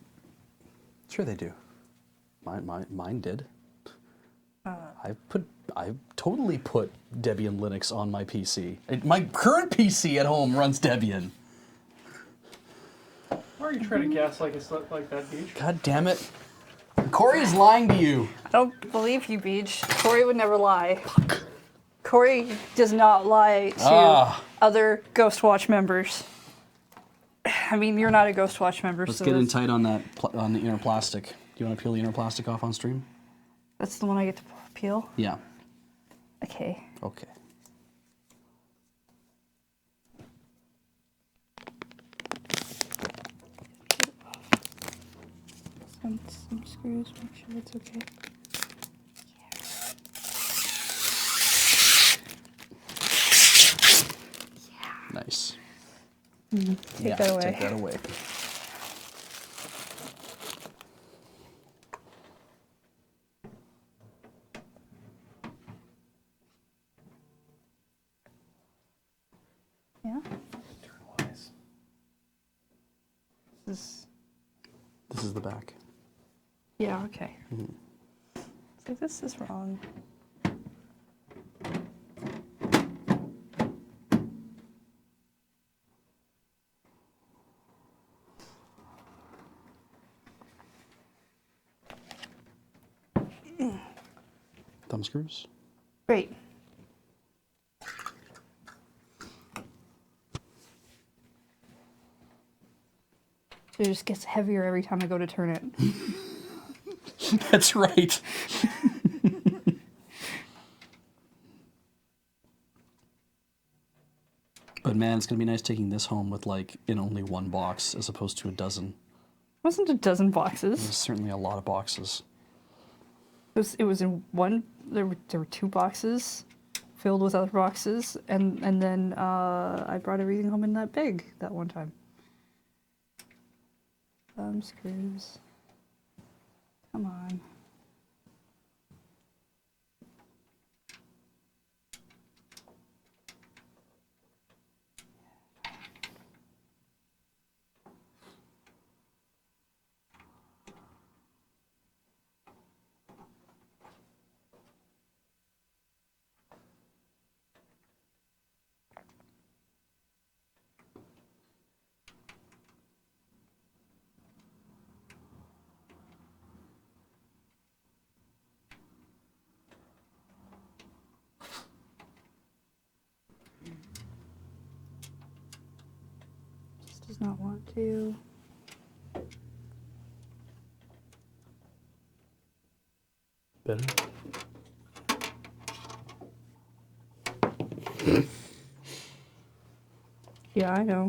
Sure they do. Mine did. I totally put Debian Linux on my PC. My current PC at home runs Debian. Why are you trying to gaslight us like that, Beach? God damn it. Corey is lying to you. I don't believe you, Beach. Corey would never lie. Corey does not lie to other Ghostwatch members. I mean, you're not a Ghostwatch member, Let's so get in that's, tight on that on the inner plastic. Do you want to peel the inner plastic off on stream? that's the one I get to peel. Yeah. Okay. Okay. Some screws, make sure it's okay. Nice. Take that away. Take that away. Yeah. Internalize. This This is the back. yeah, okay. So this is wrong. Thumb screws. Great. It just gets heavier every time I go to turn it. That's right. But man, it's gonna be nice taking this home with like in only 1 box as opposed to a dozen. It wasn't a dozen boxes. There's certainly a lot of boxes. It was in one. There were 2 boxes filled with other boxes, and then I brought everything home in that big that one time. Thumb screws. Come on. Just does not want to. Better? Yeah, I know.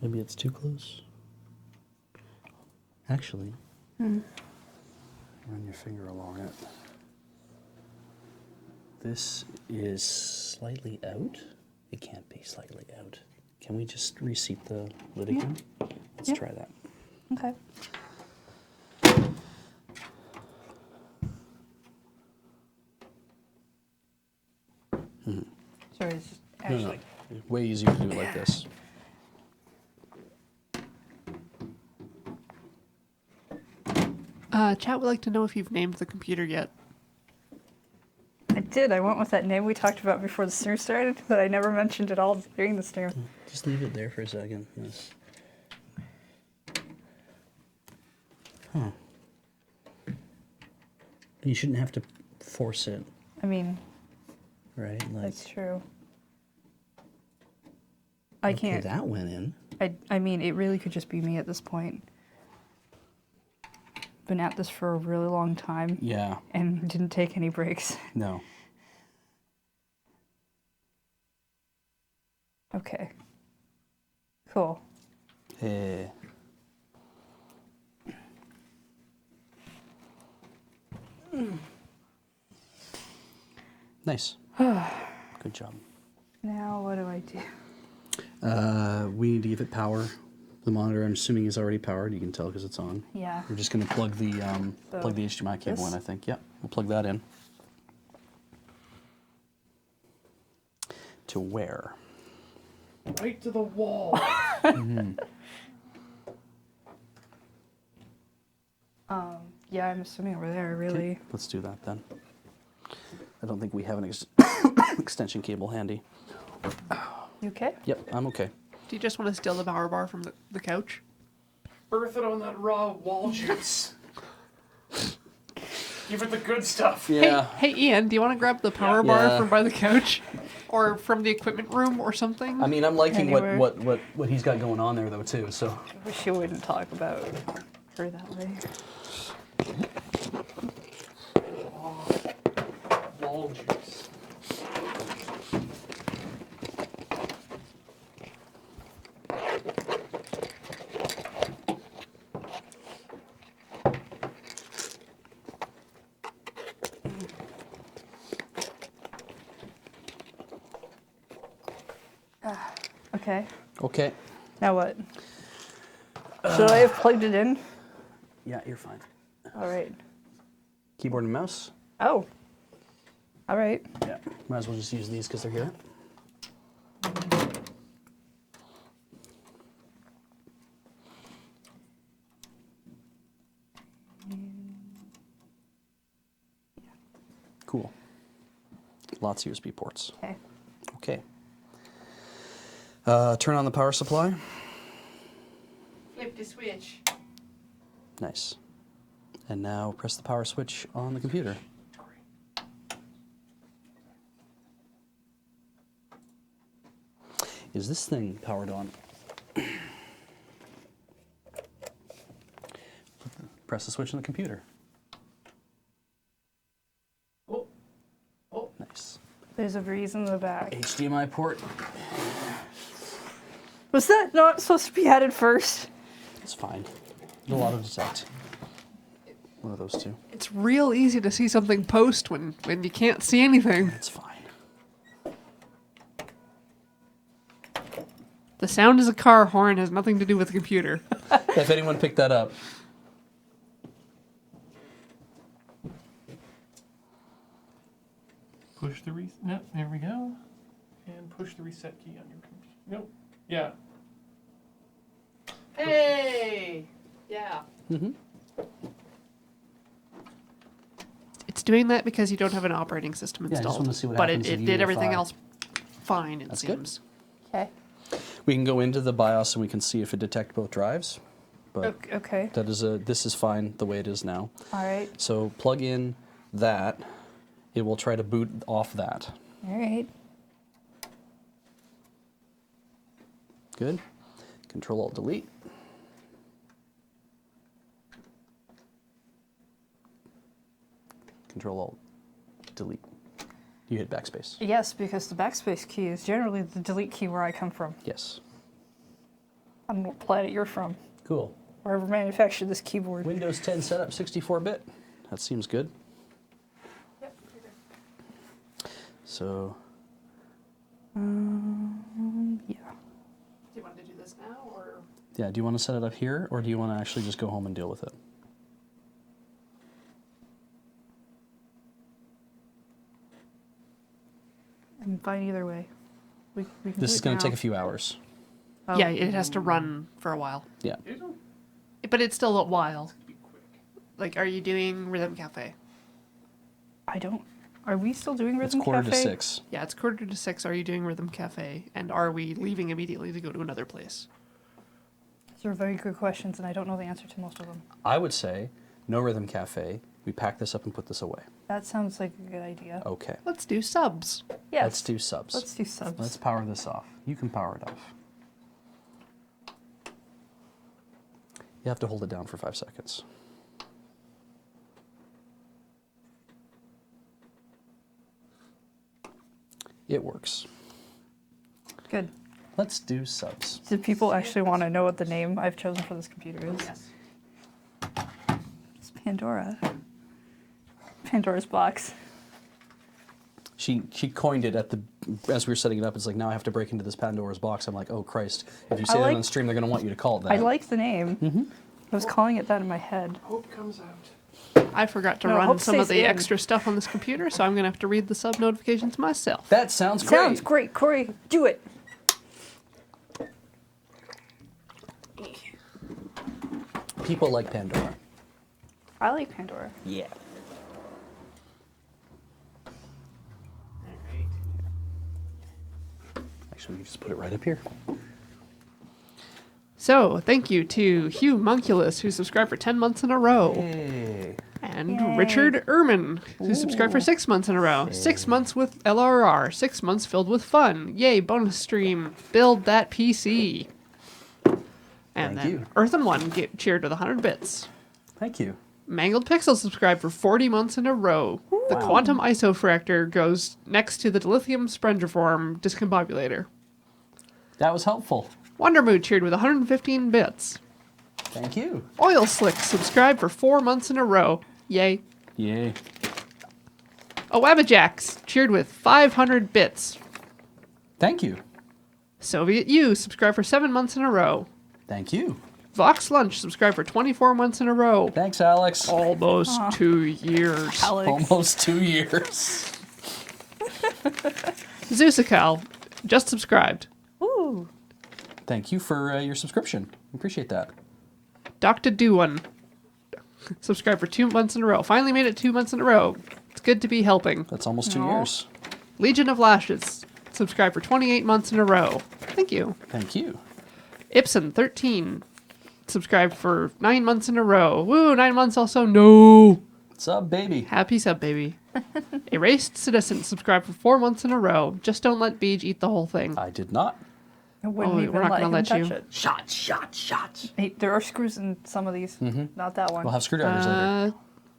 Maybe it's too close. Actually, run your finger along it. This is slightly out. It can't be slightly out. Can we just reseat the lid again? Let's Yeah. try that. Okay. Sorry, it's just No, actually. no. Way easier to do it like this. Chat would like to know if you've named the computer yet. I did. I went with that name we talked about before the stream started, but I never mentioned it all during the stream. Just leave it there for a second. Yes. Huh. You shouldn't have to force it, I mean, right? Like, that's true. I okay, can't. that went in. I mean, it really could just be me at this point. Been at this for a really long time Yeah. and didn't take any breaks. No. Okay. Cool. Eh. Nice. Good job. Now what do I do? We need to give it power. The monitor, I'm assuming, is already powered. You can tell because it's on. Yeah. We're just going to plug the HDMI cable in, I think. Yep, we'll plug that in. To where? Right to the wall. Yeah, I'm assuming over there, really. Let's do that then. I don't think we have an extension cable handy. You okay? Yep, I'm okay. Do you just want to steal the power bar from the couch? Birth it on that raw wall juice. Give it the good stuff. Yeah. Hey, Ian, do you want to grab the power bar Yeah. from by the couch? Or from the equipment room or something? I mean, I'm liking Anywhere. what he's got going on there though too. So I wish you wouldn't talk about her that way. Wall juice. Okay. okay. Now what? Should I have plugged it in? Yeah, you're fine. All right. Keyboard and mouse. Oh. All right. Yeah. Might as well just use these because they're here. Cool. Lots of USB ports. Okay. Okay. Turn on the power supply. Flip the switch. Nice. And now press the power switch on the computer. Is this thing powered on? Press the switch on the computer. Oh, oh. Nice. There's a breeze in the back. HDMI port. Was that not supposed to be added first? It's fine. It'll auto detect. One of those two. It's real easy to see something post when you can't see anything. It's fine. The sound is a car horn, has nothing to do with the computer. If anyone picked that up. Push the reset. No, there we go. And push the reset key on your computer. Nope. Yeah. Hey! Yeah. It's doing that because you don't have an operating system Yeah, I just installed. wanted to see what but happens it if you did do a everything file. else fine, it That's good. seems. Okay. We can go into the BIOS and we can see if it detects both drives. But Okay. this is fine the way it is now. All right. So plug in that. It will try to boot off that. All right. Good. Control Alt Delete. Control Alt Delete. You hit backspace. Yes, because the backspace key is generally the delete key where I come from. Yes. I don't know what planet you're from. Cool. Wherever manufactured this keyboard. Windows 10 setup 64-bit. That seems good. Yep. So Yeah. Do you want to do this now, or? yeah, do you want to set it up here or do you want to actually just go home and deal with it? I'm fine either way. We can This do is it going to now. take a few hours. Oh. Yeah, it has to run for a while. Yeah. It'll But it's still a while. be quick. Like, are you doing Rhythm Cafe? I don't Are we still doing It's Rhythm quarter Cafe? to 6. Yeah, it's 5:45. Are you doing Rhythm Cafe? And are we leaving immediately to go to another place? These are very good questions, and I don't know the answer to most of them. I would say no Rhythm Cafe. We pack this up and put this away. That sounds like a good idea. Okay. Let's do subs. Yes. Let's do subs. Let's do subs. Let's power this off. You can power it off. You have to hold it down for 5 seconds. It works. Good. Let's do subs. Do people actually want to know what the name I've chosen for this computer is? Yes. It's Pandora. Pandora's box. She coined it as we were setting it up. It's like, now I have to break into this Pandora's box. I'm like, oh Christ! If you say that like- on stream, they're gonna want you to call it that. I like the name. I was calling it that in my head. Hope comes out. I forgot to No, run Hope some of stays the in. extra stuff on this computer, so I'm going to have to read the sub notifications myself. That sounds great. Sounds great, Corey. Do it. People like Pandora. I like Pandora. Yeah. Actually, we can just put it right up here. So, thank you to Hugh Munculus, who subscribed for 10 months in a row, Hey. and Yay. Richard Ehrman, who subscribed for 6 months in a row. 6 months with LRR, 6 months filled with fun. Yay, bonus stream. Build that PC. And Thank then you. Earthen One cheered with 100 bits. Thank you. Mangled Pixel subscribed for 40 months in a row. The quantum isofractor goes next to the dilithium sprengiform discombobulator. That was helpful. Wondermood cheered with 115 bits. Thank you. Oil Slick subscribed for 4 months in a row. Yay. Yay. Awabajax cheered with 500 bits. Thank you. Soviet U subscribed for 7 months in a row. Thank you. Vox Lunch subscribed for 24 months in a row. Thanks, Alex. Almost 2 years. Alex. Almost 2 years. Zeusical just subscribed. Ooh. Thank you for your subscription. Appreciate that. Dr. Doowan subscribed for 2 months in a row. Finally made it 2 months in a row. It's good to be helping. That's almost 2 Aw. years. Legion of Lashes subscribed for 28 months in a row. Thank you. Thank you. Ibsen 13 subscribed for 9 months in a row. Woo, 9 months also. No. What's up, baby? Happy sub, baby. Erased Citizen subscribed for 4 months in a row. Just don't let Beej eat the whole thing. I did not. I wouldn't Oh, even we're not let gonna him let touch you. it. Shots. Hey, there are screws in some of these. Not that one. We'll have screwdrivers later.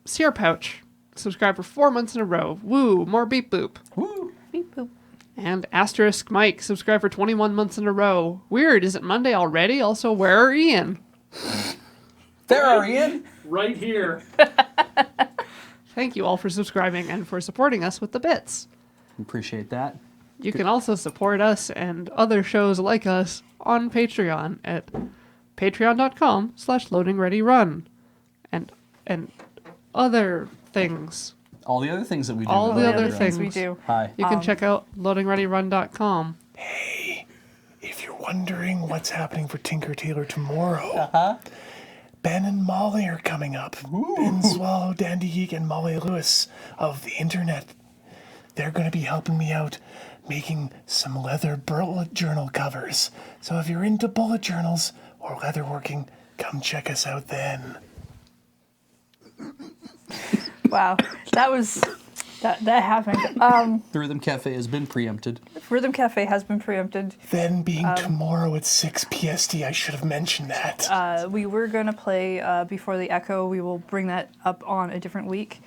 Sear Pouch subscribed for 4 months in a row. Woo, more beep boop. Woo. Beep boop. And Asterisk Mike subscribed for 21 months in a row. Weird, is it Monday already? Also, where are Ian? There are Ian. Right here. Thank you all for subscribing and for supporting us with the bits. Appreciate that. You can also support us and other shows like us on Patreon at patreon.com/loadingreadyrun. And other things. All the other things that we do. All in the Loading other Ready things. Run. we do. Hi. You can check out loadingreadyrun.com. If you're wondering what's happening for Tinker Tailor tomorrow, Ben and Molly are coming up. Ben Swallow, Dandy Geek, and Molly Lewis of the internet. They're going to be helping me out making some leather bullet journal covers. So if you're into bullet journals or leatherworking, come check us out then. Wow. That was... That happened. The Rhythm Cafe has been preempted. Rhythm Cafe has been preempted. Then being tomorrow at 6 PST, I should have mentioned that. We were going to play Before the Echo. We will bring that up on a different week,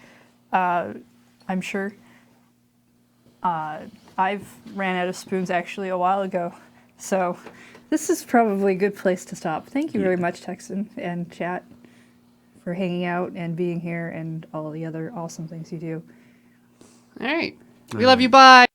I'm sure. I've ran out of spoons actually a while ago, so this is probably a good place to stop. Thank you very much, Texan and chat, for hanging out and being here and all the other awesome things you do. All right. We love you. Bye.